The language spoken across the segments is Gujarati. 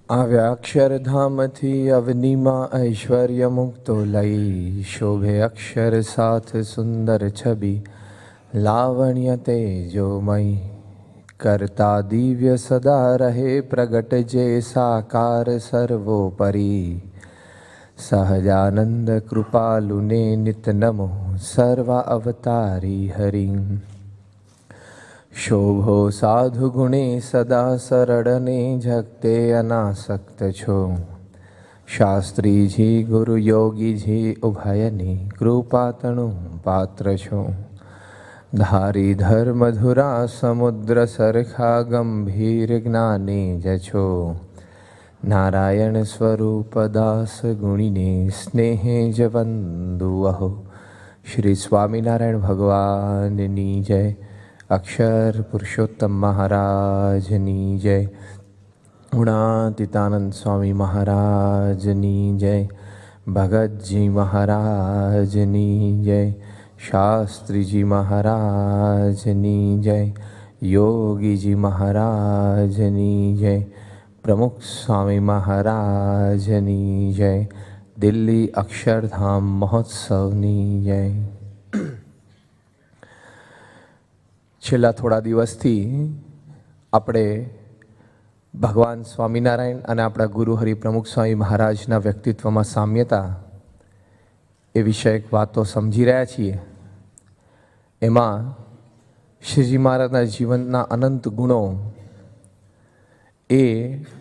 આવ્યા અક્ષરધામથી અવનીમાં ઐશ્વર્ય મુક્તો લઈ, શોભે અક્ષર સાથ સુંદર છબી, લાવણ્ય તેજોમય. કરતા દિવ્ય સદા રહે પ્રગટ જે સાકાર સર્વોપરી, સહજાનંદ કૃપાલુને નિત નમો સર્વ અવતારી હરિ. શોભો સાધુ ગુણે સદા સરળને જગતે અનાસક્ત છો, શાસ્ત્રીજી ગુરુ યોગીજી ઉભયની કૃપાતણું પાત્ર છો. ધારી ધર્મધુરા સમુદ્ર સરખા ગંભીર જ્ઞાની જ છો, નારાયણ સ્વરૂપ દાસ ગુણીને સ્નેહે જ વંદુ અહો. શ્રી સ્વામિનારાયણ ભગવાનની જય. અક્ષર પુરુષોત્તમ મહારાજની જય. ગુણાતીતાનંદ સ્વામી મહારાજની જય. ભગતજી મહારાજની જય. શાસ્ત્રીજી મહારાજની જય. યોગીજી મહારાજની જય. પ્રમુખ સ્વામી મહારાજની જય. દિલ્હી અક્ષરધામ મહોત્સવની જય. છેલ્લા થોડા દિવસથી આપણે ભગવાન સ્વામિનારાયણ અને આપણા ગુરુ હરિ પ્રમુખ સ્વામી મહારાજના વ્યક્તિત્વમાં સામ્યતા એ વિષયક વાતો સમજી રહ્યા છીએ. એમાં શ્રીજી મહારાજના જીવનના અનંત ગુણો એ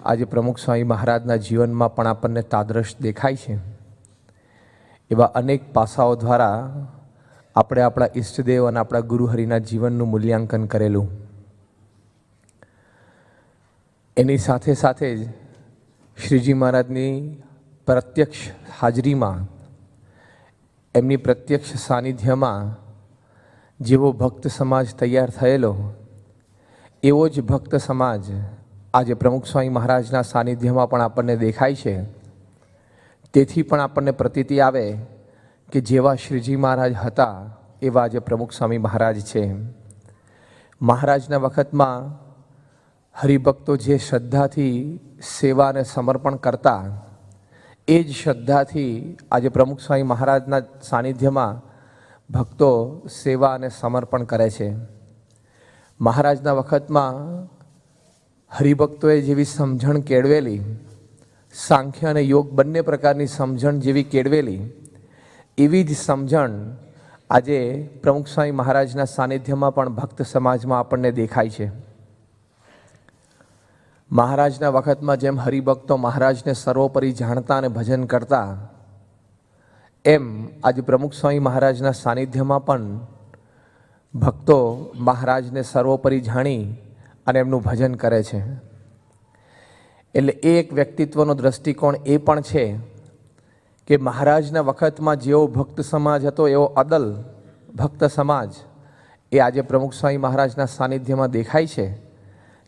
આજે પ્રમુખ સ્વામી મહારાજના જીવનમાં પણ આપણને તાદ્રશ દેખાય છે. એવા અનેક પાસાઓ દ્વારા આપણે આપણા ઈષ્ટદેવ અને આપણા ગુરુહરિના જીવનનું મૂલ્યાંકન કરેલું. એની સાથે સાથે જ શ્રીજી મહારાજની પ્રત્યક્ષ હાજરીમાં, એમની પ્રત્યક્ષ સાનિધ્યમાં જેવો ભક્ત સમાજ તૈયાર થયેલો, એવો જ ભક્ત સમાજ આજે પ્રમુખ સ્વામી મહારાજના સાનિધ્યમાં પણ આપણને દેખાય છે. તેથી પણ આપણને પ્રતીતિ આવે કે જેવા શ્રીજી મહારાજ હતા એવા જે પ્રમુખ સ્વામી મહારાજ છે. મહારાજના વખતમાં હરિભક્તો જે શ્રદ્ધાથી સેવા અને સમર્પણ કરતા, એ જ શ્રદ્ધાથી આજે પ્રમુખ સ્વામી મહારાજના સાનિધ્યમાં ભક્તો સેવા અને સમર્પણ કરે છે. મહારાજના વખતમાં હરિભક્તોએ જેવી સમજણ કેળવેલી, સાંખ્ય અને યોગ બંને પ્રકારની સમજણ જેવી કેળવેલી, એવી જ સમજણ આજે પ્રમુખ સ્વામી મહારાજના સાનિધ્યમાં પણ ભક્ત સમાજમાં આપણને દેખાય છે. મહારાજના વખતમાં જેમ હરિભક્તો મહારાજને સર્વોપરી જાણતા અને ભજન કરતા, એમ આજે પ્રમુખ સ્વામી મહારાજના સાનિધ્યમાં પણ ભક્તો મહારાજને સર્વોપરી જાણી અને એમનું ભજન કરે છે. એટલે એક વ્યક્તિત્વનો દ્રષ્ટિકોણ એ પણ છે કે મહારાજના વખતમાં જેવો ભક્ત સમાજ હતો એવો અદલ ભક્ત સમાજ એ આજે પ્રમુખ સ્વામી મહારાજના સાનિધ્યમાં દેખાય છે.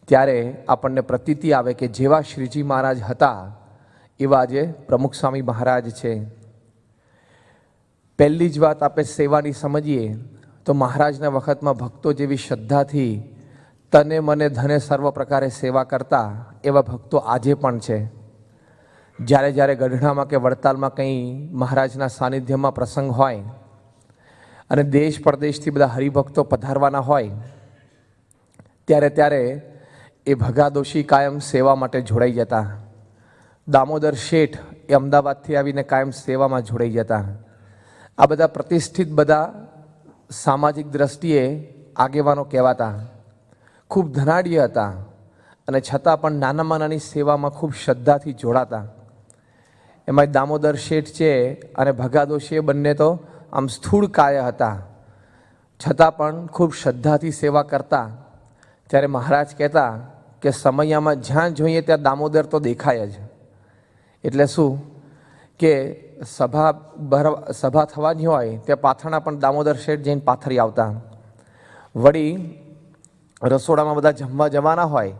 ત્યારે આપણને પ્રતીતિ આવે કે જેવા શ્રીજી મહારાજ હતા એવા આજે પ્રમુખ સ્વામી મહારાજ છે. પહેલી જ વાત આપણે સેવાની સમજીએ તો મહારાજના વખતમાં ભક્તો જેવી શ્રદ્ધાથી તને મને ધને સર્વ પ્રકારે સેવા કરતા એવા ભક્તો આજે પણ છે. જ્યારે જ્યારે ગઢડામાં કે વડતાલમાં કંઈ મહારાજના સાનિધ્યમાં પ્રસંગ હોય અને દેશ પરદેશથી બધા હરિભક્તો પધારવાના હોય, ત્યારે ત્યારે એ ભગાદોશી કાયમ સેવા માટે જોડાઈ જતા. દામોદર શેઠ એ અમદાવાદથી આવીને કાયમ સેવામાં જોડાઈ જતા. આ બધા પ્રતિષ્ઠિત, બધા સામાજિક દ્રષ્ટિએ આગેવાનો કહેવાતા, ખૂબ ધનાઢ્ય હતા અને છતાં પણ નાનામાં નાની સેવામાં ખૂબ શ્રદ્ધાથી જોડાતા. એમાં દામોદર શેઠ છે અને ભગાદોશી બંને તો આમ સ્થૂળ કાય હતા, છતાં પણ ખૂબ શ્રદ્ધાથી સેવા કરતા. ત્યારે મહારાજ કહેતા કે સમયમાં જ્યાં જોઈએ ત્યાં દામોદર તો દેખાય જ. એટલે શું કે સભા થવાની હોય ત્યાં પાથરણા પણ દામોદર શેઠ જઈને પાથરી આવતા. વળી રસોડામાં બધા જમવા જવાના હોય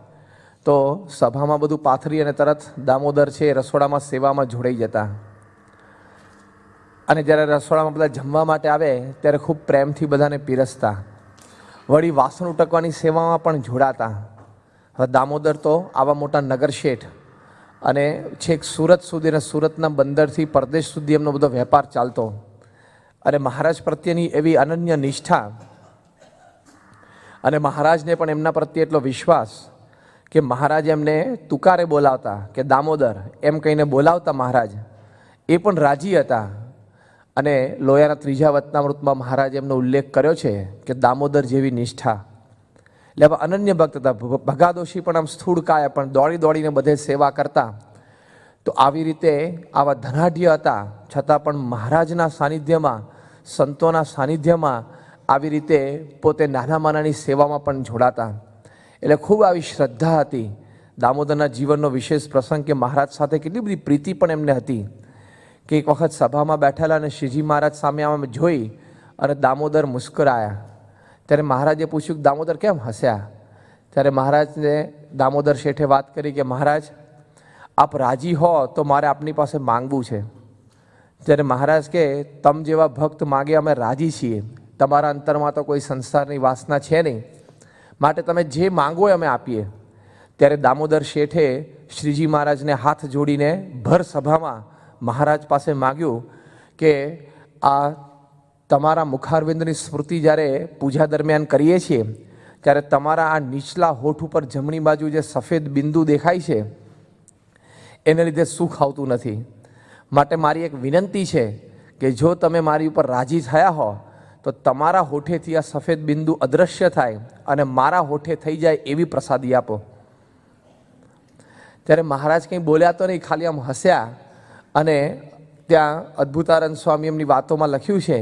તો સભામાં બધું પાથરી અને તરત દામોદર છે રસોડામાં સેવામાં જોડાઈ જતા. અને જ્યારે રસોડામાં બધા જમવા માટે આવે ત્યારે ખૂબ પ્રેમથી બધાને પીરસતા. વળી વાસણ ઉટકવાની સેવામાં પણ જોડાતા. હવે દામોદર તો આવા મોટા નગર શેઠ અને છેક સુરત સુધી અને સુરતના બંદરથી પરદેશ સુધી એમનો બધો વેપાર ચાલતો. અને મહારાજ પ્રત્યેની એવી અનન્ય નિષ્ઠા અને મહારાજને પણ એમના પ્રત્યે એટલો વિશ્વાસ કે મહારાજ એમને તુકારે બોલાવતા કે દામોદર એમ કહીને બોલાવતા મહારાજ એ પણ રાજી હતા. અને લોયાના ત્રીજા વચનામૃતમાં મહારાજ એમનો ઉલ્લેખ કર્યો છે કે દામોદર જેવી નિષ્ઠા. એટલે હવે અનન્ય ભક્ત હતા. ભગાદોશી પણ આમ સ્થૂળ કાયા પણ દોડી દોડીને બધે સેવા કરતા. તો આવી રીતે આવા ધનાઢ્ય હતા છતાં પણ મહારાજના સાનિધ્યમાં, સંતોના સાનિધ્યમાં આવી રીતે પોતે નાના માનાની સેવામાં પણ જોડાતા. એટલે ખૂબ આવી શ્રદ્ધા હતી. દામોદરના જીવનનો વિશેષ પ્રસંગ કે મહારાજ સાથે કેટલી બધી પ્રીતિ પણ એમને હતી કે એક વખત સભામાં બેઠેલા અને શ્રીજી મહારાજ સામે આમ જોઈ અને દામોદર મુસ્કરાયા. ત્યારે મહારાજે પૂછ્યું કે દામોદર કેમ હસ્યા? ત્યારે મહારાજને દામોદર શેઠે વાત કરી કે મહારાજ આપ રાજી હો તો મારે આપની પાસે માંગવું છે. ત્યારે મહારાજ કે તમ જેવા ભક્ત માગે અમે રાજી છીએ, તમારા અંતરમાં તો કોઈ સંસારની વાસના છે નહીં, માટે તમે જે માંગો અમે આપીએ. ત્યારે દામોદર શેઠે શ્રીજી મહારાજને હાથ જોડીને ભર સભામાં મહારાજ પાસે માગ્યું કે આ તમારા મુખારવિંદની સ્મૃતિ જ્યારે પૂજા દરમિયાન કરીએ છીએ ત્યારે તમારા આ નીચલા હોઠ ઉપર જમણી બાજુ જે સફેદ બિંદુ દેખાય છે એને લીધે સુખ આવતું નથી. માટે મારી એક વિનંતી છે કે જો તમે મારી ઉપર રાજી થયા હો તો તમારા હોઠેથી આ સફેદ બિંદુ અદૃશ્ય થાય અને મારા હોઠે થઈ જાય એવી પ્રસાદી આપો. ત્યારે મહારાજ કંઈ બોલ્યા તો નહીં, ખાલી આમ હસ્યા. અને ત્યાં અદ્ભુતાનંદ સ્વામી એમની વાતોમાં લખ્યું છે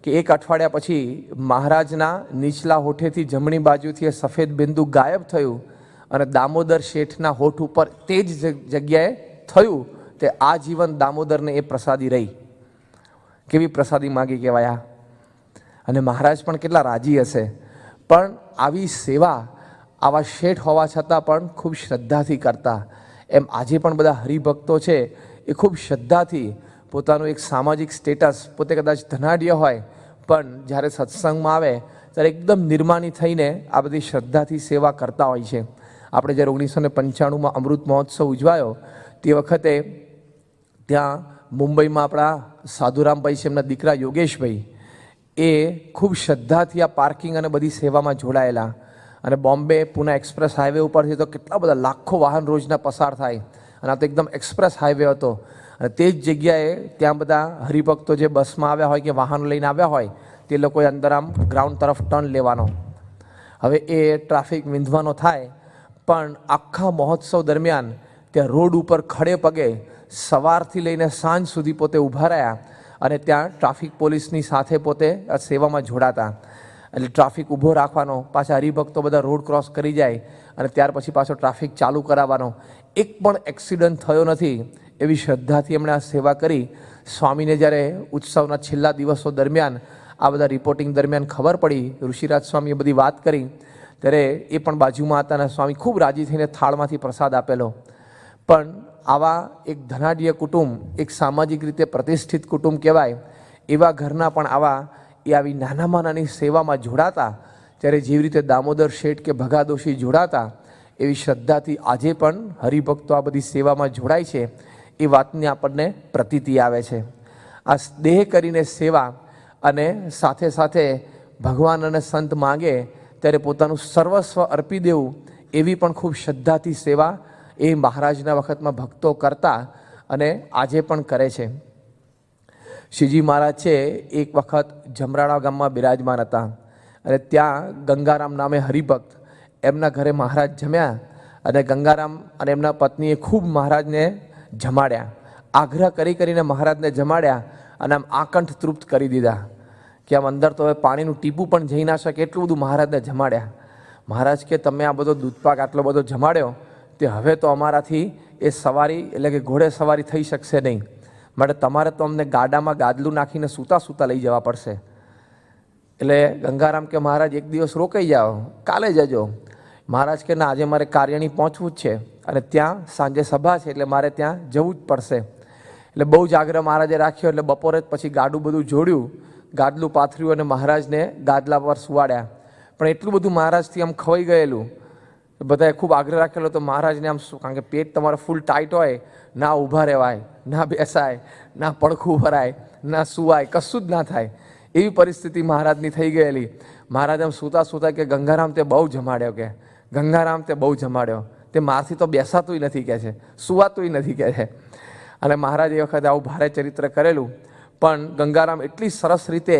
કે એક અઠવાડિયા પછી મહારાજના નીચલા હોઠેથી જમણી બાજુથી એ સફેદ બિંદુ ગાયબ થયું અને દામોદર શેઠના હોઠ ઉપર તે જ જગ્યાએ થયું. તે આજીવન દામોદરને એ પ્રસાદી રહી. કેવી પ્રસાદી માગી કહેવાય આ! અને મહારાજ પણ કેટલા રાજી હશે. પણ આવી સેવા આવા શેઠ હોવા છતાં પણ ખૂબ શ્રદ્ધાથી કરતા. એમ આજે પણ બધા હરિભક્તો છે એ ખૂબ શ્રદ્ધાથી પોતાનું એક સામાજિક સ્ટેટસ, પોતે કદાચ ધનાઢ્ય હોય પણ જ્યારે સત્સંગમાં આવે ત્યારે એકદમ નિર્માની થઈને આ બધી શ્રદ્ધાથી સેવા કરતા હોય છે. આપણે જ્યારે 1995માં અમૃત મહોત્સવ ઉજવાયો તે વખતે ત્યાં મુંબઈમાં આપણા સાધુરામભાઈ છે, એમના દીકરા યોગેશભાઈ, એ ખૂબ શ્રદ્ધાથી આ પાર્કિંગ અને બધી સેવામાં જોડાયેલા. અને બોમ્બે પુના એક્સપ્રેસ હાઈવે ઉપરથી તો કેટલા બધા લાખો વાહન રોજના પસાર થાય અને આ તો એકદમ એક્સપ્રેસ હાઈવે હતો. અને તે જ જગ્યાએ ત્યાં બધા હરિભક્તો જે બસમાં આવ્યા હોય કે વાહનો લઈને આવ્યા હોય તે લોકોએ અંદર આમ ગ્રાઉન્ડ તરફ ટર્ન લેવાનો. હવે એ ટ્રાફિક વિંધવાનો થાય પણ આખા મહોત્સવ દરમિયાન ત્યાં રોડ ઉપર ખડે પગે સવારથી લઈને સાંજ સુધી પોતે ઊભા રહ્યા અને ત્યાં ટ્રાફિક પોલીસની સાથે પોતે આ સેવામાં જોડાતા. એટલે ટ્રાફિક ઊભો રાખવાનો, પાછા હરિભક્તો બધા રોડ ક્રોસ કરી જાય અને ત્યાર પછી પાછો ટ્રાફિક ચાલુ કરાવવાનો. એક પણ એક્સિડન્ટ થયો નથી એવી શ્રદ્ધાથી એમણે આ સેવા કરી. સ્વામીને જ્યારે ઉત્સવના છેલ્લા દિવસો દરમિયાન આ બધા રિપોર્ટિંગ દરમિયાન ખબર પડી, ઋષિરાજ સ્વામીએ બધી વાત કરી, ત્યારે એ પણ બાજુમાં હતા અને સ્વામી ખૂબ રાજી થઈને થાળમાંથી પ્રસાદ આપેલો. પણ આવા એક ધનાઢ્ય કુટુંબ, એક સામાજિક રીતે પ્રતિષ્ઠિત કુટુંબ કહેવાય એવા ઘરના પણ આવી નાનામાં નાની સેવામાં જોડાતા. ત્યારે જેવી રીતે દામોદર શેઠ કે ભગાદોશી જોડાતા એવી શ્રદ્ધાથી આજે પણ હરિભક્તો આ બધી સેવામાં જોડાય છે એ વાતની આપણને પ્રતીતિ આવે છે. આ દેહ કરીને સેવા અને સાથે સાથે ભગવાન અને સંત માગે ત્યારે પોતાનું સર્વસ્વ અર્પી દેવું એવી પણ ખૂબ શ્રદ્ધાથી સેવા એ મહારાજના વખતમાં ભક્તો કરતા અને આજે પણ કરે છે. શ્રીજી મહારાજ છે એક વખત જમરાણા ગામમાં બિરાજમાન હતા અને ત્યાં ગંગારામ નામે હરિભક્ત એમના ઘરે મહારાજ જમ્યા અને ગંગારામ અને એમના પત્નીએ ખૂબ મહારાજને જમાડ્યા. આગ્રહ કરીને મહારાજને જમાડ્યા અને આમ આકંઠ તૃપ્ત કરી દીધા કે આમ અંદર તો હવે પાણીનું ટીપું પણ જઈ ના શકે એટલું બધું મહારાજને જમાડ્યા. મહારાજ કે તમે આ બધો દૂધપાક આટલો બધો જમાડ્યો તે હવે તો અમારાથી એ સવારી એટલે કે ઘોડે સવારી થઈ શકશે નહીં, માટે તમારે તો અમને ગાડામાં ગાદલું નાખીને સૂતા સૂતા લઈ જવા પડશે. એટલે ગંગારામ કે મહારાજ એક દિવસ રોકાઈ જાઓ, કાલે જજો. મહારાજ કે ના, આજે મારે કાર્યણી પહોંચવું જ છે અને ત્યાં સાંજે સભા છે એટલે મારે ત્યાં જવું જ પડશે. એટલે બહુ જ આગ્રહ મહારાજે રાખ્યો. એટલે બપોરે પછી ગાડું બધું જોડ્યું, ગાદલું પાથર્યું અને મહારાજને ગાદલા પર સુવાડ્યા. પણ એટલું બધું મહારાજથી આમ ખવાઈ ગયેલું બધાએ ખૂબ આગ્રહ રાખેલો તો મહારાજને આમ શું, કારણ કે પેટ તમારે ફૂલ ટાઈટ હોય, ના ઊભા રહેવાય, ના બેસાય, ના પડખું ભરાય, ના સુવાય, કશું જ ના થાય એવી પરિસ્થિતિ મહારાજની થઈ ગયેલી. મહારાજ આમ સૂતા સૂતા કે ગંગારામ તે બહુ જમાડ્યો, કે ગંગારામ તે બહુ જમાડ્યો, તે મારથી તો બેસાતુંય નથી કહે છે, સુવાતુંય નથી કહે છે. અને મહારાજ એ વખતે આવું ભારે ચરિત્ર કરેલું. પણ ગંગારામ એટલી સરસ રીતે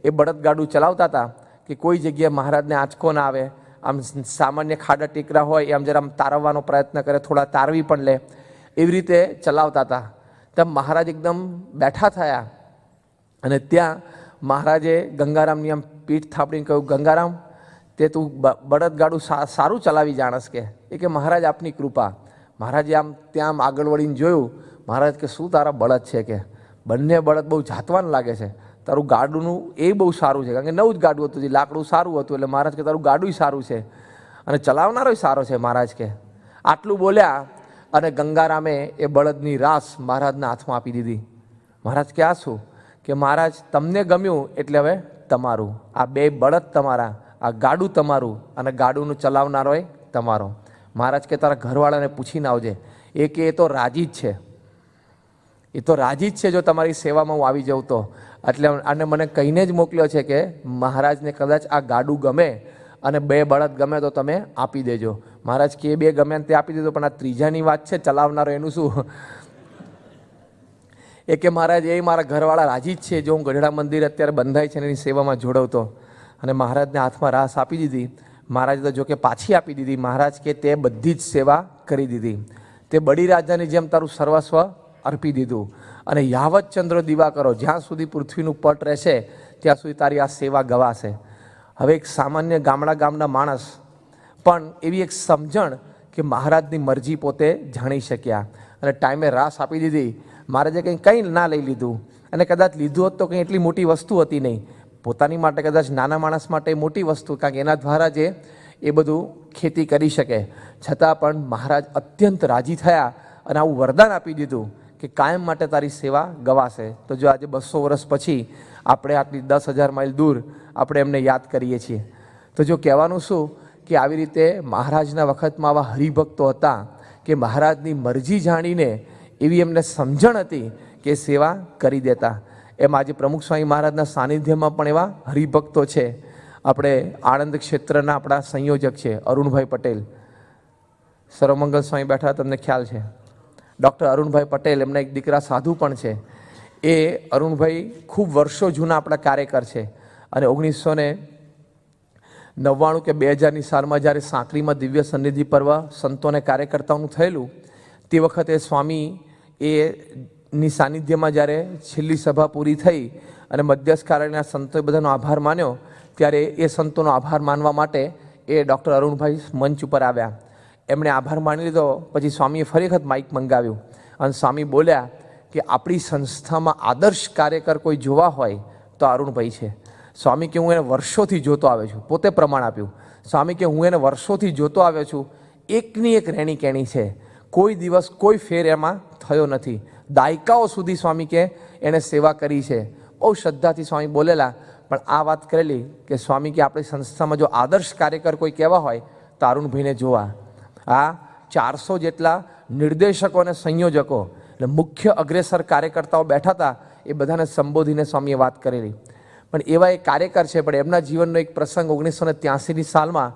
એ બળદગાડું ચલાવતા હતા કે કોઈ જગ્યાએ મહારાજને આંચકો ના આવે. આમ સામાન્ય ખાડા ટેકરા હોય એ આમ જરા તારવવાનો પ્રયત્ન કરે, થોડા તારવી પણ લે, એવી રીતે ચલાવતા હતા. તેમ મહારાજ એકદમ બેઠા થયા અને ત્યાં મહારાજે ગંગારામની આમ પીઠ થાપડીને કહ્યું, ગંગારામ તે તું બળદગાડું સારું ચલાવી જાણસ કે? એ કે મહારાજ આપની કૃપા. મહારાજે આમ ત્યાં આગળ વળીને જોયું. મહારાજ કે શું તારા બળદ છે? કે બંને બળદ બહુ જાતવાન લાગે છે, તારું ગાડુંનું એ બહુ સારું છે, કારણ કે નવું જ ગાડું હતું, લાકડું સારું હતું. એટલે મહારાજ કે તારું ગાડું સારું છે અને ચલાવનારો સારો છે મહારાજ કે. આટલું બોલ્યા અને ગંગારામે એ બળદની રાસ મહારાજના હાથમાં આપી દીધી. મહારાજ કે આ શું? કે મહારાજ તમને ગમ્યું એટલે હવે તમારું, આ બે બળદ તમારા, આ ગાડું તમારું અને ગાડુંનું ચલાવનારો તમારો. મહારાજ કે તારા ઘરવાળાને પૂછીને આવજે, એ કે એ તો રાજી જ છે, એ તો રાજી જ છે જો તમારી સેવામાં હું આવી જાઉં તો. એટલે આને મને કહીને જ મોકલ્યો છે કે મહારાજને કદાચ આ ગાડું ગમે અને બે બળદ ગમે તો તમે આપી દેજો. મહારાજ કે બે ગમે તે આપી દેજો, પણ આ ત્રીજાની વાત છે ચલાવનારો, એનું શું? એ કે મહારાજ એ મારા ઘરવાળા રાજી જ છે જો હું ગઢડા મંદિર અત્યારે બંધાય છે એની સેવામાં જોડાવતો. અને મહારાજને હાથમાં રાસ આપી દીધી. મહારાજ તો જો કે પાછી આપી દીધી. મહારાજ કે તે બધી જ સેવા કરી દીધી, તે બળી રાજાની જેમ તારું સર્વસ્વ અર્પી દીધું. અને યાવત ચંદ્ર દીવા કરો, જ્યાં સુધી પૃથ્વીનું પટ રહેશે ત્યાં સુધી તારી આ સેવા ગવાશે. હવે એક સામાન્ય ગામના માણસ પણ એવી એક સમજણ કે મહારાજની મરજી પોતે જાણી શક્યા અને ટાઈમે રાસ આપી દીધી. મહારાજે કંઈ ના લઈ લીધું, અને કદાચ લીધું હોત તો કંઈ એટલી મોટી વસ્તુ હતી નહીં. પોતાની માટે કદાચ નાના માણસ માટે મોટી વસ્તુ, કારણ કે એના દ્વારા જે એ બધું ખેતી કરી શકે. છતાં પણ મહારાજ અત્યંત રાજી થયા અને આવું વરદાન આપી દીધું કે કાયમ માટે તારી સેવા ગવાશે. તો જો આજે 200 વર્ષ પછી આપણે આટલી 10,000 માઇલ દૂર આપણે એમને યાદ કરીએ છીએ. તો જો કહેવાનું શું કે આવી રીતે મહારાજના વખતમાં આવા હરિભક્તો હતા કે મહારાજની મરજી જાણીને એવી એમને સમજણ હતી કે સેવા કરી દેતા. એમ આજે પ્રમુખ સ્વામી મહારાજના સાનિધ્યમાં પણ એવા હરિભક્તો છે. આપણે આણંદ ક્ષેત્રના આપણા સંયોજક છે અરુણભાઈ પટેલ, સર્વમંગલ સ્વામી બેઠા, તમને ખ્યાલ છે. ડૉક્ટર અરુણભાઈ પટેલ, એમના એક દીકરા સાધુ પણ છે. એ અરુણભાઈ ખૂબ વર્ષો જૂના આપણા કાર્યકર છે. અને 1999 કે 2000ની સાલમાં જ્યારે સાંકરીમાં દિવ્ય સન્નિધિ પર્વ સંતોને કાર્યકર્તાઓનું થયેલું, તે વખતે સ્વામી એની સાનિધ્યમાં જ્યારે છેલ્લી સભા પૂરી થઈ અને મધ્યસ્થ કારણના સંતોએ બધાનો આભાર માન્યો, ત્યારે એ સંતોનો આભાર માનવા માટે એ ડૉક્ટર અરુણભાઈ મંચ ઉપર આવ્યા. એમણે આભાર માની લીધો. પછી સ્વામીએ ફરી વખત માઇક મંગાવ્યું અને સ્વામી બોલ્યા કે આપણી સંસ્થામાં આદર્શ કાર્યકર કોઈ જોવા હોય તો અરુણભાઈ છે. સ્વામી કે હું એને વર્ષોથી જોતો આવ્યો છું, પોતે પ્રમાણ આપ્યું. સ્વામી કે હું એને વર્ષોથી જોતો આવ્યો છું, એકની એક રહેણી કહેણી છે, કોઈ દિવસ કોઈ ફેર એમાં થયો નથી. દાયકાઓ સુધી સ્વામી કે એણે સેવા કરી છે. બહુ શ્રદ્ધાથી સ્વામી બોલેલા. પણ આ વાત કરેલી કે સ્વામી કે આપણી સંસ્થામાં જો આદર્શ કાર્યકર કોઈ કહેવા હોય તો અરુણભાઈને જોવા. આ 400 જેટલા નિર્દેશકો અને સંયોજકો એટલે મુખ્ય અગ્રેસર કાર્યકર્તાઓ બેઠા હતા, એ બધાને સંબોધીને સ્વામીએ વાત કરેલી. પણ એવા એક કાર્યકર છે, પણ એમના જીવનનો એક પ્રસંગ 1983ની સાલમાં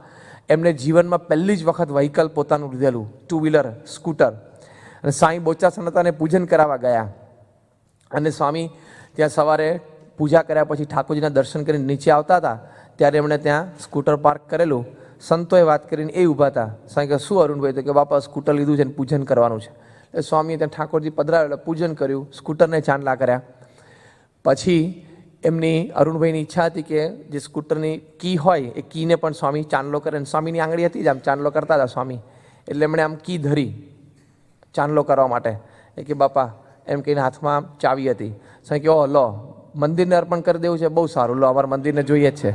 એમને જીવનમાં પહેલી જ વખત વ્હીકલ પોતાનું લીધેલું, 2 વ્હીલર સ્કૂટર. અને સ્વામી બોચાસણ હતાને પૂજન કરાવવા ગયા. અને સ્વામી ત્યાં સવારે પૂજા કર્યા પછી ઠાકોરજીના દર્શન કરીને નીચે આવતા હતા, ત્યારે એમણે ત્યાં સ્કૂટર પાર્ક કરેલું. સંતોએ વાત કરીને એ ઊભા હતા. સ્વામી કે શું અરુણભાઈ? તો કે બાપા સ્કૂટર લીધું છે ને પૂજન કરવાનું છે. એટલે સ્વામીએ ત્યાં ઠાકોરજી પધરાવેલા, પૂજન કર્યું, સ્કૂટરને ચાંદલા કર્યા. પછી એમની અરુણભાઈની ઈચ્છા હતી કે જે સ્કૂટરની કી હોય એ કીને પણ સ્વામી ચાંદલો કરે. સ્વામીની આંગળી હતી જ આમ ચાંદલો કરતા હતા સ્વામી. એટલે એમણે આમ કી ધરી ચાંદલો કરવા માટે. એ કે બાપા એમ કહીને હાથમાં ચાવી હતી. સ્વામી કે ઓ લો, મંદિરને અર્પણ કરી દેવું છે, બહુ સારું, લો અમારા મંદિરને જોઈએ જ છે.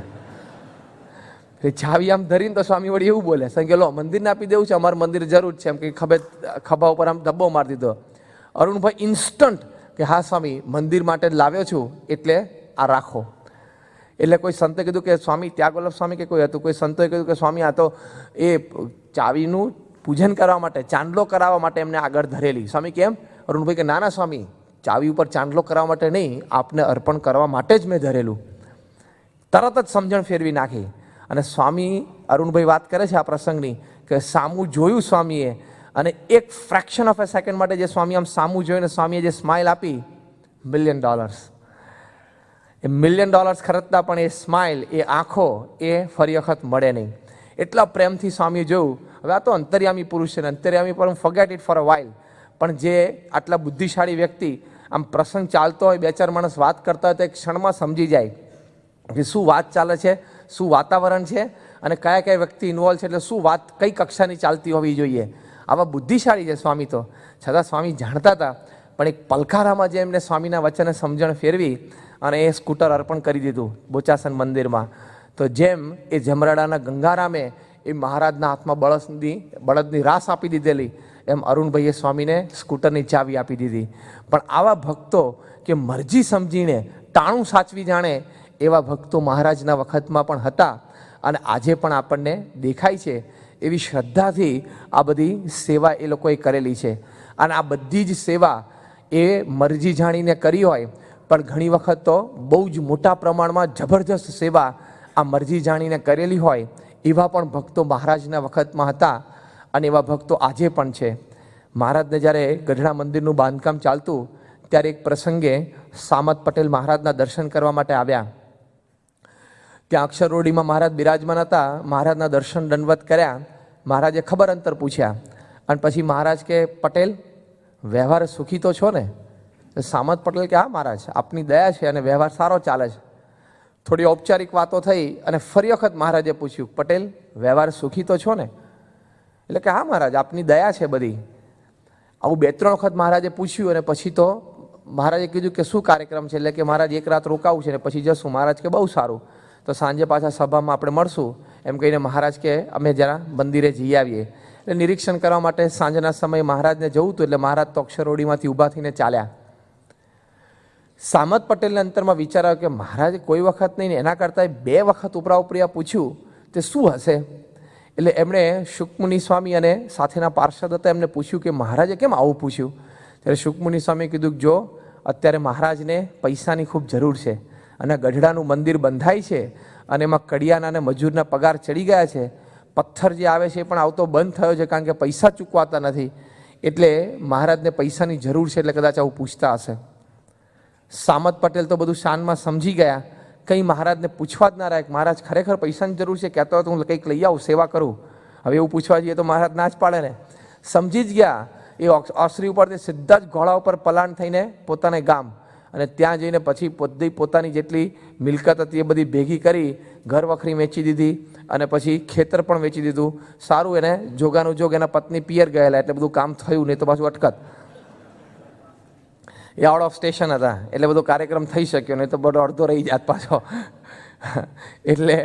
ચાવી આમ ધરીને તો સ્વામી વળી એવું બોલે, સ્વામી કે લો મંદિરને આપી દેવું છે, અમારું મંદિર જરૂર છે. એમ કે ખભા ઉપર આમ ધબ્બો મારી દીધો. અરુણભાઈ ઇન્સ્ટન્ટ કે હા સ્વામી મંદિર માટે જ લાવ્યો છું, એટલે આ રાખો. એટલે કોઈ સંતે કીધું કે સ્વામી ત્યાગવલ્લભ સ્વામી કે કોઈ હતું, કોઈ સંતોએ કીધું કે સ્વામી આ તો એ ચાવીનું પૂજન કરવા માટે, ચાંદલો કરાવવા માટે એમને આગળ ધરેલી. સ્વામી કેમ? અરુણભાઈ કે ના ના સ્વામી, ચાવી ઉપર ચાંદલો કરવા માટે નહીં, આપને અર્પણ કરવા માટે જ મેં ધરેલું. તરત જ સમજણ ફેરવી નાખી. અને સ્વામી અરુણભાઈ વાત કરે છે આ પ્રસંગની કે સામું જોયું સ્વામીએ, અને એક ફ્રેક્શન ઓફ એ સેકન્ડ માટે જે સ્વામી આમ સામું જોઈને સ્વામીએ જે સ્માઇલ આપી, $1 મિલિયન. એ $1 મિલિયન ખર્ચતા પણ એ સ્માઇલ, એ આંખો એ ફરી વખત મળે નહીં. એટલા પ્રેમથી સ્વામીએ જોયું. હવે આ તો અંતર્યામી પુરુષ છે ને, અંતર્યામી પર હું forget it for a while, પણ જે આટલા બુદ્ધિશાળી વ્યક્તિ આમ પ્રસંગ ચાલતો હોય, બે ચાર માણસ વાત કરતા હોય તો એક ક્ષણમાં સમજી જાય કે શું વાત ચાલે છે, શું વાતાવરણ છે અને કયા કયા વ્યક્તિ ઇન્વોલ્વ છે, એટલે શું વાત કઈ કક્ષાની ચાલતી હોવી જોઈએ. આવા બુદ્ધિશાળી છે સ્વામી. તો છતાં સ્વામી જાણતા હતા, પણ એક પલકારામાં જે એમને સ્વામીના વચને સમજણ ફેરવી અને એ સ્કૂટર અર્પણ કરી દીધું બોચાસન મંદિરમાં. તો જેમ એ જમરાડાના ગંગારામે એ મહારાજના હાથમાં બળદની રાસ આપી દીધેલી, એમ અરુણભાઈએ સ્વામીને સ્કૂટરની ચાવી આપી દીધી. પણ આવા ભક્તો કે મરજી સમજીને ટાણું સાચવી જાણે એવા ભક્તો મહારાજના વખતમાં પણ હતા અને આજે પણ આપણને દેખાય છે. એવી શ્રદ્ધાથી આ બધી સેવા એ લોકોએ કરેલી છે. અને આ બધી જ સેવા એ મરજી જાણીને કરી હોય, પણ ઘણી વખત તો બહુ જ મોટા પ્રમાણમાં જબરજસ્ત સેવા આ મરજી જાણીને કરેલી હોય, એવા પણ ભક્તો મહારાજના વખતમાં હતા અને એવા ભક્તો આજે પણ છે. મહારાજને જ્યારે ગઢડા મંદિરનું બાંધકામ ચાલતું ત્યારે એક પ્રસંગે સામત પટેલ મહારાજના દર્શન કરવા માટે આવ્યા. ત્યાં અક્ષરરોડીમાં મહારાજ બિરાજમાન હતા. મહારાજના દર્શન દંડવત કર્યા. મહારાજે ખબર અંતર પૂછ્યા અને પછી મહારાજ કે પટેલ વ્યવહાર સુખી તો છો ને? સામત પટેલ કે હા મહારાજ, આપની દયા છે અને વ્યવહાર સારો ચાલે છે. થોડી ઔપચારિક વાતો થઈ અને ફરી વખત મહારાજે પૂછ્યું, પટેલ વ્યવહાર સુખી તો છો ને? એટલે કે હા મહારાજ, આપની દયા છે બધી. આવું 2-3 વખત મહારાજે પૂછ્યું અને પછી તો મહારાજે કીધું કે શું કાર્યક્રમ છે? એટલે કે મહારાજ એક રાત રોકાવું છે ને પછી જશું. મહારાજ કે બહુ સારું, તો સાંજે પાછા સભામાં આપણે મળશું એમ કહીને મહારાજ કે અમે જરા મંદિરે જઈ આવીએ. એટલે નિરીક્ષણ કરવા માટે સાંજના સમયે મહારાજને જવું હતું, એટલે મહારાજ તો અક્ષરરોડીમાંથી ઊભા થઈને ચાલ્યા. સામત પટેલને અંતરમાં વિચાર આવ્યો કે મહારાજે કોઈ વખત નહીં, એના કરતાં 2 વખત ઉપરા ઉપરી પૂછ્યું તે શું હશે? એટલે એમણે શુકમુનિ સ્વામી અને સાથેના પાર્ષદ હતા એમને પૂછ્યું કે મહારાજે કેમ આવું પૂછ્યું? ત્યારે શુકમુનિ સ્વામીએ કીધું કે જો અત્યારે મહારાજને પૈસાની ખૂબ જરૂર છે અને ગઢડાનું મંદિર બંધાય છે અને એમાં કડિયાના અને મજૂરના પગાર ચડી ગયા છે. પથ્થર જે આવે છે એ પણ આવતો બંધ થયો છે કારણ કે પૈસા ચૂકવાતા નથી. એટલે મહારાજને પૈસાની જરૂર છે, એટલે કદાચ આવું પૂછતા હશે. સામત પટેલ તો બધું શાનમાં સમજી ગયા. કંઈ મહારાજને પૂછવા જ ના રહ્યા. મહારાજ ખરેખર પૈસાની જરૂર છે, કહેતો હોય તો હું કંઈક લઈ આવું, સેવા કરું. હવે એવું પૂછવા જઈએ તો મહારાજ ના જ પાડે ને. સમજી જ ગયા. એ ઓસરી ઉપરથી સીધા જ ઘોડા ઉપર પલાણ થઈને પોતાને ગામ, અને ત્યાં જઈને પછી પોતાની જેટલી મિલકત હતી એ બધી ભેગી કરી, ઘર વખરી વેચી દીધી અને પછી ખેતર પણ વેચી દીધું. સારું, એને જોગાનું જોગ એના પત્ની પિયર ગયેલા એટલે બધું કામ થયું, નહીં તો પાછું અટકત. એ આઉટ ઓફ સ્ટેશન હતા એટલે બધો કાર્યક્રમ થઈ શક્યો, નહીં તો બધો અડધો રહી જાત પાછો. એટલે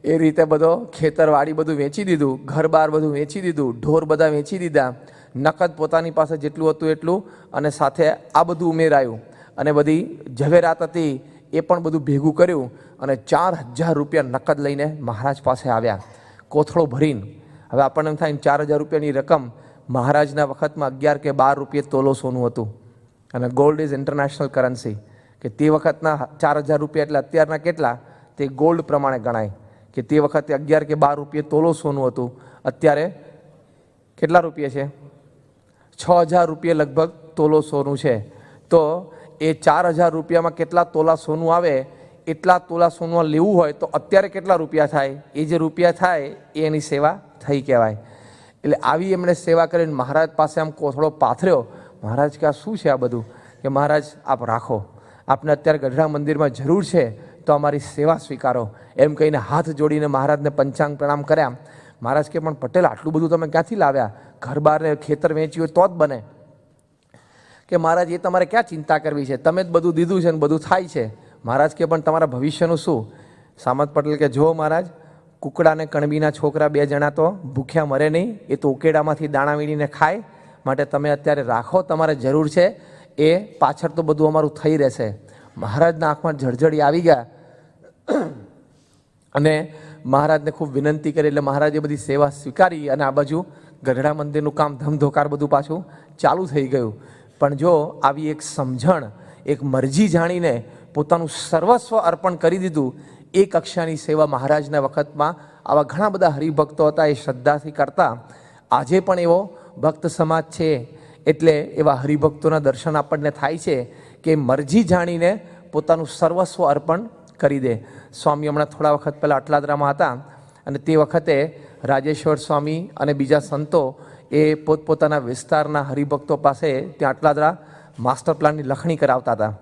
એ રીતે બધો ખેતરવાડી બધું વેચી દીધું, ઘર બાર બધું વેચી દીધું, ઢોર બધા વેચી દીધા, નકદ પોતાની પાસે જેટલું હતું એટલું, અને સાથે આ બધું ઉમેરાયું અને બધી ઝવેરાત હતી એ પણ બધું ભેગું કર્યું અને 4,000 રૂપિયા નકદ લઈને મહારાજ પાસે આવ્યા, કોથળો ભરીને. હવે આપણને એમ થાય 4,000 રૂપિયાની રકમ મહારાજના વખતમાં 11 કે 12 રૂપિયા તોલો સોનું હતું. અને ગોલ્ડ ઇઝ ઇન્ટરનેશનલ કરન્સી, કે તે વખતના 4,000 રૂપિયા એટલે અત્યારના કેટલા તે ગોલ્ડ પ્રમાણે ગણાય. કે તે વખતે 11 કે 12 રૂપિયા તોલો સોનું હતું. અત્યારે કેટલા રૂપિયા છે? 6,000 રૂપિયા લગભગ તોલો સોનું છે. તો એ 4,000 રૂપિયામાં કેટલા તોલા સોનું આવે, એટલા તોલા સોનું લેવું હોય તો અત્યારે કેટલા રૂપિયા થાય? એ જે રૂપિયા થાય એ એની સેવા થઈ કહેવાય. એટલે આવી એમણે સેવા કરીને મહારાજ પાસે આમ કોથળો પાથર્યો. મહારાજ કે આ શું છે આ બધું? કે મહારાજ આપ રાખો, આપને અત્યારે ગઢડા મંદિરમાં જરૂર છે તો અમારી સેવા સ્વીકારો, એમ કહીને હાથ જોડીને મહારાજને પંચાંગ પ્રણામ કર્યા. મહારાજ કે પણ પટેલ આટલું બધું તમે ક્યાંથી લાવ્યા? ઘર બારને ખેતર વેચ્યું હોય તો જ બને. કે મહારાજ એ તમારે ક્યાં ચિંતા કરવી છે, તમે જ બધું દીધું છે ને બધું થાય છે. મહારાજ કે પણ તમારા ભવિષ્યનું શું? સામત પટેલ કે જો મહારાજ, કુકડા અને કણબીના છોકરા 2 જણા તો ભૂખ્યા મરે નહીં, એ તો ઉકેડામાંથી દાણા વીણીને ખાય. માટે તમે અત્યારે રાખો, તમારે જરૂર છે એ પાછળ તો બધું અમારું થઈ રહેશે. મહારાજના આંખમાં જળજળી આવી ગયા. અને મહારાજને ખૂબ વિનંતી કરી એટલે મહારાજે બધી સેવા સ્વીકારી અને આ બાજુ ગઢડા મંદિરનું કામ ધમધોકાર બધું પાછું ચાલુ થઈ ગયું. પણ જો આવી એક સમજણ, એક મરજી જાણીને પોતાનું સર્વસ્વ અર્પણ કરી દીધું, એ કક્ષાની સેવા મહારાજના વખતમાં આવા ઘણા બધા હરિભક્તો હતા, એ શ્રદ્ધાથી કરતા. આજે પણ એવો ભક્ત સમાજ છે, એટલે એવા હરિભક્તોના દર્શન આપણને થાય છે કે મરજી જાણીને પોતાનું સર્વસ્વ અર્પણ કરી દે. સ્વામી હમણાં થોડા વખત પહેલાં અટલાદરામાં હતા અને તે વખતે રાજેશ્વર સ્વામી અને બીજા સંતો એ પોતપોતાના વિસ્તારના હરિભક્તો પાસે ત્યાં અટલાદરા માસ્ટર પ્લાનની લખણી કરાવતા હતા.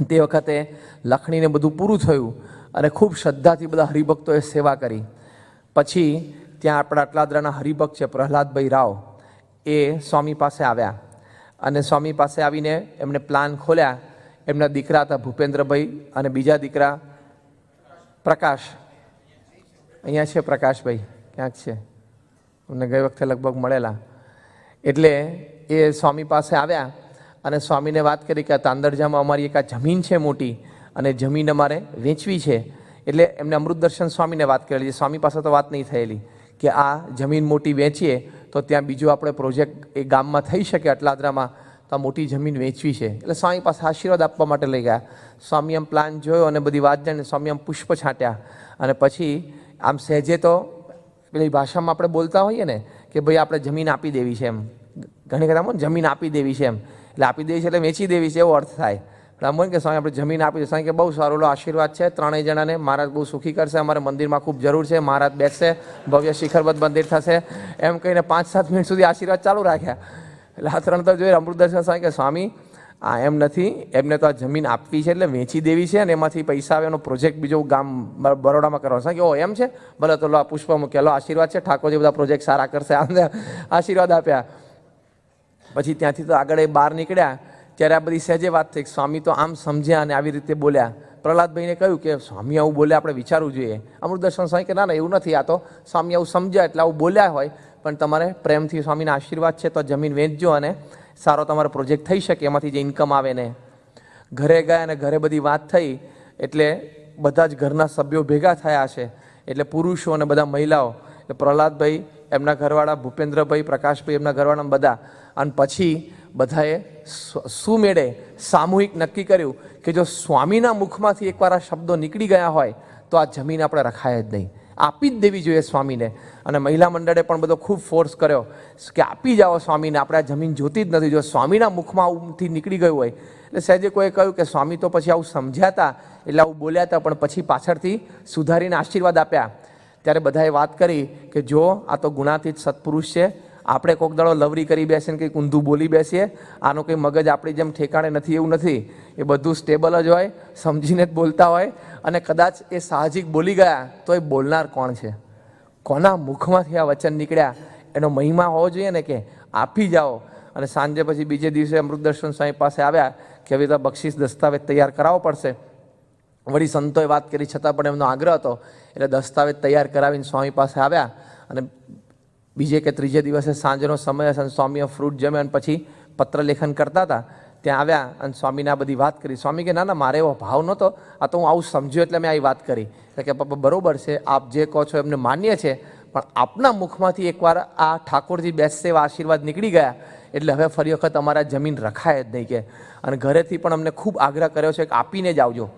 તે વખતે લખણીને બધું પૂરું થયું અને ખૂબ શ્રદ્ધાથી બધા હરિભક્તોએ સેવા કરી. પછી ત્યાં આપણા અટલાદરાના હરિભક્ત છે પ્રહલાદભાઈ રાવ, એ સ્વામી પાસે આવ્યા અને સ્વામી પાસે આવીને એમણે પ્લાન ખોલ્યા. એમના દીકરા હતા ભૂપેન્દ્રભાઈ અને બીજા દીકરા પ્રકાશ. અહીંયા છે પ્રકાશભાઈ, ક્યાંક છે, અમને ગઈ વખતે લગભગ મળેલા. એટલે એ સ્વામી પાસે આવ્યા અને સ્વામીને વાત કરી કે આ તાંદરજામાં અમારી એક આ જમીન છે મોટી અને જમીન અમારે વેચવી છે. એટલે એમને અમૃત દર્શન સ્વામીને વાત કરેલી. સ્વામી પાસે તો વાત નહીં થયેલી કે આ જમીન મોટી વેચીએ તો ત્યાં બીજો આપણે પ્રોજેક્ટ એ ગામમાં થઈ શકે અટલાદરામાં, તો આ મોટી જમીન વેચવી છે. એટલે સ્વામી પાસે આશીર્વાદ આપવા માટે લઈ ગયા. સ્વામી આમ પ્લાન જોયો અને બધી વાત જાણીને સ્વામી આમ પુષ્પ છાંટ્યા અને પછી આમ સહેજે તો પેલી ભાષામાં આપણે બોલતા હોઈએ ને કે ભાઈ આપણે જમીન આપી દેવી છે, એમ ઘણી વખત આમ જમીન આપી દેવી છે, એમ એટલે આપી દેવી છે એટલે વેચી દેવી છે એવો અર્થ થાય. પણ આમ કે સ્વામી આપણે જમીન આપી દે. સ્વામી કે બહુ સારો આશીર્વાદ છે, ત્રણેય જણાને મહારાજ બહુ સુખી કરશે, અમારે મંદિરમાં ખૂબ જરૂર છે, મહારાજ બેસશે, ભવ્ય શિખરબદ્ધ મંદિર થશે, એમ કહીને 5-7 મિનિટ સુધી આશીર્વાદ ચાલુ રાખ્યા. એટલે આ ત્રણ તો જોઈએ અમૃત દર્શન સ્વામી કે સ્વામી આ એમ નથી, એમને તો આ જમીન આપવી છે એટલે વેચી દેવી છે અને એમાંથી પૈસા આવે એનો પ્રોજેક્ટ બીજો ગામ બરોડામાં કરવાનો. સ્વામી કે ઓ એમ છે, ભલે તો લો આ પુષ્પ મૂકેલો આશીર્વાદ છે, ઠાકોરજી બધા પ્રોજેક્ટ સારા કરશે, આમને આશીર્વાદ આપ્યા. પછી ત્યાંથી તો આગળ એ બહાર નીકળ્યા ત્યારે આ બધી સહેજે વાત થઈ. સ્વામી તો આમ સમજ્યા અને આવી રીતે બોલ્યા. પ્રહલાદભાઈને કહ્યું કે સ્વામી આવું બોલ્યા, આપણે વિચારવું જોઈએ. અમૃત દર્શન સ્વામી કે ના ના એવું નથી, આ તો સ્વામી આવું સમજ્યા એટલે આવું બોલ્યા હોય, પણ તમારે પ્રેમથી સ્વામીના આશીર્વાદ છે તો જમીન વેચજો અને સારો તમારો પ્રોજેક્ટ થઈ શકે, એમાંથી જે ઇન્કમ આવે ને. ઘરે ગયા અને ઘરે બધી વાત થઈ એટલે બધા જ ઘરના સભ્યો ભેગા થયા છે, એટલે પુરુષો અને બધા મહિલાઓ, એટલે પ્રહલાદભાઈ, એમના ઘરવાળા ભૂપેન્દ્રભાઈ, પ્રકાશભાઈ, એમના ઘરવાળા બધા. અને પછી બધાએ સુમેળે સામૂહિક નક્કી કર્યું કે જો સ્વામીના મુખમાંથી એકવાર આ શબ્દો નીકળી ગયા હોય તો આ જમીન આપણે રખાય જ નહીં, આપી જ દેવી જોઈએ સ્વામીને. અને મહિલા મંડળે પણ બધો ખૂબ ફોર્સ કર્યો કે આપી જાઓ સ્વામીને, આપણે આ જમીન જોતી જ નથી. જો સ્વામીના મુખમાં આવથી નીકળી ગયું હોય એટલે સહેજે કોઈએ કહ્યું કે સ્વામી તો પછી આવું સમજ્યા હતા એટલે આવું બોલ્યા હતા, પણ પછી પાછળથી સુધારીને આશીર્વાદ આપ્યા. ત્યારે બધાએ વાત કરી કે જો આ તો ગુણાતીત સત્પુરુષ છે, આપણે કોઈક દાડો લવરી કરી બેસીએ ને કંઈક ઊંધું બોલી બેસીએ, આનું કંઈ મગજ આપણી જેમ ઠેકાણે નથી એવું નથી, એ બધું સ્ટેબલ જ હોય, સમજીને જ બોલતા હોય. અને કદાચ એ સાહજિક બોલી ગયા તો એ બોલનાર કોણ છે, કોના મુખમાંથી આ વચન નીકળ્યા, એનો મહિમા હોવો જોઈએ ને કે આપી જાઓ. અને સાંજે પછી બીજે દિવસે અમૃત દર્શન સ્વામી પાસે આવ્યા કે હવે તો બક્ષિસ દસ્તાવેજ તૈયાર કરાવવો પડશે. વળી સંતોએ વાત કરી છતાં પણ એમનો આગ્રહ હતો એટલે દસ્તાવેજ તૈયાર કરાવીને સ્વામી પાસે આવ્યા. અને બીજે કે ત્રીજે દિવસે સાંજનો સમય હશે, સ્વામીએ ફ્રૂટ જમ્યા અને પછી પત્ર લેખન કરતા હતા, ત્યાં આવ્યા અને સ્વામીને આ બધી વાત કરી. સ્વામી કે ના ના મારે એવો ભાવ નહોતો, આ તો હું આવું સમજ્યો એટલે મેં આવી વાત કરી. એટલે કે પપ્પા બરોબર છે, આપ જે કહો છો એમને માન્ય છે, પણ આપના મુખમાંથી એકવાર આ ઠાકોરજી બેસશે એવા આશીર્વાદ નીકળી ગયા એટલે હવે ફરી વખત અમારા જમીન રખાય જ નહીં કે. અને ઘરેથી પણ અમને ખૂબ આગ્રહ કર્યો છે કે આપીને જ આવજો,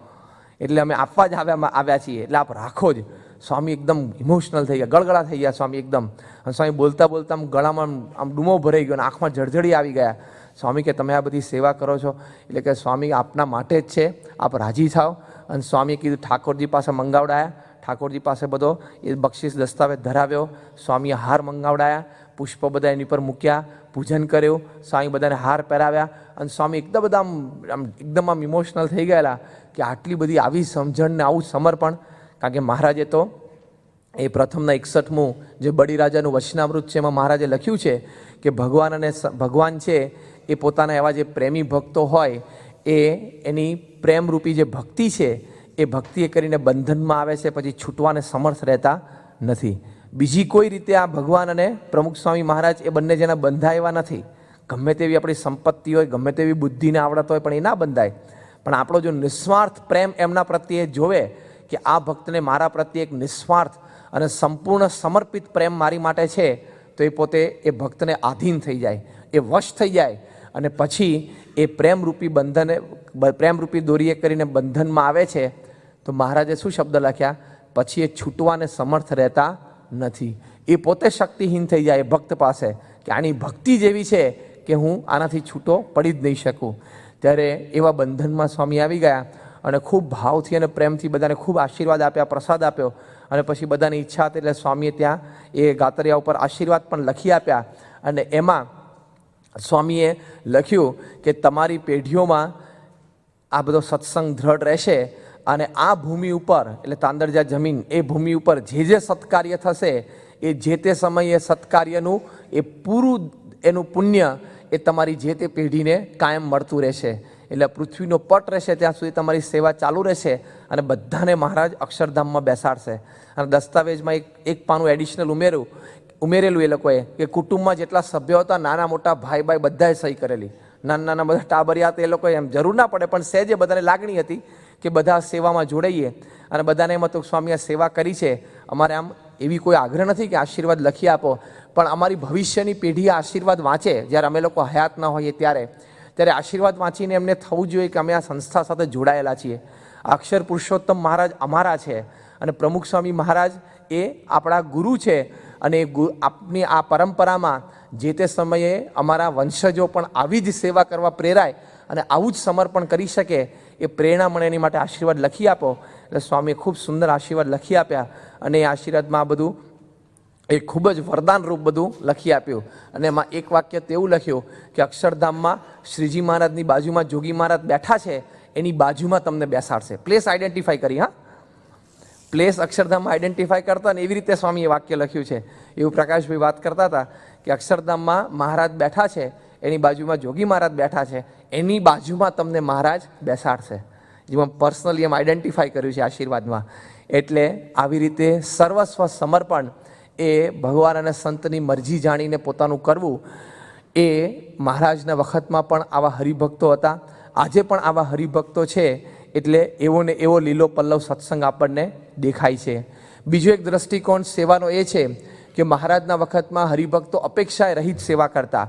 એટલે અમે આપવા જ આવ્યા છીએ, એટલે આપ રાખો જ. સ્વામી એકદમ ઇમોશનલ થઈ ગયા, ગળગળા થઈ ગયા સ્વામી એકદમ. અને સ્વામી બોલતા બોલતા આમ ગળામાં આમ ડૂમો ભરાઈ ગયો અને આંખમાં જળજળી આવી ગયા. સ્વામી કે તમે આ બધી સેવા કરો છો એટલે કે સ્વામી આપના માટે જ છે, આપ રાજી થાવ. અને સ્વામીએ કીધું ઠાકોરજી પાસે મંગાવડાયા, ઠાકોરજી પાસે બધો એ બક્ષિસ દસ્તાવેજ ધરાવ્યો. સ્વામીએ હાર મંગાવડાયા, પુષ્પ બધા એની પર મૂક્યા, પૂજન કર્યું, સ્વામી બધાને હાર પહેરાવ્યા. અને સ્વામી એકદમ બધા એકદમ આમ ઇમોશનલ થઈ ગયેલા કે આટલી બધી આવી સમજણ ને આવું સમર્પણ. કારણ કે મહારાજે તો એ પ્રથમના 61મું જે બળીરાજાનું વચનામૃત છે એમાં મહારાજે લખ્યું છે કે ભગવાન છે એ પોતાના એવા જે પ્રેમી ભક્તો હોય એની પ્રેમરૂપી જે ભક્તિ છે એ ભક્તિ એ કરીને બંધનમાં આવે છે, પછી છૂટવાને સમર્થ રહેતા નથી. બીજી કોઈ રીતે આ ભગવાન અને પ્રમુખ સ્વામી મહારાજ એ બંને જેના બંધાય નથી. ગમે તેવી આપણી સંપત્તિ હોય, ગમે તેવી બુદ્ધિને આવડત હોય, પણ એ ના બંધાય. પણ આપણો જો નિસ્વાર્થ પ્રેમ એમના પ્રત્યે જોવે કે આ ભક્તને મારા પ્રત્યે એક નિસ્વાર્થ અને સંપૂર્ણ સમર્પિત પ્રેમ મારી માટે છે, તો એ પોતે એ ભક્તને આધીન થઈ જાય, એ વશ થઈ જાય અને પછી એ પ્રેમરૂપી બંધને પ્રેમરૂપી દોરીએ કરીને બંધનમાં આવે છે. તો મહારાજે શું શબ્દ લખ્યા? પછી એ છૂટવાને સમર્થ રહેતા નથી. એ પોતે શક્તિહીન થઈ જાય ભક્ત પાસે કે આની ભક્તિ જેવી છે કે હું આનાથી છૂટો પડી જ નહીં શકું. ત્યારે એવા બંધનમાં સ્વામી આવી ગયા અને ખૂબ ભાવથી અને પ્રેમથી બધાને ખૂબ આશીર્વાદ આપ્યા, પ્રસાદ આપ્યો અને પછી બધાની ઈચ્છા હતી એટલે સ્વામીએ ત્યાં એ ગાતરિયા ઉપર આશીર્વાદ પણ લખી આપ્યા. અને એમાં સ્વામીએ લખ્યું કે તમારી પેઢીઓમાં આ બધો સત્સંગ દ્રઢ રહેશે અને આ ભૂમિ ઉપર એટલે તાંદરજા જમીન, એ ભૂમિ ઉપર જે સત્કાર્ય થશે એ જે તે સમયે સત્કાર્યનું એ પૂરું એનું પુણ્ય એ તમારી જે તે પેઢીને કાયમ મળતું રહેશે. એટલે પૃથ્વીનો પટ રહેશે ત્યાં સુધી તમારી સેવા ચાલુ રહેશે અને બધાને મહારાજ અક્ષરધામમાં બેસાડશે. અને દસ્તાવેજમાં એક પાનું એડિશનલ ઉમેરેલું એ લોકોએ કે કુટુંબમાં જેટલા સભ્યો હતા, નાના મોટા ભાઈ બધાએ સહી કરેલી. નાના બધા ટાબરિયા તો એ લોકોએ એમ જરૂર ના પડે, પણ સહેજે બધાને લાગણી હતી કે બધા સેવામાં જોડાઈએ. અને બધાને એમ હતું સ્વામી આ સેવા કરી છે, અમારે આમ એવી કોઈ આગ્રહ નથી કે આશીર્વાદ લખી આપો, પણ અમારી ભવિષ્યની પેઢી આશીર્વાદ વાંચે જ્યારે અમે લોકો હયાત ન હોઈએ ત્યારે આશીર્વાદ વાંચીને એમને થવું જોઈએ કે અમે આ સંસ્થા સાથે જોડાયેલા છીએ. અક્ષર પુરુષોત્તમ મહારાજ અમારા છે અને પ્રમુખ સ્વામી મહારાજ એ આપણા ગુરુ છે. અને આપની આ પરંપરામાં જે તે સમયે અમારા વંશજો પણ આવી જ સેવા કરવા પ્રેરાય અને આવું જ સમર્પણ કરી શકે એ પ્રેરણા મળે એની માટે આશીર્વાદ લખી આપો. એટલે સ્વામીએ ખૂબ સુંદર આશીર્વાદ લખી આપ્યા અને એ આશીર્વાદમાં આ બધું એ ખૂબ જ વરદાન રૂપ બધું લખી આપ્યું. અને એમાં એક વાક્ય તેવું લખ્યું કે અક્ષરધામમાં શ્રીજી મહારાજની બાજુમાં જોગી મહારાજ બેઠા છે, એની બાજુમાં તમને બેસાડશે. પ્લેસ આઈડેન્ટિફાઈ કરી, હા, પ્લેસ અક્ષરધામમાં આઈડેન્ટિફાઈ કરતા ને એવી રીતે સ્વામીએ વાક્ય લખ્યું છે. એવું પ્રકાશભાઈ વાત કરતા હતા કે અક્ષરધામમાં મહારાજ બેઠા છે, એની બાજુમાં જોગી મહારાજ બેઠા છે, એની બાજુમાં તમને મહારાજ બેસાડશે. જેમાં પર્સનલી એમ આઈડેન્ટિફાઈ કર્યું છે આશીર્વાદમાં. એટલે આવી રીતે સર્વસ્વ સમર્પણ એ ભગવાન અને સંતની મરજી જાણીને પોતાનું કરવું એ મહારાજના વખતમાં પણ આવા હરિભક્તો હતા, આજે પણ આવા હરિભક્તો છે. એટલે એવો ને એવો લીલો પલ્લવ સત્સંગ આપણને દેખાય છે. બીજો એક દ્રષ્ટિકોણ સેવાનો એ છે કે મહારાજના વખતમાં હરિભક્તો અપેક્ષાએ રહિત સેવા કરતા,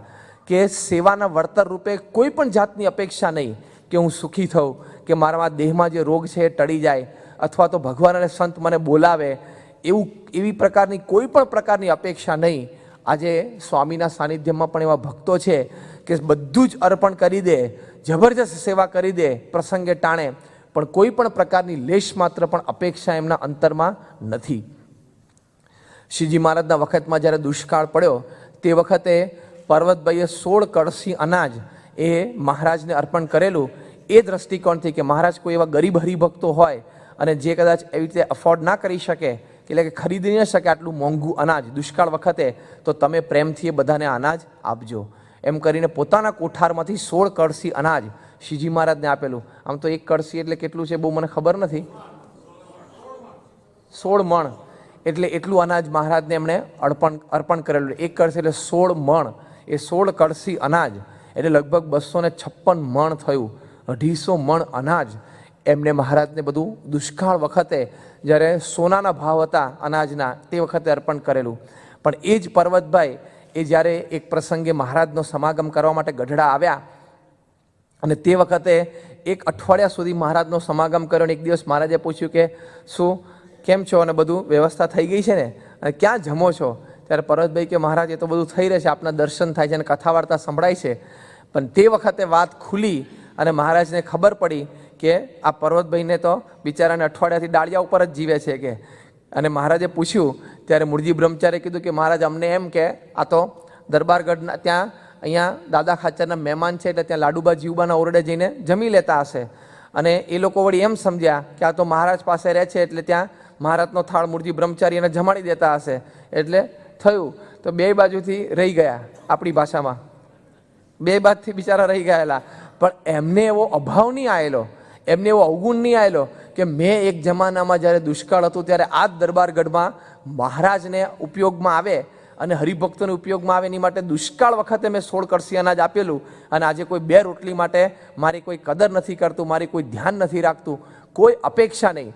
કે સેવાના વળતર રૂપે કોઈ પણ જાતની અપેક્ષા નહીં કે હું સુખી થઉં, કે મારા દેહમાં જે રોગ છે એ ટળી જાય, અથવા તો ભગવાન અને સંત મને બોલાવે, એવી પ્રકારની કોઈ પણ પ્રકારની અપેક્ષા નહીં. આજે સ્વામીના સાનિધ્યમાં પણ એવા ભક્તો છે કે બધું જ અર્પણ કરી દે, જબરજસ્ત સેવા કરી દે પ્રસંગે ટાણે, પણ કોઈ પણ પ્રકારની લેશ માત્ર પણ અપેક્ષા એમના અંતરમાં નથી. શ્રીજી મહારાજના વખતમાં જ્યારે દુષ્કાળ પડ્યો તે વખતે પર્વતભાઈએ 16 કળશી અનાજ એ મહારાજને અર્પણ કરેલું. એ દ્રષ્ટિકોણથી કે મહારાજ કોઈ એવા ગરીબ હરિભક્તો હોય અને જે કદાચ એવી રીતે અફોર્ડ ના કરી શકે, એટલે કે ખરીદી ન શકે આટલું મોંઘું અનાજ દુષ્કાળ વખતે, તો તમે પ્રેમથી એ બધાને અનાજ આપજો. એમ કરીને પોતાના કોઠારમાંથી 16 કળશી અનાજ શ્રીજી મહારાજને આપેલું. આમ તો એક કળશી એટલે કેટલું છે બહુ મને ખબર નથી, 16 મણ એટલે એટલું અનાજ મહારાજને એમણે અર્પણ કરેલું. એક કળશી એટલે 16 મણ, એ 16 કળશી અનાજ એટલે લગભગ 256 મણ થયું. 250 મણ અનાજ એમને મહારાજને બધું દુષ્કાળ વખતે જ્યારે સોનાના ભાવ હતા અનાજના તે વખતે અર્પણ કરેલું. પણ એ જ પર્વતભાઈ એ જ્યારે એક પ્રસંગે મહારાજનો સમાગમ કરવા માટે ગઢડા આવ્યા અને તે વખતે એક અઠવાડિયા સુધી મહારાજનો સમાગમ કર્યો. અને એક દિવસ મહારાજે પૂછ્યું કે શું કેમ છો અને બધું વ્યવસ્થા થઈ ગઈ છે ને, અને ક્યાં જમો છો? ત્યારે પર્વતભાઈ કે મહારાજ એ તો બધું થઈ રહે છે, આપના દર્શન થાય છે અને કથા વાર્તા સંભળાય છે. પણ તે વખતે વાત ખુલી અને મહારાજને ખબર પડી કે આ પર્વતભાઈને તો બિચારાને અઠવાડિયાથી ડાળિયા ઉપર જ જીવે છે કે. અને મહારાજે પૂછ્યું ત્યારે મૂળજી બ્રહ્મચારીએ કીધું કે મહારાજ અમને એમ કે આ તો દરબારગઢના ત્યાં અહીંયા દાદા ખાચરના મહેમાન છે એટલે ત્યાં લાડુબા જીવબાના ઓરડે જઈને જમી લેતા હશે. અને એ લોકો વળી એમ સમજ્યા કે આ તો મહારાજ પાસે રહે છે એટલે ત્યાં મહારાજનો થાળ મૂળજી બ્રહ્મચારી એને જમાડી દેતા હશે. એટલે થયું તો બે બાજુથી રહી ગયા, આપણી ભાષામાં બે બાજુથી બિચારા રહી ગયેલા. પણ એમને એવો અભાવ નહીં આવેલો, એમને એવો અવગુણ નહીં આવેલો કે મેં એક જમાનામાં જ્યારે દુષ્કાળ હતું ત્યારે આ જ દરબારગઢમાં મહારાજને ઉપયોગમાં આવે અને હરિભક્તોને ઉપયોગમાં આવે એની માટે દુષ્કાળ વખતે મેં 16 કળશી અનાજ આપેલું. અને આજે કોઈ 2 રોટલી માટે મારી કોઈ કદર નથી કરતું, મારી કોઈ ધ્યાન નથી રાખતું, કોઈ અપેક્ષા નહીં.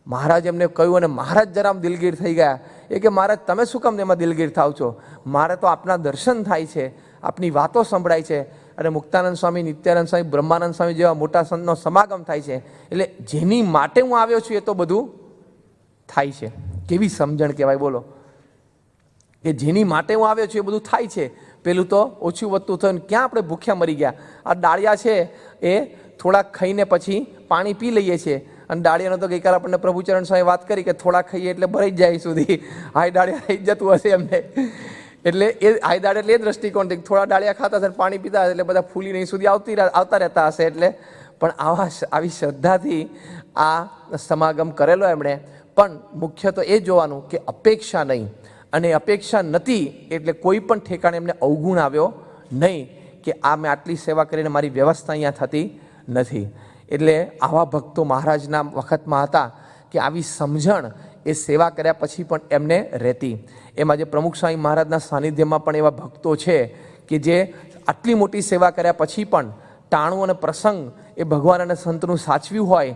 મહારાજ એમને કહ્યું અને મહારાજ જરામ દિલગીર થઈ ગયા. એ કે મહારાજ તમે શું કામ એમાં દિલગીર થાવ છો? મારે તો આપના દર્શન થાય છે, આપની વાતો સંભળાય છે અને મુક્તાનંદ સ્વામી, નિત્યાનંદ સ્વામી, બ્રહ્માનંદ સ્વામી જેવા મોટા સંતનો સમાગમ થાય છે. એટલે જેની માટે હું આવ્યો છું એ તો બધું થાય છે. કેવી સમજણ કહેવાય બોલો, કે જેની માટે હું આવ્યો છું એ બધું થાય છે. પેલું તો ઓછું વધતું થયું, ક્યાં આપણે ભૂખ્યા મરી ગયા. આ ડાળિયા છે એ થોડાક ખાઈને પછી પાણી પી લઈએ છીએ, અને ડાળિયાનો તો ગઈકાલે આપણને પ્રભુચરણ સ્વામી વાત કરી કે થોડા ખાઈએ એટલે ભરાઈ જાય સુધી હાઈ ડાળિયા થઈ જતું હશે એમને. એટલે એ હાઈ દાળ એટલે એ દ્રષ્ટિકોણથી થોડા ડાળિયા ખાતા હશે, પાણી પીતા હશે એટલે બધા ફૂલી નહીં સુધી આવતા રહેતા હશે. એટલે પણ આવી શ્રદ્ધાથી આ સમાગમ કરેલો એમણે. પણ મુખ્ય તો એ જોવાનું કે અપેક્ષા નહીં, અને અપેક્ષા નથી એટલે કોઈ પણ ઠેકાણે એમને અવગુણ આવ્યો નહીં કે આ મેં આટલી સેવા કરીને મારી વ્યવસ્થા અહીંયા થતી નથી. એટલે આવા ભક્તો મહારાજના વખતમાં હતા કે આવી સમજણ એ સેવા કર્યા પછી પણ એમને રહેતી. એમાં જે પ્રમુખ સ્વામી મહારાજના સાનિધ્યમાં પણ એવા ભક્તો છે કે જે આટલી મોટી સેવા કર્યા પછી પણ ટાણું અને પ્રસંગ એ ભગવાન અને સંતનું સાચવ્યું હોય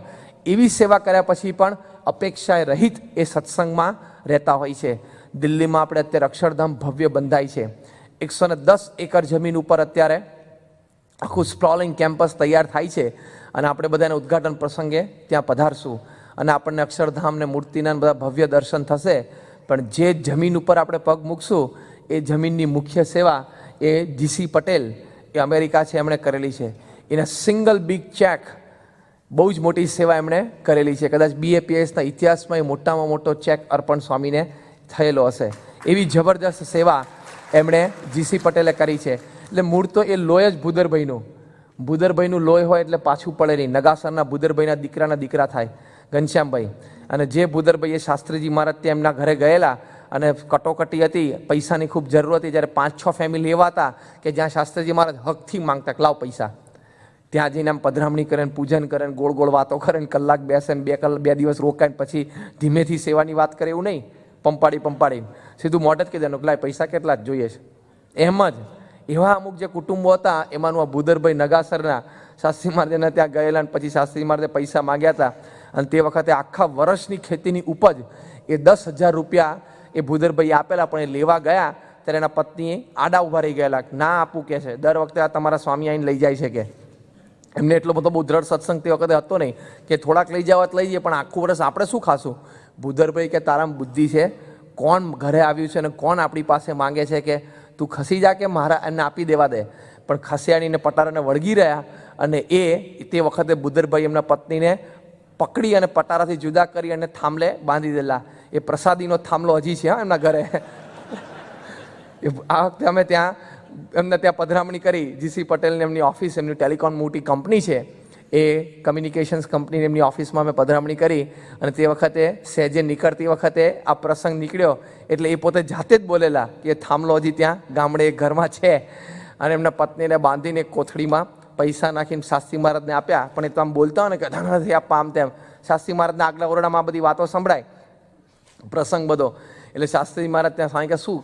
એવી સેવા કર્યા પછી પણ અપેક્ષાએ રહિત એ સત્સંગમાં રહેતા હોય છે. દિલ્હીમાં આપણે અત્યારે અક્ષરધામ ભવ્ય બંધાય છે. 110 એકર જમીન ઉપર અત્યારે આખું સ્પ્રોલિંગ કેમ્પસ તૈયાર થાય છે, અને આપણે બધાને ઉદ્ઘાટન પ્રસંગે ત્યાં પધારશું અને આપણને અક્ષરધામને મૂર્તિના બધા ભવ્ય દર્શન થશે. પણ જે જમીન ઉપર આપણે પગ મૂકશું એ જમીનની મુખ્ય સેવા એ જીસી પટેલ, એ અમેરિકા છે, એમણે કરેલી છે. એના સિંગલ બિગ ચેક, બહુ જ મોટી સેવા એમણે કરેલી છે. કદાચ BAPSના ઇતિહાસમાં એ મોટામાં મોટો ચેક અર્પણ સ્વામીને થયેલો હશે. એવી જબરદસ્ત સેવા એમણે જીસી પટેલે કરી છે. એટલે મૂળ તો એ લોહી જ ભૂદરભાઈનું લોહી હોય એટલે પાછું પડે નહીં. નગાસરના ભૂદરભાઈના દીકરા થાય ઘનશ્યામભાઈ. અને જે ભૂદરભાઈએ શાસ્ત્રીજી મહારાજ ત્યાં એમના ઘરે ગયેલા અને કટોકટી હતી, પૈસાની ખૂબ જરૂર હતી, જ્યારે 5-6 ફેમિલી એવા હતા કે જ્યાં શાસ્ત્રીજી મહારાજ હકથી માંગતા કે લાવ પૈસા. ત્યાં જઈને આમ પધરામણી કરે ને પૂજન કરે ને ગોળ ગોળ વાતો કરે ને કલાક બેસે ને 2 દિવસ રોકાય પછી ધીમેથી સેવાની વાત કરે, એવું નહીં પંપાડી સીધું મોઢે જ કહી દેવાનું કે લાય પૈસા કેટલા જ જોઈએ છે. એમ જ એવા અમુક જે કુટુંબો હતા એમાંનું આ ભૂદરભાઈ નગાસરના શાસ્ત્રી મહારાજને ત્યાં ગયેલા અને પછી શાસ્ત્રી મહારાજે પૈસા માગ્યા હતા. અને તે વખતે આખા વર્ષની ખેતીની ઉપજ એ 10,000 રૂપિયા એ ભૂદરભાઈએ આપેલા. પણ એ લેવા ગયા ત્યારે એના પત્નીએ આડા ઊભા રહી ગયેલા, ના આપું કે છે, દર વખતે આ તમારા સ્વામી આવીને લઈ જાય છે. કે એમને એટલો બધો બહુ દ્રઢ સત્સંગ તે વખતે હતો નહીં કે થોડાક લઈ જાવ લઈ જઈએ, પણ આખું વર્ષ આપણે શું ખાશું? ભૂદરભાઈ કે તારામાં બુદ્ધિ છે, કોણ ઘરે આવ્યું છે અને કોણ આપણી પાસે માંગે છે, કે તું ખસી જા કે મારા એમને આપી દેવા દે. પણ ખસિયાણીને પટારાને વળગી રહ્યા, અને એ તે વખતે ભૂદરભાઈ એમના પત્નીને પકડી અને પટારાથી જુદા કરી અને થાંભલે બાંધી દેલા. એ પ્રસાદીનો થાંભલો હજી છે એમના ઘરે. આ વખતે અમે એમને ત્યાં પધરામણી કરી. જીસી પટેલને એમની ઓફિસ, એમની ટેલિકોમ મોટી કંપની છે, એ કમ્યુનિકેશન્સ કંપનીની એમની ઓફિસમાં અમે પધરામણી કરી. અને તે વખતે સહેજે નીકળતી વખતે આ પ્રસંગ નીકળ્યો એટલે એ પોતે જાતે જ બોલેલા કે થાંભલો હજી ત્યાં ગામડે ઘરમાં છે. અને એમના પત્નીને બાંધીને કોથળીમાં પૈસા નાખીને શાસ્ત્રી મહારાજને આપ્યા. પણ એ તો આમ બોલતા હોય ને કે નથી આપવા આમ તેમ. શાસ્ત્રી મહારાજના આગલા ઓરડામાં બધી વાતો સંભળાય, પ્રસંગ બધો. એટલે શાસ્ત્રી મહારાજ ત્યાં સ્વામી કે શું?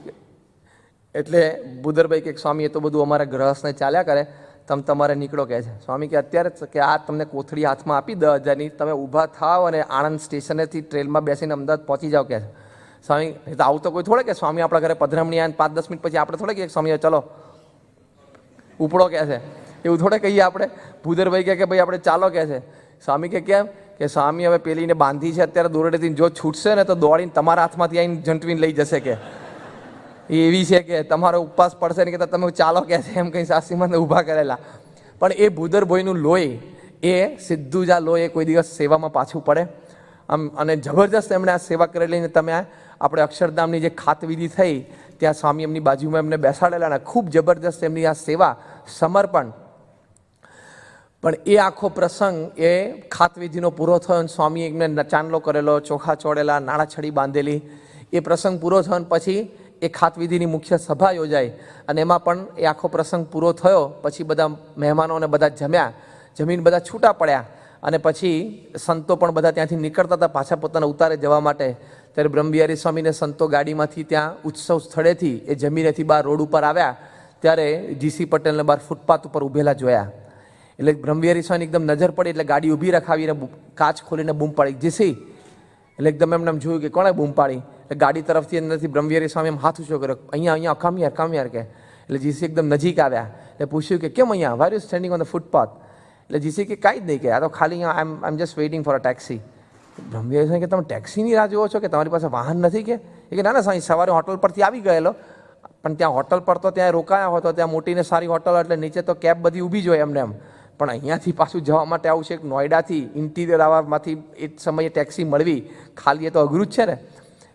એટલે ભૂદરભાઈ કે સ્વામી એ તો બધું અમારા ગ્રહસ્થને ચાલ્યા કરે, તમે તમારે નીકળો કહે છે. સ્વામી કે અત્યારે જ કે આ તમને કોથળી હાથમાં આપી 10,000ની, તમે ઊભા થાવ અને આણંદ સ્ટેશનેથી ટ્રેનમાં બેસીને અમદાવાદ પહોંચી જાઓ કહે છે. સ્વામી તો આવું તો કોઈ થોડે કે સ્વામી આપણા ઘરે પધરામણી આવે 5-10 મિનિટ પછી આપણે થોડે કે સ્વામી ચલો ઉપડો કહે છે, એવું થોડે કહીએ આપણે. ભૂદરભાઈ કે ભાઈ આપણે ચાલો કહે છે. સ્વામી કે કેમ? કે સ્વામી હવે પેલીને બાંધી છે અત્યારે દોરડેથી, જો છૂટશે ને તો દોડીને તમારા હાથમાંથી આવીને ઝંટવીને લઈ જશે. કે એવી છે કે તમારો ઉપવાસ પડશે ને કે તમે ચાલો કહે છે, એમ કંઈ શાસ્ત્રીમાં ઊભા કરેલા. પણ એ ભૂદરભાઈનું લોહી એ સીધું જ આ લોહી કોઈ દિવસ સેવામાં પાછું પડે આમ. અને જબરજસ્ત એમણે આ સેવા કરેલી. તમે આપણે અક્ષરધામની જે ખાતવિધિ થઈ ત્યાં સ્વામી એમની બાજુમાં એમને બેસાડેલા અને ખૂબ જબરજસ્ત એમની આ સેવા, સમર્પણ. પણ એ આખો પ્રસંગ એ ખાતવિધિનો પૂરો થયો અને સ્વામી એમને ચાંદલો કરેલો, ચોખા ચોડેલા, નાળાછડી બાંધેલી. એ પ્રસંગ પૂરો થયો પછી એ ખાતવિધિની મુખ્ય સભા યોજાઈ અને એમાં પણ એ આખો પ્રસંગ પૂરો થયો. પછી બધા મહેમાનોને બધા જમીન બધા છૂટા પડ્યા અને પછી સંતો પણ બધા ત્યાંથી નીકળતા હતા પાછા પોતાના ઉતારે જવા માટે. ત્યારે બ્રહ્મબિહારી સ્વામીને સંતો ગાડીમાંથી ત્યાં ઉત્સવ સ્થળેથી એ જમીનેથી બહાર રોડ ઉપર આવ્યા ત્યારે જીસી પટેલને બહાર ફૂટપાથ ઉપર ઊભેલા જોયા. એટલે બ્રહ્મબિહારી સ્વામી એકદમ નજર પડી એટલે ગાડી ઊભી રખાવીને કાચ ખોલીને બૂમ પાડી, જીસી એટલે એકદમ એમને એમ જોયું કે કોણે બૂમ પાડી, એટલે ગાડી તરફથી અંદરથી બ્રહ્મવિહારી સ્વામી એમ હાથ ઊંચો કર્યો, અહીંયા કમ યાર કે. એટલે જીસી એકદમ નજીક આવ્યા, એટલે પૂછ્યું કે કેમ અહીંયા, why you standing on the footpath? એટલે જીસી કે કાંઈ જ નહીં, કે આ તો ખાલી અહીંયા I am just waiting for a taxi. Brahmavihari Swami કે તમે ટેક્સીની રાહ જુઓ છો, કે તમારી પાસે વાહન નથી? કે ના સ્વામી, સવારે હોટલ પરથી આવી ગયેલો, પણ ત્યાં હોટલ પર તો ત્યાં રોકાયા હતો, ત્યાં મોટી ને સારી હોટલ, એટલે નીચે તો કેબ બધી ઊભી જ હોય એમને એમ, પણ અહીંયાથી પાછું જવા માટે આવું છે, નોઈડાથી ઇન્ટિરિયર આવવામાંથી એ સમયે ટેક્સી મળવી ખાલી એ તો અઘરું જ છે ને.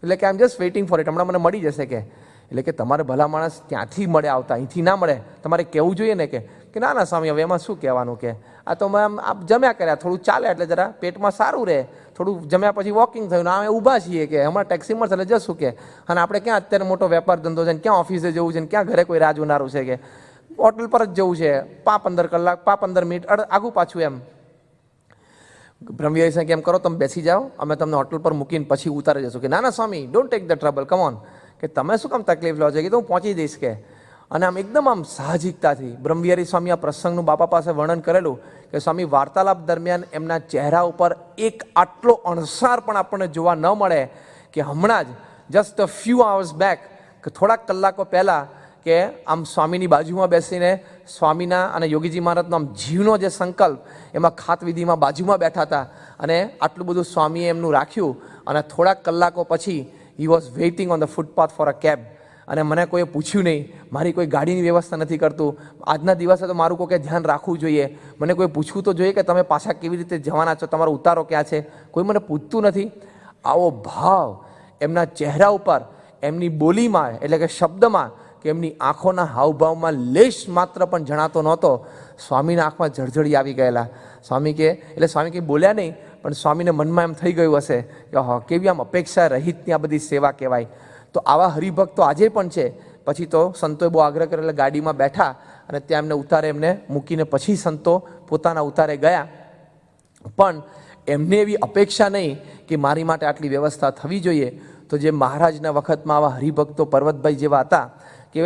એટલે કે I am just waiting for it, હમણાં મને મળી જશે કે. એટલે કે તમારે ભલા માણસ ત્યાંથી મળે આવતા, અહીંથી ના મળે, તમારે કહેવું જોઈએ ને કે ના સ્વામી હવે એમાં શું કહેવાનું, કે આ તો મેં આપ જમ્યા કર્યા, થોડું ચાલે એટલે જરા પેટમાં સારું રહે, થોડું જમ્યા પછી વોકિંગ થયું, ના અમે ઊભા છીએ કે હમણાં ટેક્સી મળશે એટલે જશું કે. અને આપણે ક્યાં અત્યારે મોટો વેપાર ધંધો છે ને, ક્યાં ઓફિસે જવું છે ને, ક્યાં ઘરે કોઈ રાહ જોનારું છે, કે હોટલ પર જ જવું છે, 15 કલાક 15 મિનિટ આગું પાછું એમ. બ્રહ્મવિહારી સ્વામી એમ કરો, તમે બેસી જાઓ, અમે તમને હોટલ પર મૂકીને પછી ઉતારી જશું. કે ના Swami, don't take the trouble, come on, કે તમે શું કામ તકલીફ લો છો, કે હું પહોંચી જઈશ કે. અને આમ એકદમ આમ સાહજિકતાથી બ્રહ્મવિહારી સ્વામી આ પ્રસંગનું બાપા પાસે વર્ણન કરેલું, કે સ્વામી વાર્તાલાપ દરમિયાન એમના ચહેરા ઉપર એક આટલો અણસાર પણ આપણને જોવા ન મળે, કે હમણાં જ just a few hours back, કે થોડાક કલાકો પહેલાં, કે આમ સ્વામીની બાજુમાં બેસીને સ્વામીના અને યોગીજી મહારાજનો આમ જીવનો જે સંકલ્પ, એમાં ખાતવિધિમાં બાજુમાં બેઠા હતા, અને આટલું બધું સ્વામીએ એમનું રાખ્યું, અને થોડાક કલાકો પછી he was waiting on the footpath for a cab. અને મને કોઈએ પૂછ્યું નહીં, મારી કોઈ ગાડીની વ્યવસ્થા નથી કરતું, આજના દિવસે તો મારું કોઈ ધ્યાન રાખવું જોઈએ, મને કોઈ પૂછવું તો જોઈએ કે તમે પાછા કેવી રીતે જવાના છો, તમારો ઉતારો ક્યાં છે, કોઈ મને પૂછતું નથી. આવો ભાવ એમના ચહેરા ઉપર, એમની બોલીમાં એટલે કે શબ્દમાં, કે એમની આંખોના હાવભાવમાં લેશ માત્ર પણ જણાતો નહોતો. સ્વામીના આંખમાં જળજળી આવી ગયેલા. સ્વામી કે, એટલે સ્વામી કંઈ બોલ્યા નહીં, પણ સ્વામીને મનમાં એમ થઈ ગયું હશે કે હા, કેવી આમ અપેક્ષા રહિતની આ બધી સેવા કહેવાય. તો આવા હરિભક્તો આજે પણ છે. પછી તો સંતોએ બહુ આગ્રહ કર્યો એટલે ગાડીમાં બેઠા, અને ત્યાં એમને ઉતારે એમને મૂકીને પછી સંતો પોતાના ઉતારે ગયા. પણ એમને એવી અપેક્ષા નહીં કે મારી માટે આટલી વ્યવસ્થા થવી જોઈએ. તો જે મહારાજના વખતમાં આવા હરિભક્તો પર્વતભાઈ જેવા હતા, કે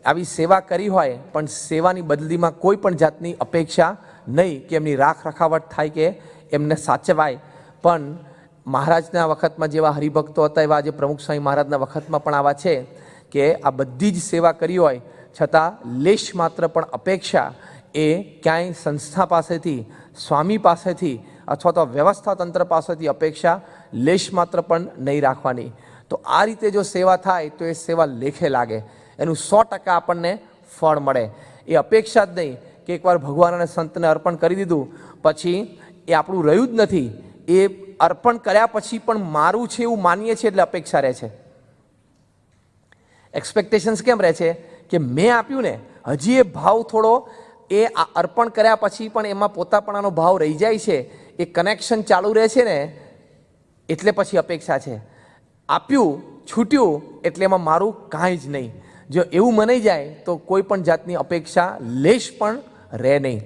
આવી સેવા કરી હોય પણ સેવાની બદલીમાં કોઈ પણ જાતની અપેક્ષા નહીં કે એમની રાખ રખાવટ થાય કે એમને સાચવાય. પણ મહારાજના વખતમાં જેવા હરિભક્તો હતા એવા આજે પ્રમુખ સ્વામી મહારાજના વખતમાં પણ આવા છે, કે આ બધી જ સેવા કરી હોય છતાં લેશ માત્ર પણ અપેક્ષા એ ક્યાંય સંસ્થા પાસેથી, સ્વામી પાસેથી અથવા તો વ્યવસ્થા તંત્ર પાસેથી અપેક્ષા લેશ માત્ર પણ નહીં રાખવાની. તો આ રીતે જો સેવા થાય તો એ સેવા લેખે લાગે, એનું 100% આપણને ફળ મળે. એ અપેક્ષા જ નહીં કે એકવાર ભગવાન અને સંતને અર્પણ કરી દીધું પછી એ આપણું રહ્યું જ નથી, એ અર્પણ કર્યા પછી પણ મારું છે એવું માનીએ છીએ એટલે અપેક્ષા રહે છે. એક્સપેક્ટેશન્સ કેમ રહે છે કે મેં આપ્યું ને, હજી એ ભાવ થોડો એ અર્પણ કર્યા પછી પણ એમાં પોતાપણાનો ભાવ રહી જાય છે, એ કનેક્શન ચાલુ રહે છે ને, એટલે પછી અપેક્ષા છે. આપ્યું છૂટ્યું એટલે એમાં મારું કાંઈ જ નહીં. જો એવું મનાઈ જાય તો કોઈ પણ જાતની અપેક્ષા લેશ પણ રહે નહીં.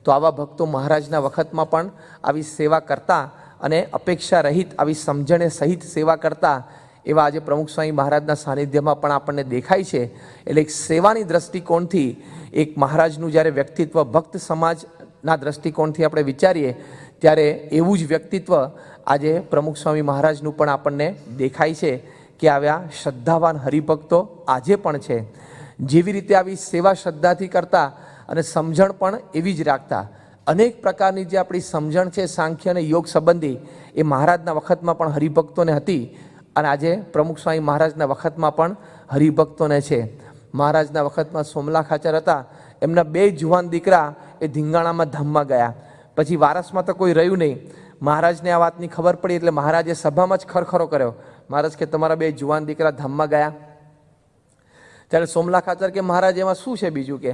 તો આવા ભક્તો મહારાજના વખતમાં પણ આવી સેવા કરતા અને અપેક્ષા રહિત આવી સમજણે સહિત સેવા કરતા એવા આજે પ્રમુખ સ્વામી મહારાજના સાનિધ્યમાં પણ આપણને દેખાય છે. એટલે એક સેવાની દ્રષ્ટિકોણથી એક મહારાજનું જ્યારે વ્યક્તિત્વ ભક્ત સમાજના દ્રષ્ટિકોણથી આપણે વિચારીએ ત્યારે એવું જ વ્યક્તિત્વ આજે પ્રમુખ સ્વામી મહારાજનું પણ આપણને દેખાય છે, કે આવ્યા શ્રદ્ધાવાન હરિભક્તો આજે પણ છે. જેવી રીતે આવી સેવા શ્રદ્ધાથી કરતા અને સમજણ પણ એવી જ રાખતા. અનેક પ્રકારની જે આપણી સમજણ છે સાંખ્ય અને યોગ સંબંધી, એ મહારાજના વખતમાં પણ હરિભક્તોને હતી, અને આજે પ્રમુખ સ્વામી મહારાજના વખતમાં પણ હરિભક્તોને છે. મહારાજના વખતમાં સોમલા ખાચર હતા, એમના 2 જુવાન દીકરા એ ધીંગાણામાં ધામમાં ગયા. પછી વારસમાં તો કોઈ રહ્યું નહીં. મહારાજને આ વાતની ખબર પડી એટલે મહારાજે સભામાં જ ખરખરો કર્યો. મહારાજ કે તમારા 2 જુવાન દીકરા ધામમાં ગયા. ત્યારે સોમલા ખાચર કે મહારાજ એમાં શું છે બીજું, કે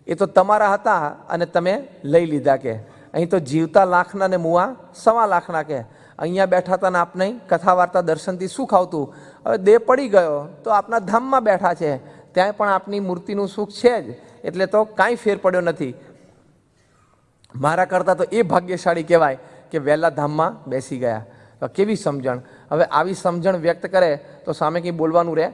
એ તો તમારા હતા અને તમે લઈ લીધા, કે અહીં તો જીવતા લાખના ને મુવા 1.25 લાખના, કે અહીંયા બેઠા હતા ને આપને કથા વાર્તા દર્શનથી સુખ આવતું, હવે દેહ પડી ગયો તો આપના ધામમાં બેઠા છે, ત્યાં પણ આપની મૂર્તિનું સુખ છે જ, એટલે તો કાંઈ ફેર પડ્યો નથી. મારા કરતાં તો એ ભાગ્યશાળી કહેવાય કે વહેલા ધામમાં બેસી ગયા. કેવી સમજણ! હવે આવી સમજણ વ્યક્ત કરે તો સામે કંઈ બોલવાનું રહે?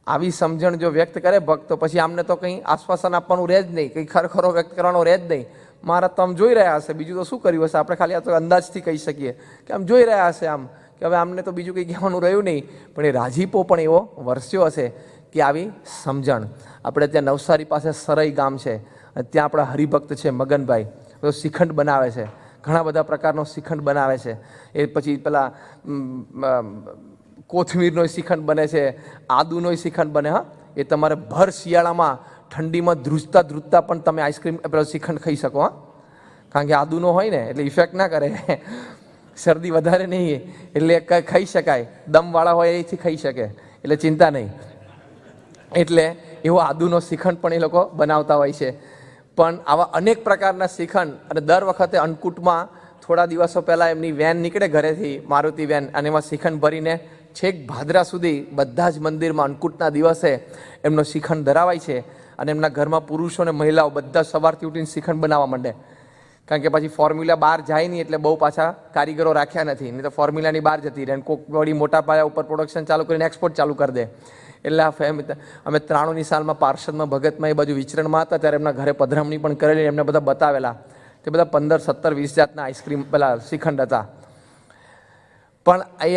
આવી સમજણ જો વ્યક્ત કરે ભક્ત, તો પછી આમને તો કંઈ આશ્વાસન આપવાનું રહે જ નહીં, કંઈ ખરખરો વ્યક્ત કરવાનો રહે જ નહીં. મહારાજ તો આમ જોઈ રહ્યા હશે, બીજું તો શું કર્યું હશે, આપણે ખાલી આ તો અંદાજથી કહી શકીએ કે આમ જોઈ રહ્યા હશે, આમ કે હવે આમને તો બીજું કંઈ કહેવાનું રહ્યું નહીં. પણ એ રાજીપો પણ એવો વરસ્યો હશે કે આવી સમજણ. આપણે ત્યાં નવસારી પાસે સરઈ ગામ છે, ત્યાં આપણા હરિભક્ત છે મગનભાઈ, તો શ્રીખંડ બનાવે છે, ઘણા બધા પ્રકારનો શ્રીખંડ બનાવે છે. એ પછી પેલા કોથમીરનો શ્રીખંડ બને છે, આદુનો શ્રીખંડ બને. હા, એ તમારે ભર શિયાળામાં ઠંડીમાં ધ્રુજતા પણ તમે આઈસ્ક્રીમ પેલો શ્રીખંડ ખાઈ શકો. હા, કારણ કે આદુનો હોય ને એટલે ઇફેક્ટ ના કરે, શરદી વધારે નહીં, એટલે ખાઈ શકાય. દમવાળા હોય એથી ખાઈ શકે, એટલે ચિંતા નહીં. એટલે એવો આદુનો શ્રીખંડ પણ એ લોકો બનાવતા હોય છે. પણ આવા અનેક પ્રકારના શ્રીખંડ, અને દર વખતે અન્નકૂટમાં થોડા દિવસો પહેલાં એમની વેન નીકળે ઘરેથી, મારુતિ વેન, અને એમાં શ્રીખંડ ભરીને છેક ભાદરા સુધી બધા જ મંદિરમાં અન્નકૂટના દિવસે એમનો શ્રીખંડ ધરાવાય છે. અને એમના ઘરમાં પુરુષો અને મહિલાઓ બધા સવારથી ઉઠીને શ્રીખંડ બનાવવા માંડે, કારણ કે પછી ફોર્મ્યુલા બહાર જાય નહીં, એટલે બહુ પાછા કારીગરો રાખ્યા નથી, નહીં તો ફોર્મ્યુલાની બહાર જતી રહે, કોક વળી મોટા પાયા ઉપર પ્રોડક્શન ચાલુ કરીને એક્સપોર્ટ ચાલુ કરી દે. એટલે આ અમે 93ની સાલમાં પાર્ષદમાં ભગતમાં એ બાજુ વિચરણમાં હતા, ત્યારે એમના ઘરે પધરામણી પણ કરેલી, એમને બધા બતાવેલા. તે બધા 15, 17, 20 જાતના આઈસ્ક્રીમ પેલા શ્રીખંડ હતા. પણ એ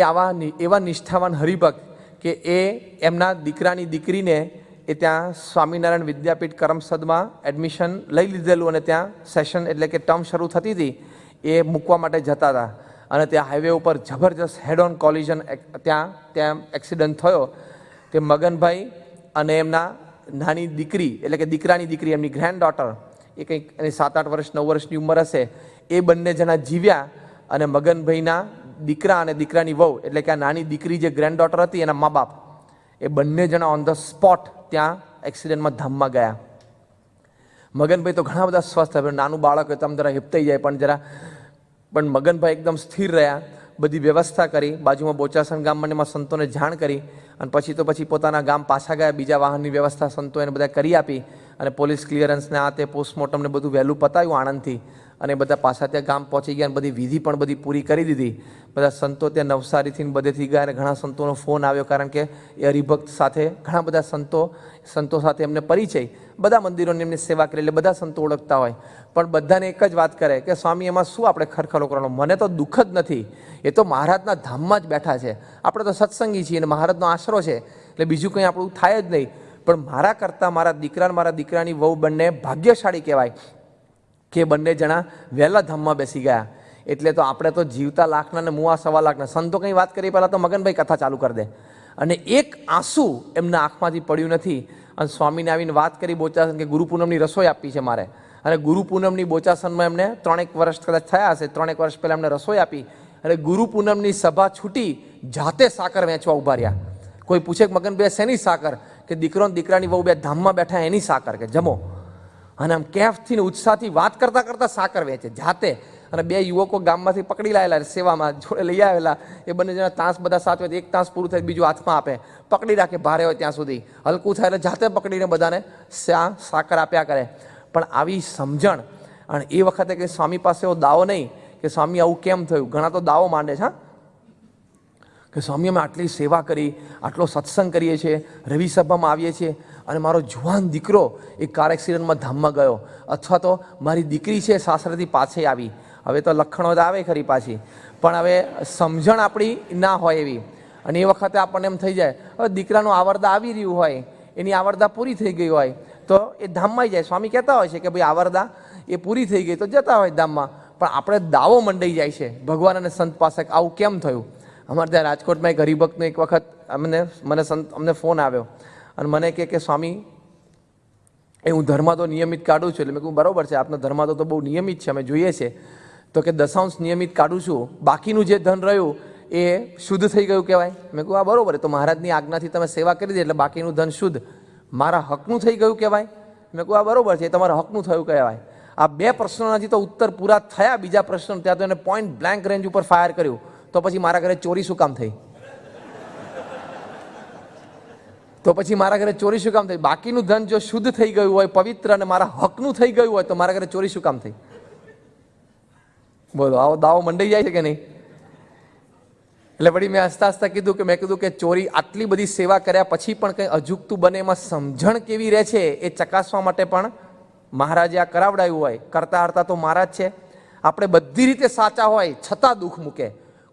એવા નિષ્ઠાવાન હરિભક્ત કે એ એમના દીકરાની દીકરીને એ ત્યાં સ્વામિનારાયણ વિદ્યાપીઠ કરમસદમાં એડમિશન લઈ લીધેલું, અને ત્યાં સેશન એટલે કે ટર્મ શરૂ થતી હતી, એ મૂકવા માટે જતા હતા. અને ત્યાં હાઈવે ઉપર જબરજસ્ત હેડ ઓન કોલિઝન ત્યાં એક્સિડન્ટ થયો. તે મગનભાઈ અને એમના નાની દીકરી એટલે કે દીકરાની દીકરી, એમની ગ્રેન્ડ ડોટર, એ કંઈક એની 7-8 વર્ષ 9 વર્ષની ઉંમર હશે, એ બંને જણા જીવ્યા. અને મગનભાઈના દીકરા અને દીકરાની વહુ એટલે કે આ નાની દીકરી જે ગ્રેન્ડ ડોટર હતી, એના મા બાપ, એ બંને જણા ઓન ધ સ્પોટ ત્યાં એક્સિડન્ટમાં ધામમાં ગયા. મગનભાઈ તો ઘણા બધા સ્વસ્થ હતા, નાનું બાળક હોય તો આમ જરા હિપતાઈ જાય, પણ મગનભાઈ એકદમ સ્થિર રહ્યા, બધી વ્યવસ્થા કરી, બાજુમાં બોચાસણ ગામમાં એમાં સંતોને જાણ કરી, અને પછી પોતાના ગામ પાછા ગયા. બીજા વાહનની વ્યવસ્થા સંતો એને બધા કરી આપી, અને પોલીસ ક્લિયરન્સને આ તે પોસ્ટમોર્ટમને બધું વહેલું પતાવ્યું આણંદથી, અને બધા પાછા ત્યાં ગામ પહોંચી ગયા, અને બધી વિધિ પણ બધી પૂરી કરી દીધી. બધા સંતો ત્યાં નવસારીથી બધેથી ગયા, અને ઘણા સંતોનો ફોન આવ્યો, કારણ કે એ હરિભક્ત સાથે ઘણા બધા સંતો સાથે એમને પરિચય, બધા મંદિરોની એમની સેવા કરી, એટલે બધા સંતો ઓળખતા હોય. પણ બધાને એક જ વાત કરે કે સ્વામી એમાં શું આપણે ખરખરો કરવાનો, મને તો દુઃખ જ નથી, એ તો મહારાજના ધામમાં જ બેઠા છે, આપણે તો સત્સંગી છીએ અને મહારાજનો આશરો છે, એટલે બીજું કંઈ આપણું થાય જ નહીં. પણ મારા કરતાં મારા દીકરા અને મારા દીકરાની વહુ બંને ભાગ્યશાળી કહેવાય કે બંને જણા વહેલા ધામમાં બેસી ગયા. એટલે તો આપણે તો જીવતા લાખના ને મુવા 1.25 લાખના. સંતો કંઈ વાત કરી પહેલાં તો મગનભાઈ કથા ચાલુ કરી દે, અને એક આંસુ એમના આંખમાંથી પડ્યું નથી. અને સ્વામીને આવીને વાત કરી બોચાસન કે ગુરુ પૂનમની રસોઈ આપી છે મારે, અને ગુરુ પૂનમની બોચાસનમાં એમને 3-1 વર્ષ કદાચ થયા હશે, 3-1 વર્ષ પહેલાં એમને રસોઈ આપી, અને ગુરુ પૂનમની સભા છૂટી, જાતે સાકર વેચવા ઉભા રહ્યા. કોઈ પૂછે કે મગનભાઈ શેની સાકર, કે દીકરો ને દીકરાની વહુ બે ધામમાં બેઠા એની સાકર, કે જમો. અને આમ કેફથી ને ઉત્સાહથી વાત કરતાં કરતાં સાકર વેચે જાતે. અને 2 યુવકો ગામમાંથી પકડી લાવેલા સેવામાં જોડે લઈ આવેલા, એ બંને જણા તાંસ બધા સાથે, એક તાંસ પૂરું થાય બીજું હાથમાં આપે, પકડી રાખે, ભારે હોય ત્યાં સુધી, હલકું થાય એટલે જાતે પકડીને બધાને સાકર આપ્યા કરે. પણ આવી સમજણ. અને એ વખતે કે સ્વામી પાસે એવો દાવો નહીં કે સ્વામી આવું કેમ થયું. ઘણા તો દાવો માંડે છે કે સ્વામી અમે આટલી સેવા કરી, આટલો સત્સંગ કરીએ છીએ, રવિ સભામાં આવીએ છીએ, અને મારો જુવાન દીકરો એક કાર એક્સિડન્ટમાં ધામમાં ગયો, અથવા તો મારી દીકરી છે સાસરેથી પાછી આવી. હવે તો લખણો તો આવે ખરી પાછી, પણ હવે સમજણ આપણી ના હોય એવી. અને એ વખતે આપણને એમ થઈ જાય, હવે દીકરાનું આવરદા આવી રહ્યું હોય, એની આવરદા પૂરી થઈ ગઈ હોય તો એ ધામમાં જાય. સ્વામી કહેતા હોય છે કે ભાઈ આવરદા એ પૂરી થઈ ગઈ તો જતા હોય ધામમાં. પણ આપણે દાવો મંડાઈ જાય છે ભગવાન અને સંત પાસે, આવું કેમ થયું. અમારે ત્યાં રાજકોટમાં એક હરિભક્તનો એક વખત અમને ફોન આવ્યો, અને મને કે સ્વામી એ હું ધર્માદો નિયમિત કાઢું છું. એટલે મેં કહ્યું બરાબર છે, આપનો ધર્માદો તો બહુ નિયમિત છે, અમે જોઈએ છે. તો કે 10 નિયમિત કાઢું છું, બાકીનું જે ધન રહ્યું એ શુદ્ધ થઈ ગયું કહેવાય. મેં કહ્યું આ બરાબર, તો મહારાજની આજ્ઞાથી તમે સેવા કરી દે એટલે બાકીનું ધન શુદ્ધ, મારા હકનું થઈ ગયું કહેવાય. મેં કહ્યું આ બરાબર છે, એ તમારા હકનું થયું કહેવાય. આ 2 પ્રશ્નોના હજી તો ઉત્તર પૂરા થયા, બીજા પ્રશ્નો ત્યાં તો એને પોઈન્ટ બ્લેન્ક રેન્જ ઉપર ફાયર કર્યું. તો પછી મારા ઘરે ચોરી શું કામ થઈ? બાકીનું ધન જો શુદ્ધ થઈ ગયું હોય, પવિત્ર, અને મારા હકનું થઈ ગયું હોય, તો મારા ઘરે ચોરી શું કામ થઈ? બોલો, આવો દાવો મંડાઈ જાય છે કે નહીં? એટલે વળી મેં હસતા કીધું કે ચોરી, આટલી બધી સેવા કર્યા પછી પણ કંઈ અજુગતું બને, એમાં સમજણ કેવી રહે છે એ ચકાસવા માટે પણ મહારાજે આ કરાવડાવ્યું હોય, કરતા હરતા તો મહારાજ છે. આપણે બધી રીતે સાચા હોય છતાં દુઃખ મૂકે,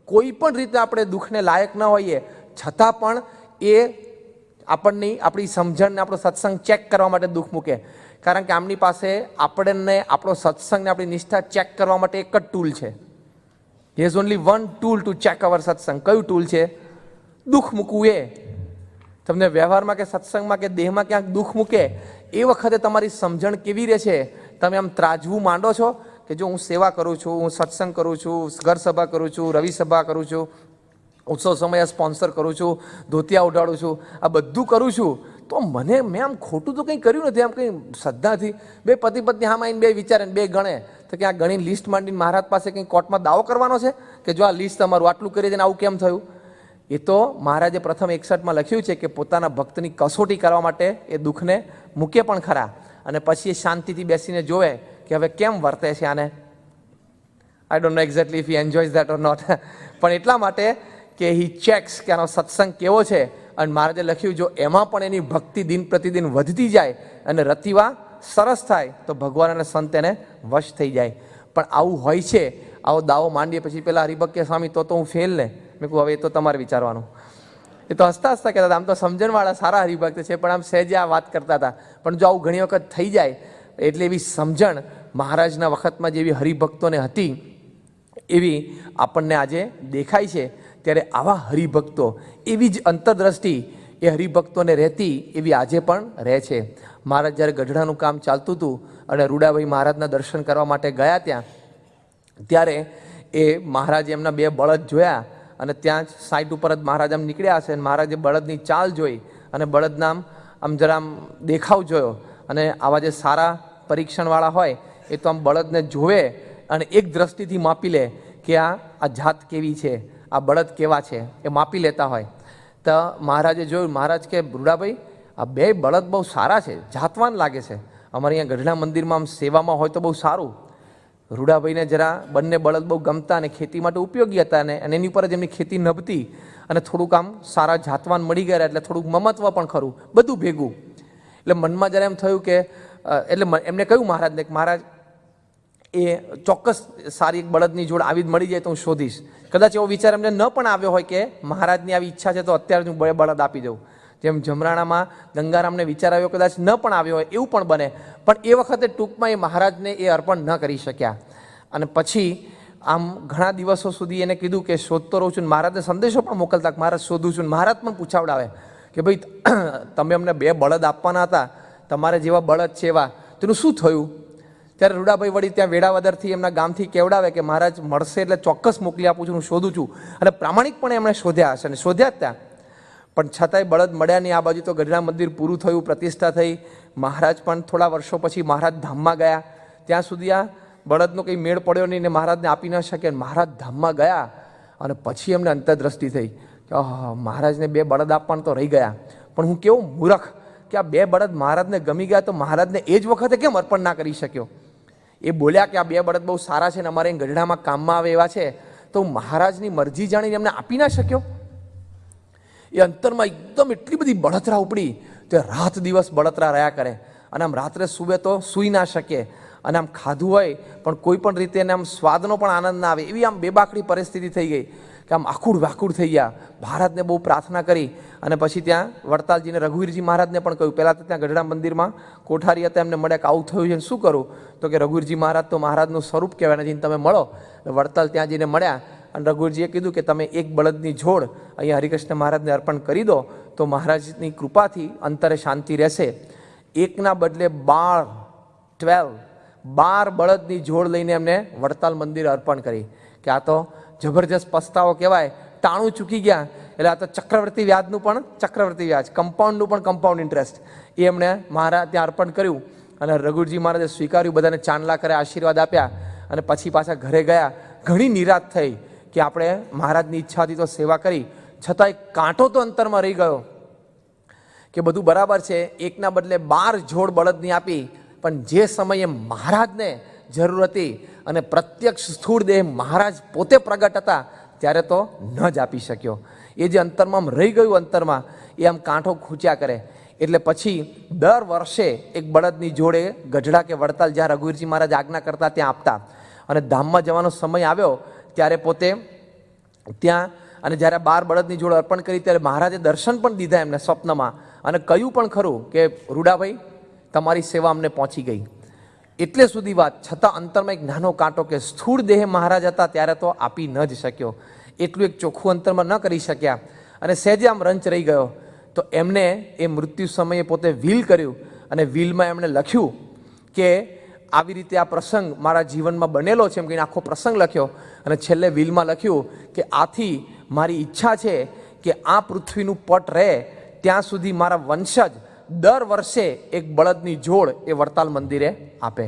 કોઈ પણ રીતે આપણે દુઃખને લાયક ન હોઈએ છતાં પણ એ આપણની આપણી સમજણને આપણો સત્સંગ ચેક કરવા માટે દુઃખ મૂકે. કારણ કે આમની પાસે આપણને આપણો સત્સંગને આપણી નિષ્ઠા ચેક કરવા માટે એક જ ટૂલ છે. He has only one tool to check our satsang. કયું ટૂલ છે? દુઃખ મૂકવું. એ તમને વ્યવહારમાં કે સત્સંગમાં કે દેહમાં ક્યાંક દુઃખ મૂકે એ વખતે તમારી સમજણ કેવી રહે છે? તમે આમ ત્રાજવું માંડો છો કે જો હું સેવા કરું છું, હું સત્સંગ કરું છું, ઘર સભા કરું છું, રવિ સભા કરું છું, ઉત્સવ સમયે સ્પોન્સર કરું છું, ધોતિયા ઉડાડું છું, આ બધું કરું છું, તો મેં આમ ખોટું તો કંઈ કર્યું નથી, આમ કંઈ શ્રદ્ધાથી બે પતિ પત્ની આમ આવીને બે વિચારે બે ગણે તો કે આ ગણી લિસ્ટ માંડીને મહારાજ પાસે કંઈ કોર્ટમાં દાવો કરવાનો છે કે જો આ લિસ્ટ તમારું આટલું કરી દઈને આવું કેમ થયું? એ તો મહારાજે પ્રથમ 61માં લખ્યું છે કે પોતાના ભક્તની કસોટી કરવા માટે એ દુઃખને મૂકે પણ ખરા, અને પછી એ શાંતિથી બેસીને જોવે કે હવે કેમ વર્તે છે આને. I don't know exactly if he enjoys that or not, પણ એટલા માટે કે હી ચેક્સ કે આનો સત્સંગ કેવો છે. અને મહારાજે લખ્યું જો એમાં પણ એની ભક્તિ દિન પ્રતિદિન વધતી જાય અને રતિવા સરસ થાય તો ભગવાન અને સંત એને વશ થઈ જાય. પણ આવું હોય છે, આવો દાવો માંડીએ પછી પેલા હરિભક્ત કે સ્વામી તો હું ફેલ ને. મેં કહું હવે એ તો તમારે વિચારવાનું. એ તો હસતા હસતા કહેતા હતા આમ તો સમજણવાળા સારા હરિભક્ત છે, પણ આમ સહેજે આ વાત કરતા હતા. પણ જો આવું ઘણી વખત થઈ જાય એટલે એવી સમજણ મહારાજના વખતમાં જેવી હરિભક્તોને હતી એવી આપણને આજે દેખાય છે. ત્યારે આવા હરિભક્તો, એવી જ અંતરદ્રષ્ટિ એ હરિભક્તોને રહેતી એવી આજે પણ રહે છે. મહારાજ જ્યારે ગઢડાનું કામ ચાલતું હતું અને રૂડાભાઈ મહારાજના દર્શન કરવા માટે ગયા ત્યાં, ત્યારે એ મહારાજે એમના 2 બળદ જોયા અને ત્યાં જ સાઈડ ઉપર જ મહારાજ આમ નીકળ્યા હશે અને મહારાજે બળદની ચાલ જોઈ અને બળદના આમ જરા આમ દેખાવ જોયો. અને આવા જે સારા પરીક્ષણવાળા હોય એ તો આમ બળદને જોવે અને એક દ્રષ્ટિથી માપી લે કે આ જાત કેવી છે, આ બળદ કેવા છે, એ માપી લેતા હોય. તો મહારાજે જોયું, મહારાજ કે રૂડાભાઈ આ 2 બળદ બહુ સારા છે, જાતવાન લાગે છે, અમારે અહીંયા ગઢડા મંદિરમાં આમ સેવામાં હોય તો બહુ સારું. રૂડાભાઈને જરા બંને બળદ બહુ ગમતા અને ખેતી માટે ઉપયોગી હતા અને એની ઉપર જ એમની ખેતી નભતી અને થોડુંક આમ સારા જાતવાન મળી ગયા એટલે થોડુંક મમત્વ પણ ખરું, બધું ભેગું. એટલે મનમાં જરા એમ થયું કે એટલે એમને કહ્યું મહારાજને કે મહારાજ એ ચોક્કસ સારી એક બળદની જોડ આવી જ મળી જાય તો હું શોધીશ. કદાચ એવો વિચાર એમને ન પણ આવ્યો હોય કે મહારાજની આવી ઈચ્છા છે તો અત્યારે જ હું 2 બળદ આપી દઉં. જેમ જમરાણામાં ગંગારામને વિચાર આવ્યો કદાચ ન પણ આવ્યો હોય એવું પણ બને. પણ એ વખતે ટૂંકમાં એ મહારાજને એ અર્પણ ન કરી શક્યા. અને પછી આમ ઘણા દિવસો સુધી એને કીધું કે શોધતો રહું છું. મહારાજને સંદેશો પણ મોકલતા કે મહારાજ શોધું છું. મહારાજ પણ પૂછાવડાવે કે ભાઈ તમે અમને 2 બળદ આપવાના હતા, તમારે જેવા બળદ છે એવા, તેનું શું થયું? ત્યારે રૂડાભાઈ વળી ત્યાં વેડાવદરથી એમના ગામથી કેવડાવે કે મહારાજ મળશે એટલે ચોક્કસ મોકલી આપું છું, હું શોધું છું. અને પ્રામાણિકપણે એમણે શોધ્યા હશે અને શોધ્યા જ ત્યાં. પણ છતાંય બળદ મળ્યા નહીં. આ બાજુ તો ગઢડા મંદિર પૂરું થયું, પ્રતિષ્ઠા થઈ. મહારાજ પણ થોડા વર્ષો પછી મહારાજ ધામમાં ગયા. ત્યાં સુધી આ બળદનો કંઈ મેળ પડ્યો નહીં ને મહારાજને આપી ન શકે. મહારાજ ધામમાં ગયા અને પછી એમને અંતરદ્રષ્ટિ થઈ કે મહારાજને 2 બળદ આપવાના તો રહી ગયા. પણ હું કેવું મૂર્ખ કે આ 2 બળદ મહારાજને ગમી ગયા તો મહારાજને એ જ વખતે કેમ અર્પણ ના કરી શક્યો? એ બોલ્યા કે આ 2 બળદ બહુ સારા છે ને અમારે ગઢડામાં કામમાં આવે એવા છે, તો મહારાજની મરજી જાણીને એમને આપી ના શક્યો? એ અંતરમાં એકદમ એટલી બધી બળતરા ઉપડી તે રાત દિવસ બળતરા રહ્યા કરે. અને આમ રાત્રે સૂવે તો સૂઈ ના શકે અને આમ ખાધું હોય પણ કોઈ પણ રીતે એને આમ સ્વાદનો પણ આનંદ ના આવે એવી આમ બેબાકડી પરિસ્થિતિ થઈ ગઈ કે આમ આખુડ વાકુડ થઈ ગયા. મહારાજને બહુ પ્રાર્થના કરી અને પછી ત્યાં વડતાલજીને રઘુવીરજી મહારાજને પણ કહ્યું. પહેલાં તો ત્યાં ગઢડા મંદિરમાં કોઠારી હતા, એમને મળ્યા કે આવું થયું છે શું કરું? તો કે રઘુવીરજી મહારાજ તો મહારાજનું સ્વરૂપ કહેવાય, જઈને તમે મળો. વડતાલ ત્યાં જઈને મળ્યા અને રઘુવીરજીએ કીધું કે તમે 1 બળદની જોડ અહીંયા હરિકૃષ્ણ મહારાજને અર્પણ કરી દો તો મહારાજની કૃપાથી અંતરે શાંતિ રહેશે. 1ના બદલે 12 બળદની જોડ લઈને એમને વડતાલ મંદિર અર્પણ કરી કે આ તો જબરજસ્ત પસ્તાવો કહેવાય. ટાણું ચૂકી ગયા એટલે આ તો ચક્રવર્તી વ્યાજનું પણ ચક્રવર્તી વ્યાજ, કમ્પાઉન્ડનું પણ કમ્પાઉન્ડ ઇન્ટરેસ્ટ એ એમણે મહારાજ ત્યાં અર્પણ કર્યું. અને રઘુજી મહારાજે સ્વીકાર્યું, બધાને ચાંદલા કરે, આશીર્વાદ આપ્યા અને પછી પાછા ઘરે ગયા. ઘણી નિરાશ થઈ કે આપણે મહારાજની ઈચ્છાથી તો સેવા કરી છતાંય કાંટો તો અંતરમાં રહી ગયો કે બધું બરાબર છે. 1ના બદલે 12 જોડ બળદની આપી, પણ જે સમયે મહારાજને જરૂર હતી અને પ્રત્યક્ષ સ્થૂળ દેહ મહારાજ પોતે પ્રગટ હતા ત્યારે તો ન જ આપી શક્યો. એ જે અંતરમાં આમ રહી ગયું, અંતરમાં એ આમ કાંઠો ખૂંચ્યા કરે. એટલે પછી દર વર્ષે એક બળદની જોડે ગઢડા કે વડતાલ જ્યાં રઘુવીરજી મહારાજ આજ્ઞા કરતા ત્યાં આપતા, અને ધામમાં જવાનો સમય આવ્યો ત્યારે પોતે ત્યાં, અને જ્યારે 12 બળદની જોડ અર્પણ કરી ત્યારે મહારાજે દર્શન પણ દીધા એમને સ્વપ્નમાં, અને કહ્યું પણ ખરું કે રૂડાભાઈ તમારી સેવા અમને પહોંચી ગઈ. એટલે સુધી વાત છતાં અંતરમાં એક નાનો કાંટો કે સ્થૂળ દેહે મહારાજ હતા ત્યારે તો આપી ન જ શક્યો, એટલું એક ચોખ્ખું અંતરમાં ન કરી શક્યા, અને સહેજે આમ રંચ રહી ગયો. તો એમને એ મૃત્યુ સમયે પોતે વિલ કર્યું, અને વિલમાં એમણે લખ્યું કે આવી રીતે આ પ્રસંગ મારા જીવનમાં બનેલો છે એમ કહીને આખો પ્રસંગ લખ્યો, અને છેલ્લે વિલમાં લખ્યું કે આથી મારી ઈચ્છા છે કે આ પૃથ્વીનું પટ રહે ત્યાં સુધી મારા વંશજ દર વર્ષે એક બળદની જોડ એ વડતાલ મંદિરે આપે.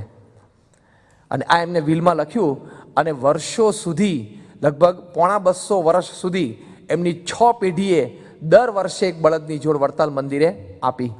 અને આ એમને વિલમાં લખ્યું, અને વર્ષો સુધી લગભગ 250 વર્ષ સુધી એમની 6 પેઢીએ દર વર્ષે એક બળદની જોડ વડતાલ મંદિરે આપી.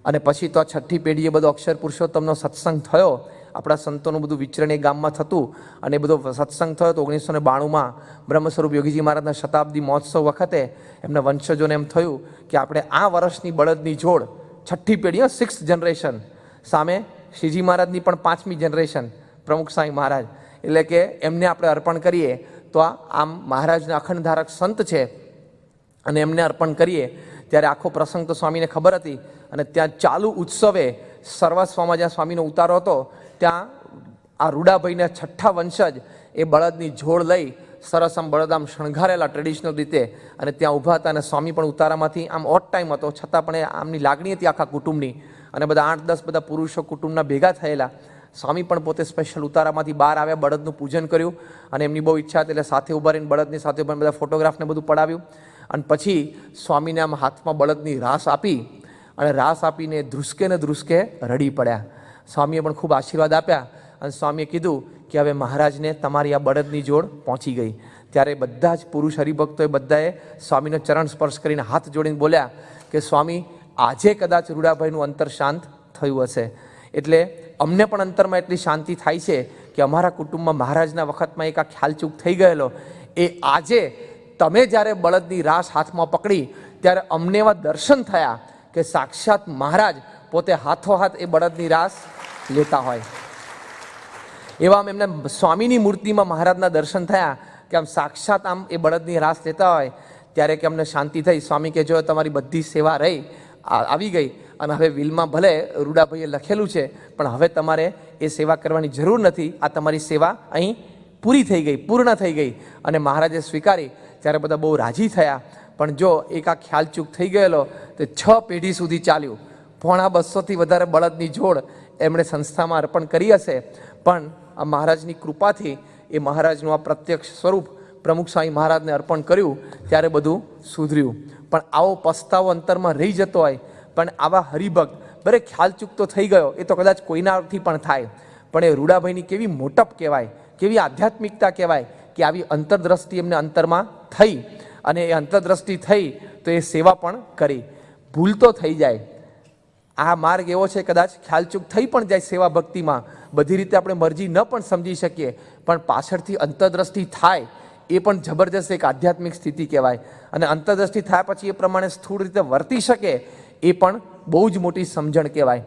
અને પછી તો આ 6ઠ્ઠી પેઢીએ બધો અક્ષર પુરુષોત્તમનો સત્સંગ થયો, આપણા સંતોનું બધું વિચરણ એ ગામમાં થતું, અને એ બધો સત્સંગ થયો. તો 1992માં બ્રહ્મ સ્વરૂપ યોગીજી મહારાજના શતાબ્દી મહોત્સવ વખતે એમના વંશજોને એમ થયું કે આપણે આ વર્ષની બળદની જોડ 6ઠ્ઠી પેઢી 6th જનરેશન સામે શ્રીજી મહારાજની પણ 5મી જનરેશન પ્રમુખ સાંઈ મહારાજ, એટલે કે એમને આપણે અર્પણ કરીએ તો આ આમ મહારાજના અખંડ ધારક સંત છે, અને એમને અર્પણ કરીએ. ત્યારે આખો પ્રસંગ તો સ્વામીને ખબર હતી, અને ત્યાં ચાલુ ઉત્સવે સર્વસ્વમાં જ્યાં સ્વામીનો ઉતારો હતો ત્યાં આ રૂડાભાઈના 6ઠ્ઠા વંશજ એ બળદની જોડ લઈ સરસ આમ બળદ આમ શણગારેલા ટ્રેડિશનલ રીતે, અને ત્યાં ઊભા હતા. અને સ્વામી પણ ઉતારામાંથી આમ ઓટ ટાઈમ હતો છતાં પણ આમની લાગણી હતી આખા કુટુંબની, અને બધા 8-10 બધા પુરુષો કુટુંબના ભેગા થયેલા. સ્વામી પણ પોતે સ્પેશિયલ ઉતારામાંથી બહાર આવ્યા, બળદનું પૂજન કર્યું, અને એમની બહુ ઈચ્છા હતી એટલે સાથે ઊભા રહીને બળદની સાથે પણ બધા ફોટોગ્રાફને બધું પડાવ્યું. અને પછી સ્વામીને આમ હાથમાં બળદની રાસ આપી, અને રાસ આપીને ધ્રુસકે ને ધ્રુસકે રડી પડ્યા. સ્વામીએ પણ ખૂબ આશીર્વાદ આપ્યા, અને સ્વામીએ કીધું કે હવે મહારાજને તમારી આ બળદની જોડ પહોંચી ગઈ. ત્યારે બધા જ પુરુષ હરિભક્તોએ બધાએ સ્વામીનો ચરણ સ્પર્શ કરીને હાથ જોડીને બોલ્યા કે સ્વામી આજે કદાચ રૂડાભાઈનું અંતર શાંત થયું હશે. એટલે અમને પણ અંતરમાં એટલી શાંતિ થાય છે કે અમારા કુટુંબમાં મહારાજના વખતમાં એક આ ખ્યાલચૂક થઈ ગયેલો એ આજે તમે જ્યારે બળદની રાસ હાથમાં પકડી ત્યારે અમને એવા દર્શન થયા કે સાક્ષાત મહારાજ પોતે હાથોહાથ એ બળદની રાસ લેતા હોય. એવા આમ એમને સ્વામીની મૂર્તિમાં મહારાજના દર્શન થયા કે આમ સાક્ષાત આમ એ બળદની રાસ લેતા હોય. ત્યારે કે અમને શાંતિ થઈ. સ્વામી કે જો તમારી બધી સેવા રહી આવી ગઈ, અને હવે વિલમાં ભલે રૂડાભાઈએ લખેલું છે પણ હવે તમારે એ સેવા કરવાની જરૂર નથી, આ તમારી સેવા અહીં પૂરી થઈ ગઈ, પૂર્ણ થઈ ગઈ. અને મહારાજે સ્વીકારી. ત્યારે બધા બહુ રાજી થયા. પણ જો એક આ ખ્યાલચૂક થઈ ગયેલો તો 6 પેઢી સુધી ચાલ્યું. 250થી વધારે બળદની જોડ એમણે સંસ્થામાં અર્પણ કરી હશે, પણ આ મહારાજની કૃપાથી એ મહારાજનું આ પ્રત્યક્ષ સ્વરૂપ પ્રમુખ સ્વામી મહારાજને અર્પણ કર્યું ત્યારે બધું સુધર્યું. પણ આવો પસ્તાવો અંતરમાં રહી જતો હોય, પણ આવા હરિભક્ત બરે ખ્યાલચૂક તો થઈ ગયો એ તો કદાચ કોઈનાથી પણ થાય, પણ એ રૂડાભાઈની કેવી મોટપ કહેવાય, કેવી આધ્યાત્મિકતા કહેવાય કે આવી અંતરદ્રષ્ટિ એમને અંતરમાં થઈ, અને એ અંતરદ્રષ્ટિ થઈ તો એ સેવા પણ કરી. ભૂલ તો થઈ જાય, આ માર્ગ એવો છે કદાચ ખ્યાલચૂક થઈ પણ જાય સેવા ભક્તિમાં, બધી રીતે આપણે મરજી ન પણ સમજી શકીએ, પણ પાછળથી અંતરદ્રષ્ટિ થાય એ પણ જબરજસ્ત એક આધ્યાત્મિક સ્થિતિ કહેવાય. અને અંતરદ્રષ્ટિ થયા પછી એ પ્રમાણે સ્થૂળ રીતે વર્તી શકે એ પણ બહુ જ મોટી સમજણ કહેવાય.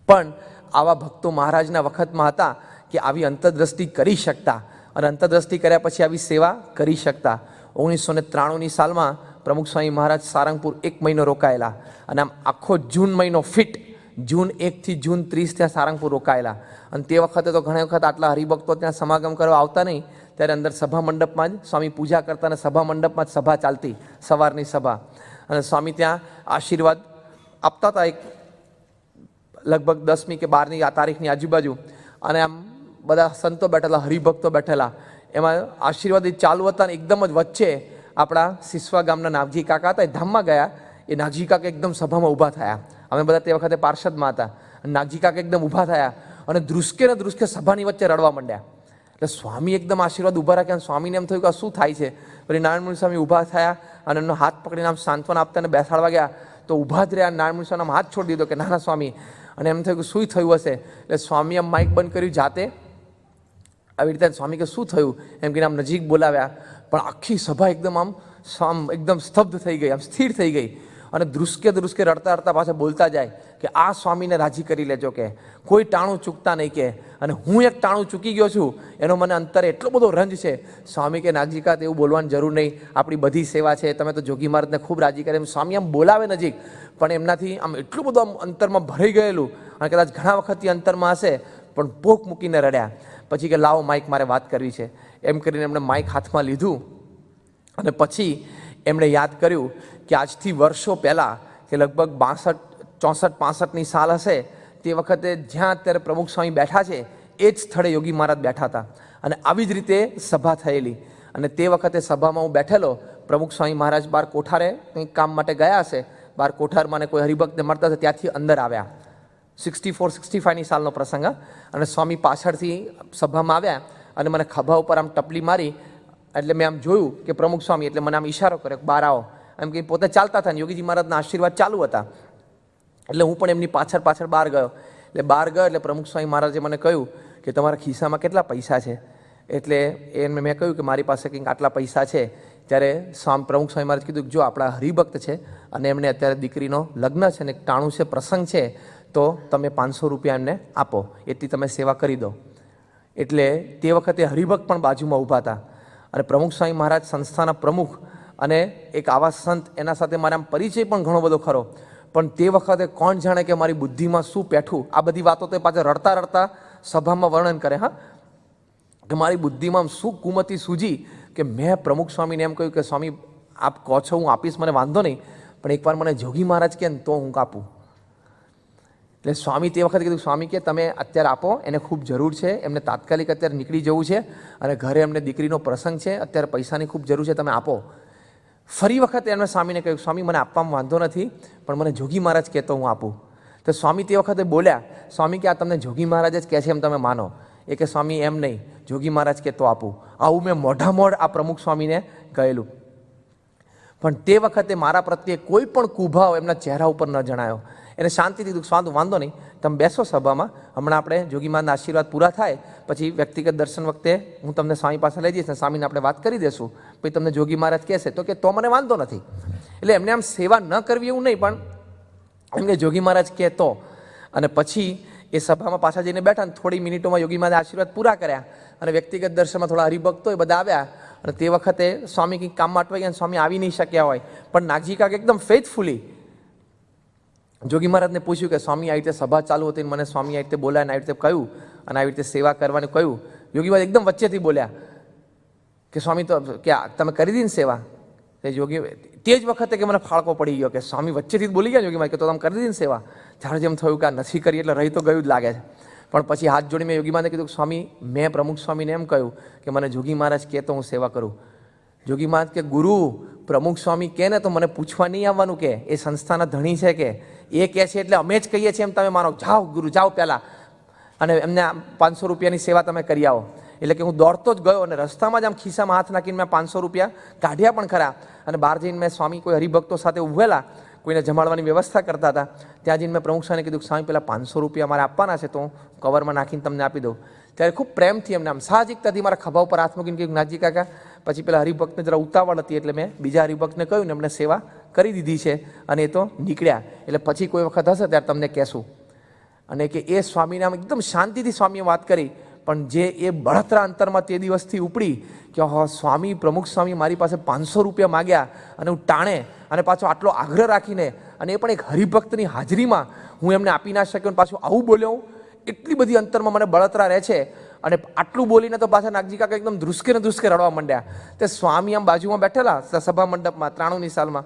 પણ આવા ભક્તો મહારાજના વખતમાં હતા કે આવી અંતરદ્રષ્ટિ કરી શકતા, અને અંતરદ્રષ્ટિ કર્યા પછી આવી સેવા કરી શકતા. 1993ની સાલમાં પ્રમુખ સ્વામી મહારાજ સારંગપુર 1 મહિનો રોકાયેલા, અને આમ આખો જૂન મહિનો ફિટ, જૂન 1 થી જૂન 30 ત્યાં સારંગપુર રોકાયેલા. અને તે વખતે તો ઘણી વખત આટલા હરિભક્તો ત્યાં સમાગમ કરવા આવતા નહીં, ત્યારે અંદર સભા મંડપમાં જ સ્વામી પૂજા કરતા, અને સભા મંડપમાં જ સભા ચાલતી, સવારની સભા. અને સ્વામી ત્યાં આશીર્વાદ આપતા હતા એક લગભગ 10મી કે 12ની આ તારીખની આજુબાજુ. અને આમ બધા સંતો બેઠેલા, હરિભક્તો બેઠેલા, એમાં આશીર્વાદ ચાલુ હતા. ને એકદમ જ વચ્ચે આપણા સિસવા ગામના નાગજી કાકા હતા, એ ધામમાં ગયા. એ નાગજી કાકા એકદમ સભામાં ઊભા થયા. અમે બધા તે વખતે પાર્ષદમાં હતા. નાગજી કાકા એકદમ ઊભા થયા અને ધ્રુસકે ને ધ્રુસકે સભાની વચ્ચે રડવા માંડ્યા. એટલે સ્વામી એકદમ આશીર્વાદ ઊભા રાખ્યા. સ્વામીને એમ થયું કે શું થાય છે. પછી નારાયણમુનિ સ્વામી ઊભા થયા અને એમનો હાથ પકડીને આમ સાંત્વના આપતા અને બેસાડવા ગયા તો ઊભા જ રહ્યા. નારાયણમુનિ સ્વામી હાથ છોડી દીધો કે નાના સ્વામી. અને એમ થયું કે શું થયું હશે. એટલે સ્વામી આમ માઇક બંધ કર્યું જાતે. આવી રીતે સ્વામી કે શું થયું એમ કહીને આમ નજીક બોલાવ્યા. પણ આખી સભા એકદમ આમ એકદમ સ્તબ્ધ થઈ ગઈ, આમ સ્થિર થઈ ગઈ. અને ધ્રુસકે ધ્રુસકે રડતા રડતા પાછા બોલતા જાય કે આ સ્વામીને રાજી કરી લેજો, કે કોઈ ટાણું ચૂકતા નહીં, કે અને હું એક ટાણું ચૂકી ગયો છું એનો મને અંતરે એટલો બધો રંજ છે. સ્વામી કે નાગજીકાત એવું બોલવાની જરૂર નહીં, આપણી બધી સેવા છે, તમે તો જોગી મહારાજને ખૂબ રાજી કરે. એમ સ્વામી આમ બોલાવે નજીક, પણ એમનાથી આમ એટલું બધું આમ અંતરમાં ભરાઈ ગયેલું, અને કદાચ ઘણા વખતથી અંતરમાં હશે પણ પોક મૂકીને રડ્યા. પછી કે લાવો માઇક મારે વાત કરવી છે, એમ કરીને એમણે માઇક હાથમાં લીધું. અને પછી એમણે યાદ કર્યું કે આજથી વર્ષો પહેલાં, કે લગભગ 64-65ની સાલ હશે, તે વખતે જ્યાં અત્યારે પ્રમુખ સ્વામી બેઠા છે એ જ સ્થળે યોગી મહારાજ બેઠા હતા. અને આવી જ રીતે સભા થયેલી. અને તે વખતે સભામાં હું બેઠેલો, પ્રમુખ સ્વામી મહારાજ બહાર કોઠારે કંઈક કામ માટે ગયા હશે, બહાર કોઠારમાં મને કોઈ હરિભક્તને મળતા હશે, ત્યાંથી અંદર આવ્યા. 64-65ની સાલનો પ્રસંગ. અને સ્વામી પાછળથી સભામાં આવ્યા અને મને ખભા ઉપર આમ ટપલી મારી. એટલે મેં આમ જોયું કે પ્રમુખ સ્વામી, એટલે મને આમ ઈશારો કર્યો કે બહાર આવો, એમ કે પોતે ચાલતા હતા ને યોગીજી મહારાજના આશીર્વાદ ચાલુ હતા. એટલે હું પણ એમની પાછળ પાછળ બહાર ગયો. એટલે બહાર ગયો એટલે પ્રમુખ સ્વામી મહારાજે મને કહ્યું કે તમારા ખિસ્સામાં કેટલા પૈસા છે? એટલે એને મેં કહ્યું કે મારી પાસે કંઈક આટલા પૈસા છે. ત્યારે પ્રમુખ સ્વામી મહારાજ કીધું કે જો આપણા હરિભક્ત છે અને એમને અત્યારે દીકરીનો લગ્ન છે ને ટાણું છે, પ્રસંગ છે, તો તમે 500 રૂપિયા એમને આપો, એટલી તમે સેવા કરી દો. એટલે તે વખતે હરિભક્ત પણ બાજુમાં ઊભા હતા. અને પ્રમુખ સ્વામી મહારાજ સંસ્થાના પ્રમુખ અને એક આવા સંત, એના સાથે મારા આમ પરિચય પણ ઘણો બધો ખરો. પણ તે વખતે કોણ જાણે કે મારી બુદ્ધિમાં શું પેઠું. આ બધી વાતો તો પાછા રડતા રડતા સભામાં વર્ણન કરે, હા, કે મારી બુદ્ધિમાં શું કુમતી સૂજી કે મેં પ્રમુખ સ્વામીને એમ કહ્યું કે સ્વામી આપ કહો છો હું આપીશ, મને વાંધો નહીં, પણ એકવાર મને જોગી મહારાજ કહે ને તો હું આપું. એટલે સ્વામી તે વખતે કીધું, સ્વામી કે તમે અત્યારે આપો, એને ખૂબ જરૂર છે, એમને તાત્કાલિક અત્યારે નીકળી જવું છે અને ઘરે એમને દીકરીનો પ્રસંગ છે, અત્યારે પૈસાની ખૂબ જરૂર છે, તમે આપો. ફરી વખત એમણે સ્વામીને કહ્યું, સ્વામી મને આપવામાં વાંધો નથી, પણ મને જોગી મહારાજ કહે તો હું આપું. તો સ્વામી તે વખતે બોલ્યા, સ્વામી કે આ તમને જોગી મહારાજ જ કહે છે એમ તમે માનો? એ કે સ્વામી એમ નહીં, જોગી મહારાજ કહે તો આપું. આવું મેં મોઢામોઢ આ પ્રમુખ સ્વામીને કહેલું. પણ તે વખતે મારા પ્રત્યે કોઈ પણ કુભાવ એમના ચહેરા ઉપર ન જણાયો. એને શાંતિથી કીધું, વાંધો નહીં, તમે બેસો સભામાં, હમણાં આપણે જોગી મહારાજના આશીર્વાદ પૂરા થાય પછી વ્યક્તિગત દર્શન વખતે હું તમને સ્વામી પાસે લઈ જઈશ ને સ્વામીને આપણે વાત કરી દઈશું, પછી તમને જોગી મહારાજ કહેશે તો કે તો મને વાંધો નથી. એટલે એમને આમ સેવા ન કરવી એવું નહીં, પણ એમને જોગી મહારાજ કહે તો. અને પછી એ સભામાં પાછા જઈને બેઠા ને થોડી મિનિટોમાં યોગી મહારાજ આશીર્વાદ પૂરા કર્યા અને વ્યક્તિગત દર્શનમાં થોડા હરિભક્તો એ બધા આવ્યા. અને તે વખતે સ્વામી કંઈક કામમાં અટવાઈ ગયા, સ્વામી આવી નહીં શક્યા હોય, પણ નાગજી કાકા એકદમ ફેથફુલી જોગી મહારાજને પૂછ્યું કે સ્વામી આવી રીતે સભા ચાલુ હતી, મને સ્વામી આવી રીતે બોલાય, આવી રીતે કહ્યું અને આવી રીતે સેવા કરવાનું કહ્યું. યોગી મહારાજ એકદમ વચ્ચેથી બોલ્યા કે સ્વામી તો કે તમે કરી દીધી ને સેવા? તે યોગી તે જ વખતે કે મને ફાળકો પડી ગયો કે સ્વામી વચ્ચેથી બોલી ગયા યોગી મહારાજ કે તો તમે કરી દીધી ને સેવા. જ્યારે જેમ થયું કે આ નથી કરી એટલે રહી તો ગયું જ લાગે છે. પણ પછી હાથ જોડી મેં યોગી મહારાજને કીધું કે સ્વામી મેં પ્રમુખ સ્વામીને એમ કહ્યું કે મને જોગી મહારાજ કહે તો હું સેવા કરું. જોગી મહારાજ કે ગુરુ પ્રમુખ સ્વામી કહે ને તો મને પૂછવા નહીં આવવાનું, કે એ સંસ્થાના ધણી છે, કે એ કહે છે એટલે અમે જ કહીએ છીએ એમ તમે માનો, જાઓ ગુરુ જાઓ પહેલાં અને એમને 500 રૂપિયાની સેવા તમે કરી આવો. એટલે કે હું દોડતો જ ગયો અને રસ્તામાં જ આમ ખિસ્સામાં હાથ નાખીને મેં 500 રૂપિયા કાઢ્યા પણ ખરા. અને બહાર જઈને મેં સ્વામી કોઈ હરિભક્તો સાથે ઉભેલા, કોઈને જમાડવાની વ્યવસ્થા કરતા હતા, ત્યાં જઈને મેં પ્રમુખ સ્વામીને કીધું સ્વામી પેલા 500 રૂપિયા મારે આપવાના છે તો હું કવરમાં નાખીને તમને આપી દઉં. ત્યારે ખૂબ પ્રેમથી એમને આમ સાહજિકતાથી મારા ખભા ઉપર હાથ મૂકીને કહ્યું નાથજી કાકા. પછી પેલા હરિભક્તને જરા ઉતાવળ હતી એટલે મેં બીજા હરિભક્તને કહ્યું ને એમને સેવા કરી દીધી છે અને એ તો નીકળ્યા. એટલે પછી કોઈ વખત હશે ત્યારે તમને કહેશું. અને કે એ સ્વામીને આમ એકદમ શાંતિથી સ્વામીએ વાત કરી, પણ જે એ બળતરા અંતરમાં તે દિવસથી ઉપડી કે સ્વામી પ્રમુખ સ્વામી મારી પાસે 500 રૂપિયા માગ્યા અને હું ટાણે અને પાછો આટલો આગ્રહ રાખીને, અને એ પણ એક હરિભક્તની હાજરીમાં હું એમને આપી ના શક્યો, પાછું આવું બોલ્યો. એટલી બધી અંતરમાં મને બળતરા રહે છે. અને આટલું બોલીને તો પાછા નાગજી કાકા એકદમ ધ્રુસકે ને ધ્રુસકે રડવા માંડ્યા. તે સ્વામી આમ બાજુમાં બેઠેલા સભા મંડપમાં 93ની સાલમાં.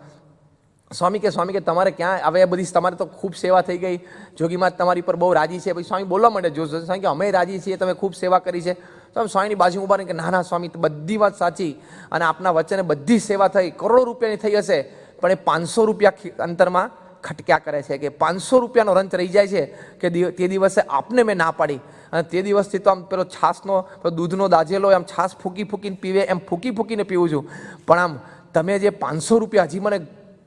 સ્વામી કે તમારે ક્યાં હવે બધી તમારે તો ખૂબ સેવા થઈ ગઈ, જોગીમાં તમારી પર બહુ રાજી છે. પછી સ્વામી બોલવા માંડે, જો સ્વામી કે અમે રાજી છીએ, તમે ખૂબ સેવા કરી છે. તો સ્વામીની બાજુ ઉભા રહીને કે ના ના સ્વામી બધી વાત સાચી અને આપના વચ્ચે બધી સેવા થઈ, કરોડો રૂપિયાની થઈ હશે, પણ એ 500 રૂપિયા અંતરમાં ખટક્યા કરે છે. કે 500 રૂપિયાનો રંચ રહી જાય છે કે તે દિવસે આપને મેં ના પાડી. અને તે દિવસથી તો આમ પેલો છાસનો દૂધનો દાજેલો આમ છાસ ફૂંકી ફૂંકીને પીવે એમ ફૂંકી ફૂંકીને પીવું છું. પણ આમ તમે જે 500 રૂપિયા હજી મને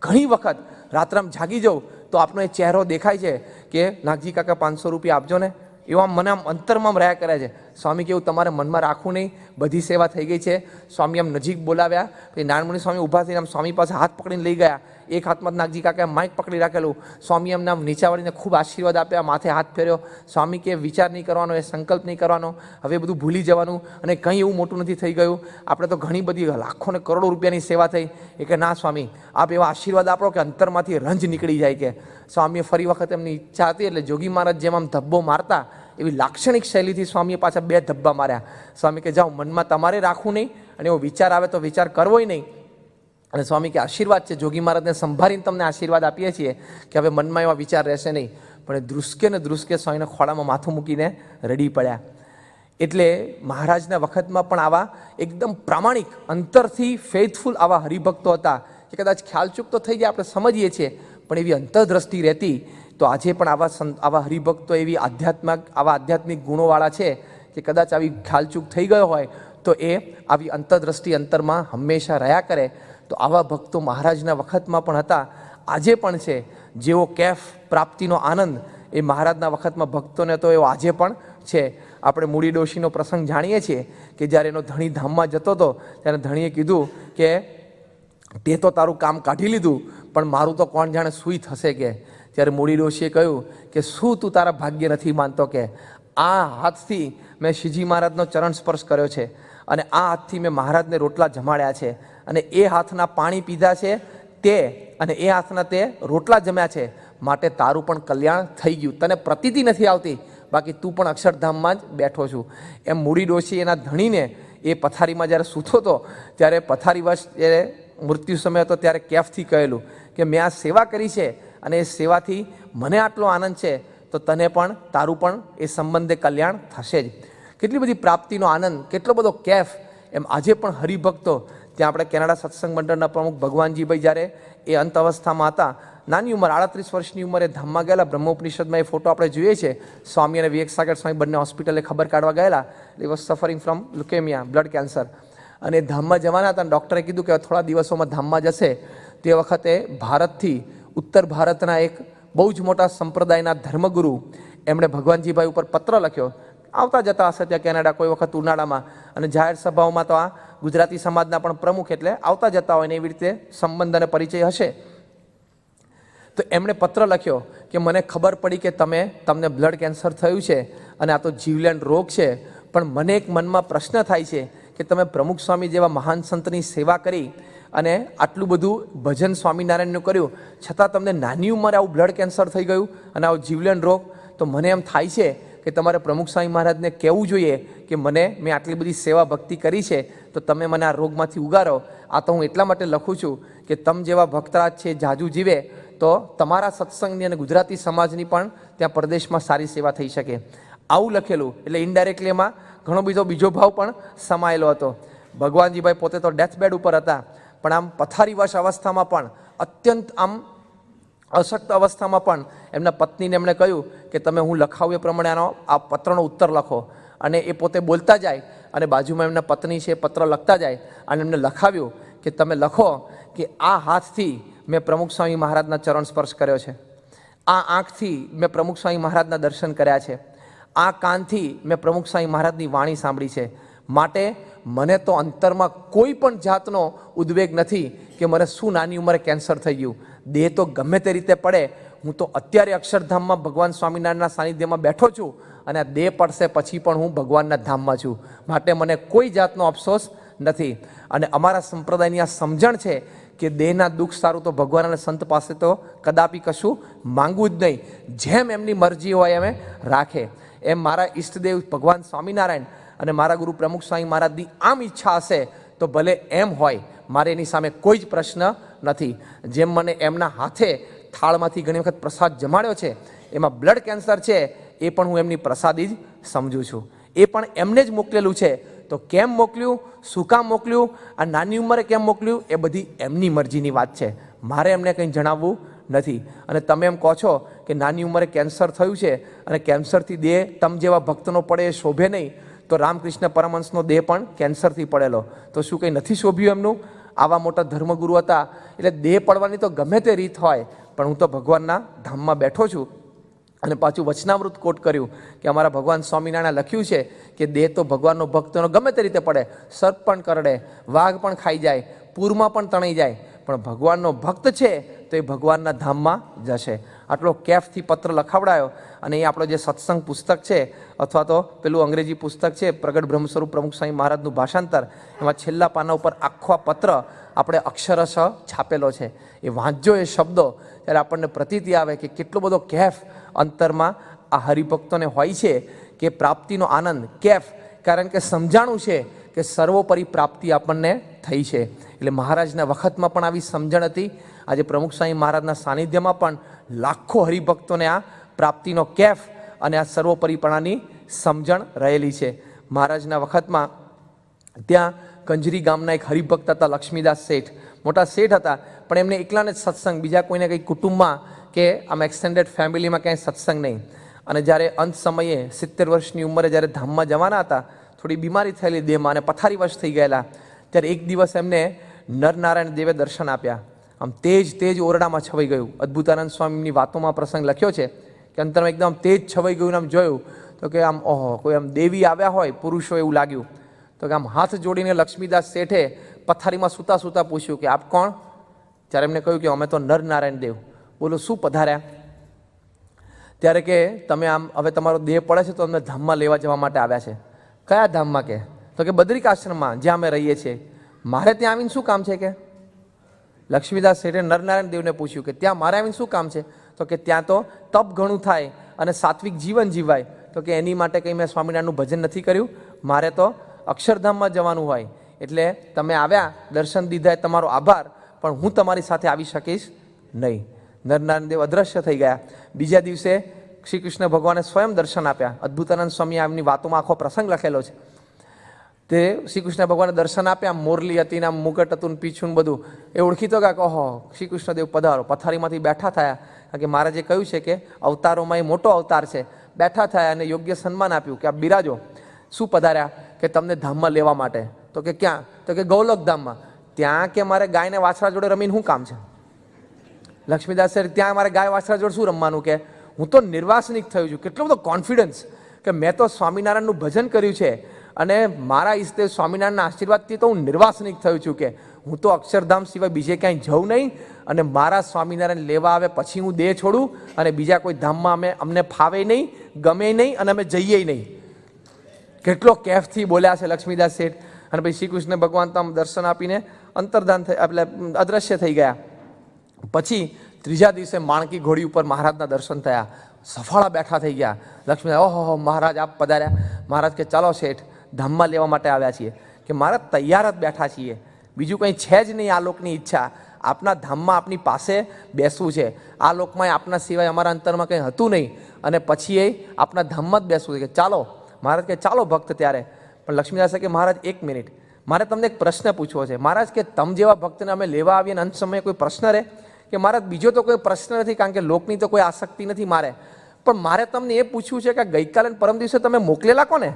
ઘણી વખત રાત્રામ જાગી જાઉં તો આપનો એ ચહેરો દેખાય છે કે નાગજી કાકા 500 રૂપિયા આપજો ને, એવા મને આમ અંતરમાં રહ્યા કરે છે. સ્વામી કેવું તમારે મનમાં રાખવું નહીં, બધી સેવા થઈ ગઈ છે. સ્વામી આમ નજીક બોલાવ્યા, પછી નારાયણમુનિ સ્વામી ઊભા થઈને આમ સ્વામી પાસે હાથ પકડીને લઈ ગયા. એક હાથમાં નાગજી કાકાએ માઇક પકડી રાખેલું. સ્વામી એમને આમ નીચા વળીને ખૂબ આશીર્વાદ આપ્યા, માથે હાથ ફેર્યો. સ્વામી કે વિચાર નહીં કરવાનો, એ સંકલ્પ નહીં કરવાનો, હવે બધું ભૂલી જવાનું અને કંઈ એવું મોટું નથી થઈ ગયું. આપણે તો ઘણી બધી લાખો ને કરોડો રૂપિયાની સેવા થઈ. એ કે ના સ્વામી, આપ એવા આશીર્વાદ આપો કે અંતરમાંથી રંજ નીકળી જાય. કે સ્વામીએ ફરી વખત એમની ઈચ્છા હતી એટલે જોગી મહારાજ જેમ આમ ધબ્બો મારતા એવી લાક્ષણિક શૈલીથી સ્વામીએ પાછા 2 ધબ્બા માર્યા. સ્વામી કે જાઓ, મનમાં તમારે રાખવું નહીં અને એવો વિચાર આવે તો વિચાર કરવોય નહીં. અને સ્વામી કે આશીર્વાદ છે, જોગી મહારાજને સંભાળીને તમને આશીર્વાદ આપીએ છીએ કે હવે મનમાં એવા વિચાર રહેશે નહીં. પણ એ ધ્રુસકે ને ધ્રુસકે સ્વામીના ખોળામાં માથું મૂકીને રડી પડ્યા. એટલે મહારાજના વખતમાં પણ આવા એકદમ પ્રામાણિક અંતરથી ફેથફુલ આવા હરિભક્તો હતા કે કદાચ ખ્યાલચૂક તો થઈ જાય, આપણે સમજીએ છીએ, પણ એવી અંતરદ્રષ્ટિ રહેતી. તો આજે પણ આવા હરિભક્તો એવી આધ્યાત્મિક ગુણોવાળા છે કે કદાચ આવી ખ્યાલચૂક થઈ ગયો હોય તો એ આવી અંતરદ્રષ્ટિ અંતરમાં હંમેશા રહ્યા કરે. તો આવા ભક્તો મહારાજના વખતમાં પણ હતા, આજે પણ છે. જેવો કેફ પ્રાપ્તિનો આનંદ એ મહારાજના વખતમાં ભક્તોને તો એવો આજે પણ છે. આપણે મૂડી ડોશીનો પ્રસંગ જાણીએ છીએ કે જ્યારે એનો ધણી ધામમાં જતો હતો ત્યારે ધણીએ કીધું કે તે તો તારું કામ કાઢી લીધું, પણ મારું તો કોણ જાણે સુઈ થશે. કે ત્યારે મૂડી ડોશીએ કહ્યું કે શું તું તારા ભાગ્ય નથી માનતો? કે આ હાથથી મેં શ્રીજી મહારાજનો ચરણ સ્પર્શ કર્યો છે અને આ હાથથી મેં મહારાજને રોટલા જમાડ્યા છે અને એ હાથના પાણી પીધા છે તે અને એ હાથના તે રોટલા જમ્યા છે, માટે તારું પણ કલ્યાણ થઈ ગયું. તને પ્રતીતિ નથી આવતી, બાકી તું પણ અક્ષરધામમાં જ બેઠો છું. એમ મૂડી ડોશી એના ધણીને એ પથારીમાં જ્યારે સૂતો હતો ત્યારે પથારીવશ જ્યારે મૃત્યુ સમય હતો ત્યારે કેફથી કહેલું કે મેં આ સેવા કરી છે અને એ સેવાથી મને આટલો આનંદ છે, તો તને પણ તારું પણ એ સંબંધે કલ્યાણ થશે જ. કેટલી બધી પ્રાપ્તિનો આનંદ, કેટલો બધો કેફ. એમ આજે પણ હરિભક્તો, ત્યાં આપણે કેનેડા સત્સંગ મંડળના પ્રમુખ ભગવાનજીભાઈ જ્યારે એ અંત અવસ્થામાં હતા, નાની ઉંમર 38 વર્ષની ઉંમરે ધામમાં ગયેલા. બ્રહ્મોપનિષદમાં એ ફોટો આપણે જોઈએ છે. સ્વામી અને વિવેક સાગર સ્વામી બંને હોસ્પિટલે ખબર કાઢવા ગયેલા. એ was suffering from leukemia, blood cancer. અને ધામમાં જવાના હતા. ડૉક્ટરે કીધું કે થોડા દિવસોમાં ધામમાં જશે. તે વખતે ભારતથી ઉત્તર ભારતના એક બહુ જ મોટા સંપ્રદાયના ધર્મગુરુ એમણે ભગવાનજીભાઈ ઉપર પત્ર લખ્યો. આવતા જતા હશે ત્યાં કેનેડા કોઈ વખત ઉનાળામાં, અને જાહેર સભાઓમાં તો આ ગુજરાતી સમાજના પણ પ્રમુખ એટલે આવતા જતા હોય ને એવી રીતે સંબંધ અને પરિચય હશે. તો એમણે પત્ર લખ્યો કે મને ખબર પડી કે તમને બ્લડ કેન્સર થયું છે અને આ તો જીવલેણ રોગ છે, પણ મને એક મનમાં પ્રશ્ન થાય છે કે તમે પ્રમુખ સ્વામી જેવા મહાન સંતની સેવા કરી અને આટલું બધું ભજન સ્વામિનારાયણનું કર્યું, છતાં તમને નાની ઉંમરે આવું બ્લડ કેન્સર થઈ ગયું અને આવું જીવલેણ રોગ. તો મને એમ થાય છે કે તમારે પ્રમુખ સ્વામી મહારાજને કહેવું જોઈએ કે મેં આટલી બધી સેવા ભક્તિ કરી છે, તો તમે મને આ રોગમાંથી ઉગારો. આ તો હું એટલા માટે લખું છું કે તમ જેવા ભક્તરાજ છે જાજુ જીવે તો તમારા સત્સંગની અને ગુજરાતી સમાજની પણ ત્યાં પરદેશમાં સારી સેવા થઈ શકે. આવું લખેલું એટલે ઇનડાયરેક્ટલી એમાં ઘણો બીજો ભાવ પણ સમાયેલો હતો. ભગવાનજીભાઈ પોતે તો ડેથ બેડ ઉપર હતા, પણ આમ પથારીવશ અવસ્થામાં પણ અત્યંત આમ અશક્ત અવસ્થામાં પણ એમના પત્નીને એમણે કહ્યું કે તમે હું લખાવું એ પ્રમાણે આ પત્રનો ઉત્તર લખો. અને એ પોતે બોલતા જાય અને બાજુમાં એમના પત્ની છે પત્ર લખતા જાય અને એમને લખાવ્યું કે તમે લખો કે આ હાથથી મેં પ્રમુખ સ્વામી મહારાજના ચરણ સ્પર્શ કર્યો છે, આ આંખથી મેં પ્રમુખ સ્વામી મહારાજના દર્શન કર્યા છે, આ કાનથી મેં પ્રમુખ સ્વામી મહારાજની વાણી સાંભળી છે, માટે મને તો અંતરમાં કોઈ પણ જાતનો ઉદ્વેગ નથી કે મને શું નાની ઉંમરે કેન્સર થઈ ગયું. દેહ તો ગમે તે રીતે પડે, હું તો અત્યારે અક્ષરધામમાં ભગવાન સ્વામિનારાયણના સાનિધ્યમાં બેઠો છું અને આ દેહ પડશે પછી પણ હું ભગવાનના ધામમાં છું, માટે મને કોઈ જાતનો અફસોસ નથી. અને અમારા સંપ્રદાયની આ સમજણ છે કે દેહના દુઃખ સારું તો ભગવાન અને સંત પાસે તો કદાપી કશું માંગવું જ નહીં, જેમ એમની મરજી હોય એમ રાખે. એમ મારા ઈષ્ટદેવ ભગવાન સ્વામિનારાયણ અને મારા ગુરુ પ્રમુખ સ્વામી મહારાજની આમ ઈચ્છા હશે તો ભલે એમ હોય, મારે એની સામે કોઈ જ પ્રશ્ન નથી. જેમ મને એમના હાથે થાળમાંથી ઘણી વખત પ્રસાદ જમાડ્યો છે, એમાં બ્લડ કેન્સર છે એ પણ હું એમની પ્રસાદી જ સમજું છું. એ પણ એમને જ મોકલેલું છે. તો કેમ મોકલ્યું, શું કામ મોકલ્યું, આ નાની ઉંમરે કેમ મોકલ્યું, એ બધી એમની મરજીની વાત છે, મારે એમને કંઈ જણાવવું નથી. અને તમે એમ કહો છો કે નાની ઉંમરે કેન્સર થયું છે અને કેન્સરથી દેહ તમ જેવા ભક્તનો પડે એ શોભે નહીં, તો રામકૃષ્ણ પરમહંસનો દેહ પણ કેન્સરથી પડેલો, તો શું કંઈ નથી શોભ્યું એમનું? આવા મોટા ધર્મગુરુ હતા. એટલે દેહ પડવાની તો ગમે તે રીત હોય, પણ હું તો ભગવાનના ધામમાં બેઠો છું અને પાછું વચનામૃત કોટ કર્યું કે અમારા ભગવાન સ્વામિનારાયણ લખ્યું છે કે દેહ તો ભગવાનનો ભક્તનો ગમે તે રીતે પડે, સર્પ પણ કરડે, વાઘ પણ ખાઈ જાય, પૂરમાં પણ તણાઈ જાય, પણ ભગવાનનો ભક્ત છે તો એ ભગવાનના ધામમાં જશે. આટલો કેફથી પત્ર લખાવડાયો. અને એ આપણો જે સત્સંગ પુસ્તક છે અથવા તો પેલું અંગ્રેજી પુસ્તક છે પ્રગટ બ્રહ્મ સ્વરૂપ પ્રમુખ સ્વામી મહારાજનું ભાષાંતર, એમાં છેલ્લા પાના ઉપર આખો પત્ર આપણે અક્ષરશ છાપેલો છે. એ વાંચજો એ શબ્દો, ત્યારે આપણને પ્રતીતિ આવે કે કેટલો બધો કેફ અંતરમાં આ હરિભક્તોને હોય છે કે પ્રાપ્તિનો આનંદ કેફ, કારણ કે સમજાણું છે કે સર્વોપરી પ્રાપ્તિ આપણને થઈ છે. એટલે મહારાજના વખતમાં પણ આવી સમજણ હતી. આજે પ્રમુખ સ્વામી મહારાજના સાનિધ્યમાં પણ લાખો હરિભક્તોને આ પ્રાપ્તિનો કેફ અને આ સર્વોપરીપણાની સમજણ રહેલી છે. મહારાજના વખતમાં ત્યાં કંજરી ગામના એક હરિભક્ત હતા લક્ષ્મીદાસ શેઠ, મોટા શેઠ હતા, પણ એમને એકલાને જ સત્સંગ, બીજા કોઈને કંઈ કુટુંબમાં કે આમ એક્સટેન્ડેડ ફેમિલીમાં ક્યાંય સત્સંગ નહીં. અને જ્યારે અંત સમયે 70 વર્ષની ઉંમરે જ્યારે ધામમાં જવાના હતા, થોડી બીમારી થયેલી દેહમાં અને પથારીવશ થઈ ગયેલા, ત્યારે એક દિવસ એમને નરનારાયણ દેવે દર્શન આપ્યા. આમ તેજ ઓરડામાં છવાઈ ગયું. અદ્ભુતાનંદ સ્વામીની વાતોમાં પ્રસંગ લખ્યો છે કે અંતરમાં એકદમ તેજ છવાઈ ગયું. આમ જોયું તો કે આમ ઓહો, કોઈ આમ દેવી આવ્યા હોય, પુરુષો એવું લાગ્યું. તો કે આમ હાથ જોડીને લક્ષ્મીદાસ શેઠે પથારીમાં સૂતા સૂતા પૂછ્યું કે આપ કોણ? ત્યારે એમને કહ્યું કે અમે તો નરનારાયણ દેવ. બોલો શું પધાર્યા? ત્યારે કે તમે આમ હવે તમારો દેહ પડે છે તો અમને ધામમાં લેવા જવા માટે આવ્યા છે. કયા ધામમાં? કે તો કે બદ્રિક આશ્રમમાં જ્યાં અમે રહીએ છીએ. મારે ત્યાં આવીને શું કામ છે? કે લક્ષ્મીદાસ શેઠે નરનારાયણ દેવને પૂછ્યું કે ત્યાં મારે આવીને શું કામ છે? તો કે ત્યાં તો તપ ઘણું થાય અને સાત્વિક જીવન જીવાય. તો કે એની માટે કંઈ મેં સ્વામિનારાયણનું ભજન નથી કર્યું, મારે તો અક્ષરધામમાં જવાનું હોય. એટલે તમે આવ્યા, દર્શન દીધા, તમારો આભાર, પણ હું તમારી સાથે આવી શકીશ નહીં. નરનારાયણ દેવ અદ્રશ્ય થઈ ગયા. બીજા દિવસે શ્રી કૃષ્ણ ભગવાને સ્વયં દર્શન આપ્યા. અદ્ભુતાનંદ સ્વામી એમની વાતોમાં આખો પ્રસંગ લખેલો છે. તે શ્રી કૃષ્ણ ભગવાને દર્શન આપ્યા, મોરલી હતી ને મુકટ હતું, પીછું બધું. એ ઓળખીતો કે ઓહો શ્રી કૃષ્ણદેવ પધારો. પથારીમાંથી બેઠા થયા, કારણ કે મહારાજે કહ્યું છે કે અવતારોમાં એ મોટો અવતાર છે. બેઠા થયા અને યોગ્ય સન્માન આપ્યું કે આપ બિરાજો. શું પધાર્યા? કે તમને ધામમાં લેવા માટે. તો કે ક્યાં? તો કે ગૌલોક ધામમાં. ત્યાં કે મારે ગાયને વાછરા જોડે રમીને શું કામ છે? લક્ષ્મીદાસ સર ત્યાં મારે ગાય વાછરા જોડે શું રમવાનું? કે હું તો નિર્વાસનિક થયું છું. કેટલો બધો કોન્ફિડન્સ કે મેં તો સ્વામિનારાયણનું ભજન કર્યું છે અને મારા ઈષ્ટદેવ સ્વામિનારાયણના આશીર્વાદથી તો હું નિર્વાસનિક થયું છું. કે હું તો અક્ષરધામ સિવાય બીજે ક્યાંય જઉં નહીં અને મારા સ્વામિનારાયણ લેવા આવે પછી હું દેહ છોડું અને બીજા કોઈ ધામમાં અમને ફાવે નહીં, ગમે નહીં અને અમે જઈએ નહીં. કેટલો કેફથી બોલ્યા છે લક્ષ્મીદાસ શેઠ. અને પછી શ્રી કૃષ્ણ ભગવાન તો આમ દર્શન આપીને અંતર્ધાન થઈ, એટલે અદ્રશ્ય થઈ ગયા. પછી ત્રીજા દિવસે માણકી ઘોડી ઉપર મહારાજના દર્શન થયા. સફાળા બેઠા થઈ ગયા. લક્ષ્મી ઓહો મહારાજ આપ પધાર્યા. મહારાજ કે ચાલો શેઠ, ધામમાં લેવા માટે આવ્યા છીએ. કે મહારાજ તૈયાર જ બેઠા છીએ, બીજું કંઈ છે જ નહીં. આ લોકની ઈચ્છા આપના ધામમાં આપની પાસે બેસવું છે. આ લોકમાં આપના સિવાય અમારા અંતરમાં કંઈ હતું નહીં અને પછી એ આપના ધામમાં જ બેસવું છે. કે ચાલો. મહારાજ કે ચાલો ભક્ત. ત્યારે પણ લક્ષ્મીદાસે કે મહારાજ 1 મિનિટ, મારે તમને એક પ્રશ્ન પૂછવો છે. મહારાજ કે તમ જેવા ભક્તને અમે લેવા આવીએ અંત સમયે કોઈ પ્રશ્ન રહે? કે મહારાજ બીજો તો કોઈ પ્રશ્ન નથી, કારણ કે લોકની તો કોઈ આસક્તિ નથી મારે, પણ મારે તમને એ પૂછવું છે કે ગઈકાલે પરમ દિવસે તમે મોકલેલા કોને?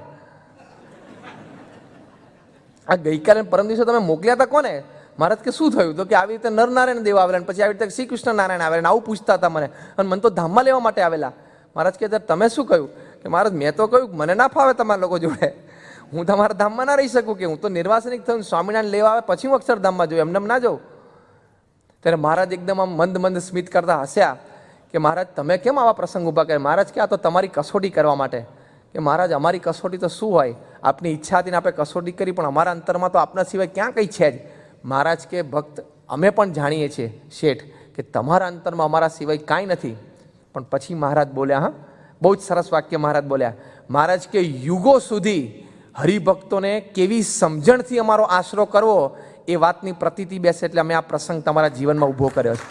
આ ગઈકાલે પરમ દિવસે તમે મોકલ્યા હતા કોને? મહારાજ કે શું થયું? તો કે આવી રીતે નરનારાયણ દેવ આવેલા પછી આવી રીતે શ્રી કૃષ્ણ નારાયણ આવેલા, આવું પૂછતા હતા મને, અને મને તો ધામમાં લેવા માટે આવેલા. મહારાજ કે તમે શું કહ્યું? કે મહારાજ મેં તો કહ્યું મને ના ફાવે તમારા લોકો જોડે, હું તમારા ધામમાં ના રહી શકું. કે હું તો નિર્વાસનિક થયું, સ્વામિનારાયણ લેવા આવે પછી હું અક્ષરધામમાં જોઉં, એમને ના જાઉં. ત્યારે મહારાજ એકદમ આમ મંદ મંદ સ્મિત કરતા હસ્યા કે મહારાજ તમે કેમ આવા પ્રસંગ ઊભા કરે? મહારાજ કે આ તો તમારી કસોટી કરવા માટે. કે મહારાજ અમારી કસોટી તો શું હોય, આપની ઈચ્છા હતી ને આપણે કસોટી કરી, પણ અમારા અંતરમાં તો આપના સિવાય ક્યાં કંઈ છે જ. મહારાજ કે ભક્ત અમે પણ જાણીએ છીએ શેઠ કે તમારા અંતરમાં અમારા સિવાય કાંઈ નથી. પણ પછી મહારાજ બોલ્યા, હા બહુ જ સરસ વાક્ય મહારાજ બોલ્યા. મહારાજ કે યુગો સુધી હરિભક્તોને કેવી સમજણથી અમારો આશરો કરવો એ વાતની પ્રતીતિ બેસે, એટલે અમે આ પ્રસંગ તમારા જીવનમાં ઊભો કર્યો છે.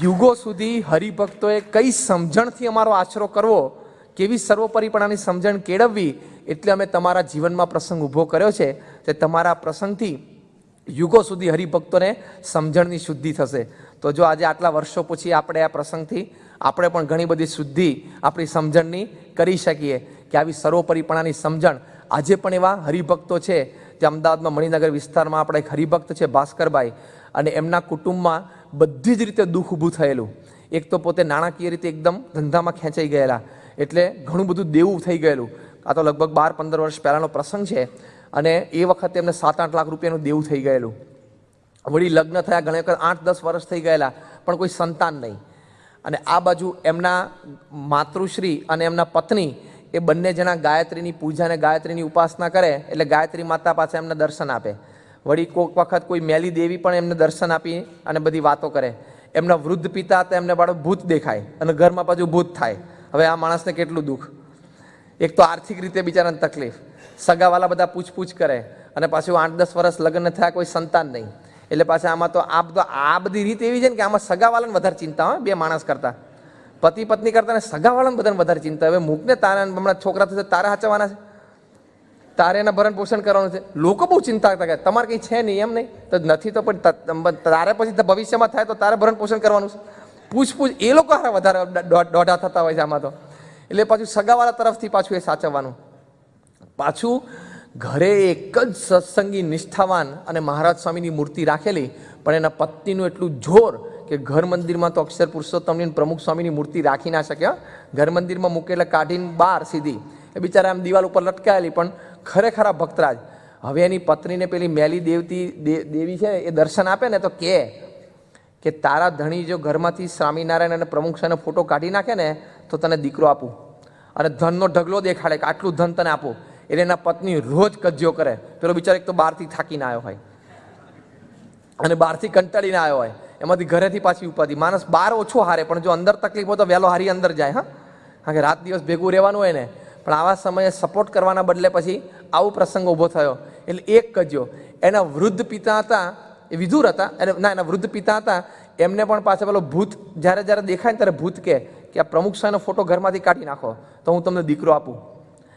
યુગો સુધી હરિભક્તોએ કઈ સમજણથી અમારો આશરો કરવો, કેવી સર્વોપરીપણાની સમજણ કેળવવી, એટલે અમે તમારા જીવનમાં પ્રસંગ ઊભો કર્યો છે. તે તમારા પ્રસંગથી યુગો સુધી હરિભક્તોને સમજણની શુદ્ધિ થશે. તો જો આજે આટલા વર્ષો પછી આપણે આ પ્રસંગથી આપણે પણ ઘણી બધી શુદ્ધિ આપણી સમજણની કરી શકીએ કે આવી સર્વોપરીપણાની સમજણ. આજે પણ એવા હરિભક્તો છે જે અમદાવાદમાં મણિનગર વિસ્તારમાં આપણા એક હરિભક્ત છે ભાસ્કરભાઈ, અને એમના કુટુંબમાં બધી જ રીતે દુઃખ ઊભું થયેલું. એક તો પોતે નાણાકીય રીતે એકદમ ધંધામાં ખેંચાઈ ગયેલા, એટલે ઘણું બધું દેવું થઈ ગયેલું. આ તો લગભગ 12-15 વર્ષ પહેલાંનો પ્રસંગ છે, અને એ વખતે એમને 7-8 લાખ રૂપિયાનું દેવું થઈ ગયેલું. વળી લગ્ન થયા ઘણી વખત 8-10 વર્ષ થઈ ગયેલા, પણ કોઈ સંતાન નહીં. અને આ બાજુ એમના માતૃશ્રી અને એમના પત્ની એ બંને જણા ગાયત્રીની પૂજા અને ગાયત્રીની ઉપાસના કરે, એટલે ગાયત્રી માતા પાસે એમને દર્શન આપે. વળી કોઈક વખત કોઈ મેલી દેવી પણ એમને દર્શન આપી અને બધી વાતો કરે. એમના વૃદ્ધ પિતા હતા, એમને બાળક ભૂત દેખાય અને ઘરમાં પાછું ભૂત થાય. હવે આ માણસને કેટલું દુઃખ! એક તો આર્થિક રીતે બિચારાને તકલીફ, સગાવાલા બધા પૂછપૂછ કરે, અને પાછું 8-10 વર્ષ લગ્ન થયા, કોઈ સંતાન નહીં. એટલે પાછા આમાં તો આ બધી રીત એવી છે ને કે આમાં સગાવાલાને વધારે ચિંતા હોય બે માણસ કરતા, પતિ પત્ની કરતા ને સગાવાળાને બધાને વધારે ચિંતા. હવે મૂકને તારે હમણાં છોકરા થશે, તારે સાચવવાના છે, તારે એના ભરણ પોષણ કરવાનું છે. લોકો બહુ ચિંતા કરતા કે તમારે કંઈ છે નહીં, એમ નહીં તો નથી, તો પણ તારે પછી ભવિષ્યમાં થાય તો તારે ભરણ પોષણ કરવાનું છે. પૂછપૂછ એ લોકો વધારે દોઢા થતા હોય છે આમાં તો. એટલે પાછું સગાવાળા તરફથી પાછું એ સાચવવાનું. પાછું ઘરે એક જ સત્સંગી નિષ્ઠાવાન અને મહારાજ સ્વામીની મૂર્તિ રાખેલી, પણ એના પત્નીનું એટલું જોર કે ઘર મંદિરમાં તો અક્ષર પુરુષોત્તમની પ્રમુખ સ્વામીની મૂર્તિ રાખી ના શક્યા. ઘર મંદિરમાં મૂકેલા કાઢીને બહાર સીધી એ બિચારા આમ દિવાલ ઉપર લટકાયેલી, પણ ખરેખરા ભક્તરાજ. હવે એની પત્નીને પેલી મેલી દેવી છે એ દર્શન આપે ને તો કે તારા ધણી જો ઘરમાંથી સ્વામિનારાયણ અને પ્રમુખ સ્વામીનો ફોટો કાઢી નાખે ને તો તને દીકરો આપું, અને ધનનો ઢગલો દેખાડે કે આટલું ધન તને આપું. એટલે એના પત્ની રોજ કજ્યો કરે. પેલો બિચારો એક તો બહારથી થાકીને આવ્યો હોય અને બહારથી કંટાળીને આવ્યો હોય, એમાંથી ઘરેથી પાછી ઉપાધિ. માણસ બહાર ઓછો હારે, પણ જો અંદર તકલીફ હોય તો વહેલો હારી અંદર જાય. હા, કારણ કે રાત દિવસ ભેગું રહેવાનું હોય ને. પણ આવા સમયે સપોર્ટ કરવાના બદલે પછી આવું પ્રસંગ ઊભો થયો. એટલે એક કજ્યો. એના વૃદ્ધ પિતા હતા, એ વિધુર હતા, એના વૃદ્ધ પિતા હતા, એમને પણ પાછા પેલો ભૂત જ્યારે જ્યારે દેખાય ને ત્યારે ભૂત કે આ પ્રમુખ સ્વામીનો ફોટો ઘરમાંથી કાઢી નાખો તો હું તમને દીકરો આપું.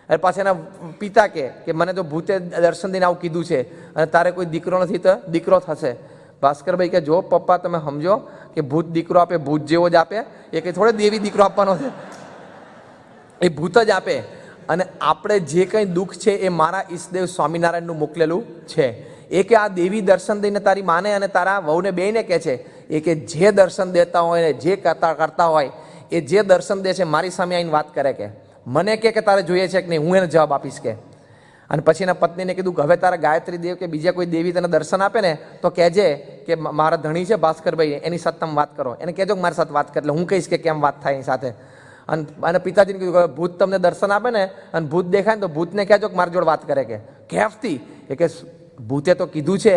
અને પાછા એના પિતા કે મને તો ભૂતે દર્શન દઈને આવું કીધું છે, અને તારે કોઈ દીકરો નથી તો દીકરો થશે. ભાસ્કરભાઈ કે જો પપ્પા તમે સમજો કે ભૂત દીકરો આપે ભૂત જેવો જ આપે, એ કંઈ થોડે દેવી દીકરો આપવાનો છે, એ ભૂત જ આપે. અને આપણે જે કંઈ દુઃખ છે એ મારા ઈષ્ટદેવ સ્વામિનારાયણનું મોકલેલું છે. એ કે આ દેવી દર્શન દઈને તારી માને અને તારા વહુને બેયને કહે છે, એ કે જે દર્શન દેતા હોય ને જે કરતા હોય એ જે દર્શન દે છે મારી સામે આવીને વાત કરે કે મને કે તારે જોઈએ છે કે નહીં, હું એને જવાબ આપીશ કે. અને પછી એના પત્નીને કીધું કે હવે તારા ગાયત્રી દેવ કે બીજા કોઈ દેવી તને દર્શન આપે ને તો કહેજે કે મારા ધણી છે ભાસ્કરભાઈ, એની સાથે તમે વાત કરો, એને કહેજો કે મારી સાથે વાત કરે, એટલે હું કહીશ કે કેમ વાત થાય એની સાથે. અને પિતાજીને કીધું કે ભૂત તમને દર્શન આપે ને અને ભૂત દેખાય ને તો ભૂતને કહેજો કે મારી જોડે વાત કરે કે કેફથી. એ કે ભૂતે તો કીધું છે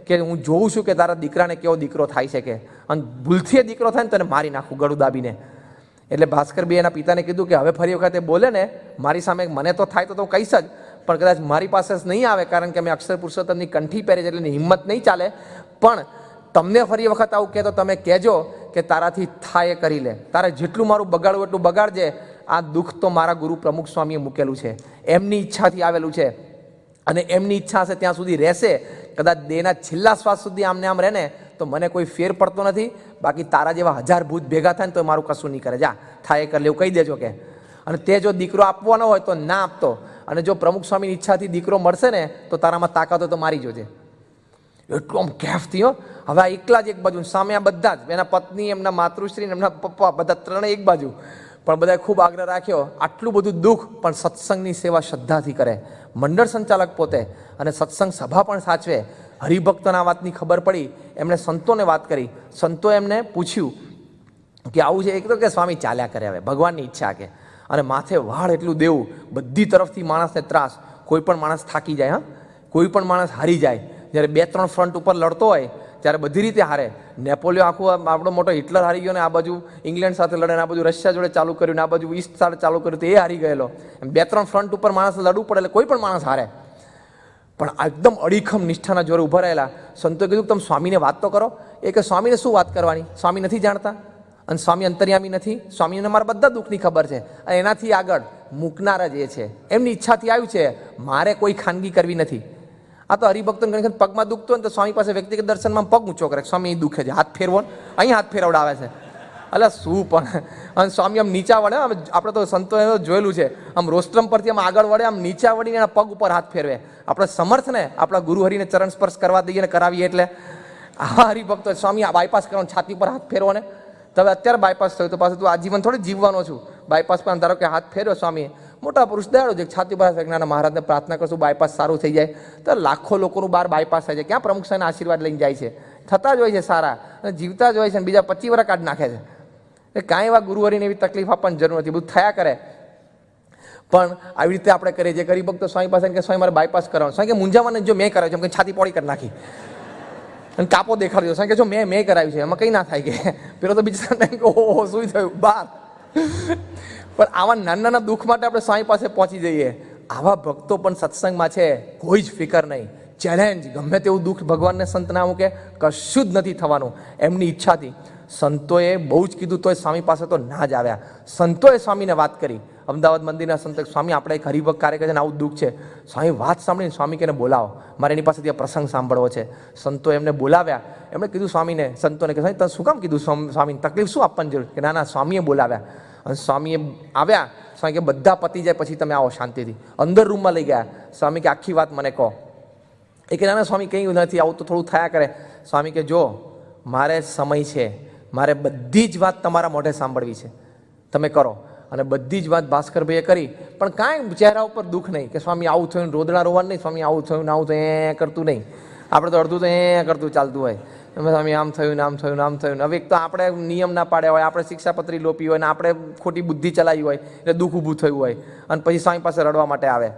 કે હું જોઉં છું કે તારા દીકરાને કેવો દીકરો થાય છે કે, અને ભૂલથી દીકરો થાય ને તને મારી નાખું ગળું દાબીને. એટલે ભાસ્કરભાઈ એના પિતાને કીધું કે હવે ફરી વખતે બોલે ને મારી સામે મને તો થાય તો હું કહીશ જ, પણ કદાચ મારી પાસે જ નહીં આવે, કારણ કે અમે અક્ષર પુરુષોત્તમની કંઠી પહેરી છે એટલે હિંમત નહીં ચાલે. પણ તમને ફરી વખત આવું કહે તો તમે કહેજો કે તારાથી થાય એ કરી લે, તારે જેટલું મારું બગાડવું એટલું બગાડજે. આ દુઃખ તો મારા ગુરુ પ્રમુખ સ્વામીએ મૂકેલું છે, એમની ઈચ્છાથી આવેલું છે, અને એમની ઈચ્છા હશે ત્યાં સુધી રહેશે. કદાચ દેહના છેલ્લા શ્વાસ સુધી આમને આમ રહે ને તો મને કોઈ ફેર પડતો નથી. બાકી તારા જેવા 1000 ભૂત ભેગા થાય ને તો મારું કશું નહીં કરે, જા થાય એ કરી લેવું કહી દેજો કે. અને તે જો દીકરો આપવાનો હોય તો ના આપતો, અને જો પ્રમુખ સ્વામીની ઈચ્છાથી દીકરો મળશે ને તો તારામાં તાકાત હોય તો મારી જોજે. એટલું આમ કેફથી હો. હવે આ એકલા જ એક બાજુ, સામે આ બધા જ એના પત્ની, એમના માતૃશ્રી, એમના પપ્પા, બધા ત્રણેય એક બાજુ. પણ બધાએ ખૂબ આગ્રહ રાખ્યો. આટલું બધું દુઃખ પણ સત્સંગની સેવા શ્રદ્ધાથી કરે, મંડળ સંચાલક પોતે, અને સત્સંગ સભા પણ સાચવે. હરિભક્તોના વાતની ખબર પડી, એમણે સંતોને વાત કરી. સંતો એમને પૂછ્યું કે આવું છે. એક તો કે સ્વામી ચાલ્યા કરે, હવે ભગવાનની ઈચ્છા કે. અને માથે વાળ એટલું દેવું, બધી તરફથી માણસને ત્રાસ. કોઈ પણ માણસ થાકી જાય, હા, કોઈ પણ માણસ હારી જાય. જ્યારે 2-3 ફ્રન્ટ ઉપર લડતો હોય ત્યારે બધી રીતે હારે. નેપોલિયો આખું આપણો મોટો હિટલર હારી ગયો ને આ બાજુ ઇંગ્લેન્ડ સાથે લડે, આ બાજુ રશિયા જોડે ચાલુ કર્યું ને આ બાજુ ઈસ્ટ સાથે ચાલુ કર્યું તો એ હારી ગયેલો. 2-3 ફ્રન્ટ ઉપર માણસ લડવું પડે એટલે કોઈ પણ માણસ હારે. પણ એકદમ અડીખમ નિષ્ઠાના જોરે ઊભા રહેલા. સંતોએ કીધું તમે સ્વામીને વાત તો કરો. એ કે સ્વામીને શું વાત કરવાની, સ્વામી નથી જાણતા અને સ્વામી અંતર્યામી નથી, સ્વામીને મારા બધા દુઃખની ખબર છે, અને એનાથી આગળ મૂકનાર જ એ છે, એમની ઈચ્છાથી આવ્યું છે, મારે કોઈ ખાનગી કરવી નથી. આ તો હરિભક્તોને ઘણી વખત પગમાં દુખતો હોય ને તો સ્વામી પાસે વ્યક્તિગત દર્શનમાં પગ ઊંચો કરે, સ્વામી અહીં દુખે છે, હાથ ફેરવો, અહીં હાથ ફેરવડાવે છે. એટલે શું પણ, અને સ્વામી આમ નીચા વળે. આપણે તો સંતોએ જોયેલું છે, આમ રોસ્ટ્રમ પરથી આમ આગળ વળે, આમ નીચા વળીને એના પગ ઉપર હાથ ફેરવે. આપણે સમર્થ ને આપણા ગુરુહરિને ચરણ સ્પર્શ કરવા દઈએ ને કરાવીએ. એટલે આ હરિભક્તો સ્વામી બાયપાસ કરવાનો, છાતી પર હાથ ફેરવો ને તો હવે અત્યારે બાયપાસ થયું તો પાછું તું આજીવન થોડી જીવવાનો છું. બાયપાસ પર ધારો કે હાથ ફેર્યો સ્વામીએ, મોટા પુરુષ દયાળુ છે, છાતી પર જ્ઞાના મહારાજને પ્રાર્થના કરશું બાયપાસ સારું થઈ જાય. તો લાખો લોકોનું બહાર બાયપાસ થાય છે, ક્યાં પ્રમુખ સાહેબના આશીર્વાદ લઈને જાય છે? થતા જ હોય છે સારા, અને જીવતા જ હોય છે, અને બીજા 25 વર્ષ કાઢી નાખે છે. એટલે કાંઈ એવા ગુરુવરીને એવી તકલીફ આપવાની જરૂર નથી, બધું થયા કરે. પણ આવી રીતે આપણે કરીએ જે ગરીબ ભક્તો સ્વામી પાસે કે સ્વામી મારે બાયપાસ કરાવવાનું, સ્વામી કે મૂંઝાવાને જો મેં કરાવ્યું છે એમ કે છાતી પોળી કરી નાખી અને કાપો દેખાડ્યો, સ્વામી કે જો મેં કરાવ્યું છે એમાં કંઈ ના થાય કે પેલો તો બીજા ઓહો શું થયું બાર. પણ આવા નાના નાના દુઃખ માટે આપણે સ્વામી પાસે પહોંચી જઈએ. આવા ભક્તો પણ સત્સંગમાં છે, કોઈ જ ફિકર નહીં. ચેલેન્જ, ગમે તેવું દુઃખ ભગવાનને સંત ના મૂકે, કશું જ નથી થવાનું એમની ઈચ્છાથી. સંતોએ બહુ જ કીધું તોય સ્વામી પાસે તો ના જ આવ્યા. સંતોએ સ્વામીને વાત કરી. અમદાવાદ મંદિરના સંતો, સ્વામી આપણે એક હરિભક્ત કાર્ય છે ને આવું દુઃખ છે. સ્વામી વાત સાંભળીને સ્વામી કે બોલાવો, મારે એની પાસેથી આ પ્રસંગ સાંભળવો છે. સંતો એમને બોલાવ્યા. એમણે કીધું સ્વામીને, સંતોને કે સ્વામી તમે શું કામ કીધું સ્વામીને તકલીફ શું આપવાની જરૂર? કે ના ના, સ્વામીએ બોલાવ્યા. અને સ્વામીએ આવ્યા. સ્વામી કે બધા પતી જાય પછી તમે આવો શાંતિથી. અંદર રૂમમાં લઈ ગયા. સ્વામી કે આખી વાત મને કહો. એ કે ના ના સ્વામી કંઈ નથી, આવું તો થોડું થયા કરે. સ્વામી કે જો મારે સમય છે, મારે બધી જ વાત તમારા મોઢે સાંભળવી છે, તમે કરો. અને બધી જ વાત ભાસ્કરભાઈએ કરી, પણ કાંઈ ચહેરા ઉપર દુઃખ નહીં કે સ્વામી આવું થયું, રોદડા રોવાનું નહીં, સ્વામી આવું થયું ને આવું થયું એ કરતું નહીં. આપણે તો અડધું તો એ કરતું ચાલતું હોય, સ્વામી આમ થયું ને આમ થયું ને આમ થયું ને. હવે એક તો આપણે નિયમ ના પાડ્યા હોય, આપણે શિક્ષાપત્રી લોપી હોય ને આપણે ખોટી બુદ્ધિ ચલાવી હોય એટલે દુઃખ ઊભું થયું હોય, અને પછી સ્વામી પાસે રડવા માટે આવે.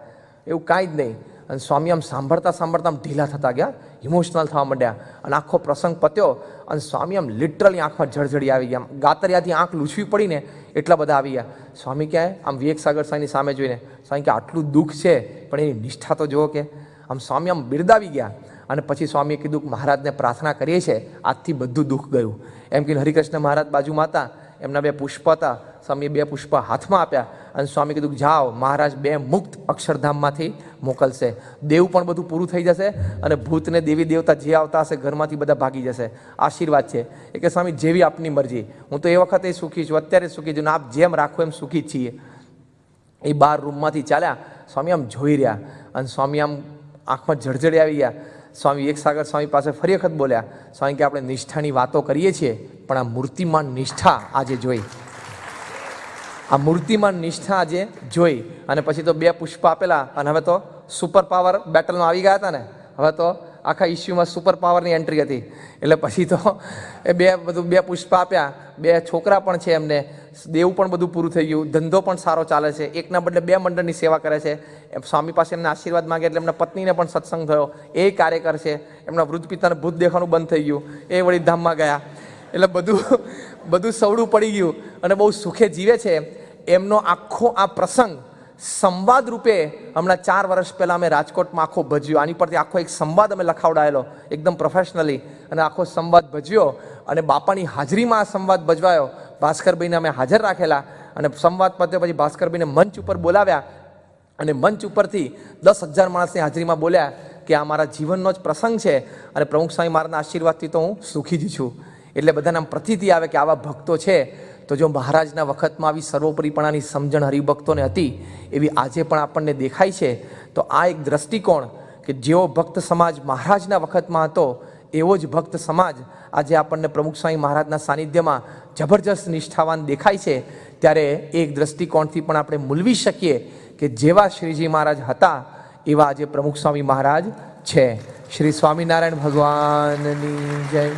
એવું કાંઈ જ નહીં. અને સ્વામી આમ સાંભળતા સાંભળતા આમ ઢીલા થતા ગયા, ઇમોશનલ થવા માંડ્યા. અને આખો પ્રસંગ પત્યો અને સ્વામી આમ લિટરલી આંખમાં જળજળી આવી ગયા. આમ ગાતરિયાથી આંખ લૂછવી પડીને એટલા બધા આવી ગયા. સ્વામી કહે આમ વિવેક સાગર સ્વામીની સામે જોઈને, સ્વામી કે આટલું દુઃખ છે પણ એની નિષ્ઠા તો જુઓ. કે આમ સ્વામી આમ બિરદાવી ગયા. અને પછી સ્વામીએ કીધું કે મહારાજને પ્રાર્થના કરીએ છીએ આજથી બધું દુઃખ ગયું. એમ કહીને હરિકૃષ્ણ મહારાજ બાજુમાં હતા, એમના 2 પુષ્પ હતા. સ્વામીએ 2 પુષ્પ હાથમાં આપ્યા અને સ્વામી કીધું જાઓ, મહારાજ 2 મુક્ત અક્ષરધામમાંથી મોકલશે. દેવ પણ બધું પૂરું થઈ જશે અને ભૂતને દેવી દેવતા જે આવતા હશે ઘરમાંથી બધા ભાગી જશે. આશીર્વાદ છે. એ કે સ્વામી જેવી આપની મરજી, હું તો એ વખતે સુખી છું, અત્યારે સુખી છું, આપ જેમ રાખો એમ સુખી જ છીએ. એ 12 રૂમમાંથી ચાલ્યા. સ્વામી આમ જોઈ રહ્યા અને સ્વામી આમ આંખમાં જળજળી આવી ગયા. સ્વામી એક સાગર સ્વામી પાસે ફરી વખત બોલ્યા, સ્વામી કે આપણે નિષ્ઠાની વાતો કરીએ છીએ પણ આ મૂર્તિમાન નિષ્ઠા આજે જોઈ, આ મૂર્તિમાન નિષ્ઠા આજે જોઈ. અને પછી તો 2 પુષ્પ આપેલા અને હવે તો સુપર પાવર બેટલમાં આવી ગયા હતા ને, હવે તો આખા ઇસ્યુમાં સુપર પાવરની એન્ટ્રી હતી. એટલે પછી તો એ બધું 2 પુષ્પ આપ્યા. 2 છોકરા પણ છે એમને, દેવ પણ બધું પૂરું થઈ ગયું, ધંધો પણ સારો ચાલે છે, એકના બદલે 2 મંડળની સેવા કરે છે. સ્વામી પાસે એમને આશીર્વાદ માંગે એટલે એમના પત્નીને પણ સત્સંગ થયો, એ કાર્યકર છે. એમના વૃદ્ધ પિતાને ભૂત દેખાવાનું બંધ થઈ ગયું, એ વળી ધામમાં ગયા. એટલે બધું સવડું પડી ગયું અને બહુ સુખે જીવે છે. એમનો આખો આ પ્રસંગ સંવાદ રૂપે હમણાં 4 વર્ષ પહેલાં અમે રાજકોટમાં આખો ભજ્યો. આની પરથી આખો એક સંવાદ અમે લખાવડાયેલો એકદમ પ્રોફેશનલી, અને આખો સંવાદ ભજ્યો અને બાપાની હાજરીમાં આ સંવાદ ભજવાયો. ભાસ્કરભાઈને અમે હાજર રાખેલા અને સંવાદ પત્યો પછી ભાસ્કરભાઈને મંચ ઉપર બોલાવ્યા અને મંચ ઉપરથી 10,000 માણસની હાજરીમાં બોલ્યા કે આ મારા જીવનનો જ પ્રસંગ છે અને પ્રમુખ સ્વામી મહારાજના આશીર્વાદથી તો હું સુખી જ છું. એટલે બધાને આમ પ્રતીતિ આવે કે આવા ભક્તો છે. તો જો મહારાજના વખતમાં આવી સર્વોપરીપણાની સમજણ હરિભક્તોને હતી એવી આજે પણ આપણને દેખાય છે. તો આ એક દ્રષ્ટિકોણ કે જેવો ભક્ત સમાજ મહારાજના વખતમાં હતો એવો જ ભક્ત સમાજ આજે આપણને પ્રમુખ સ્વામી મહારાજના સાનિધ્યમાં જબરજસ્ત નિષ્ઠાવાન દેખાય છે. ત્યારે એક દ્રષ્ટિકોણથી પણ આપણે મૂલવી શકીએ કે જેવા શ્રીજી મહારાજ હતા એવા આજે પ્રમુખ સ્વામી મહારાજ છે. શ્રી સ્વામિનારાયણ ભગવાનની જય.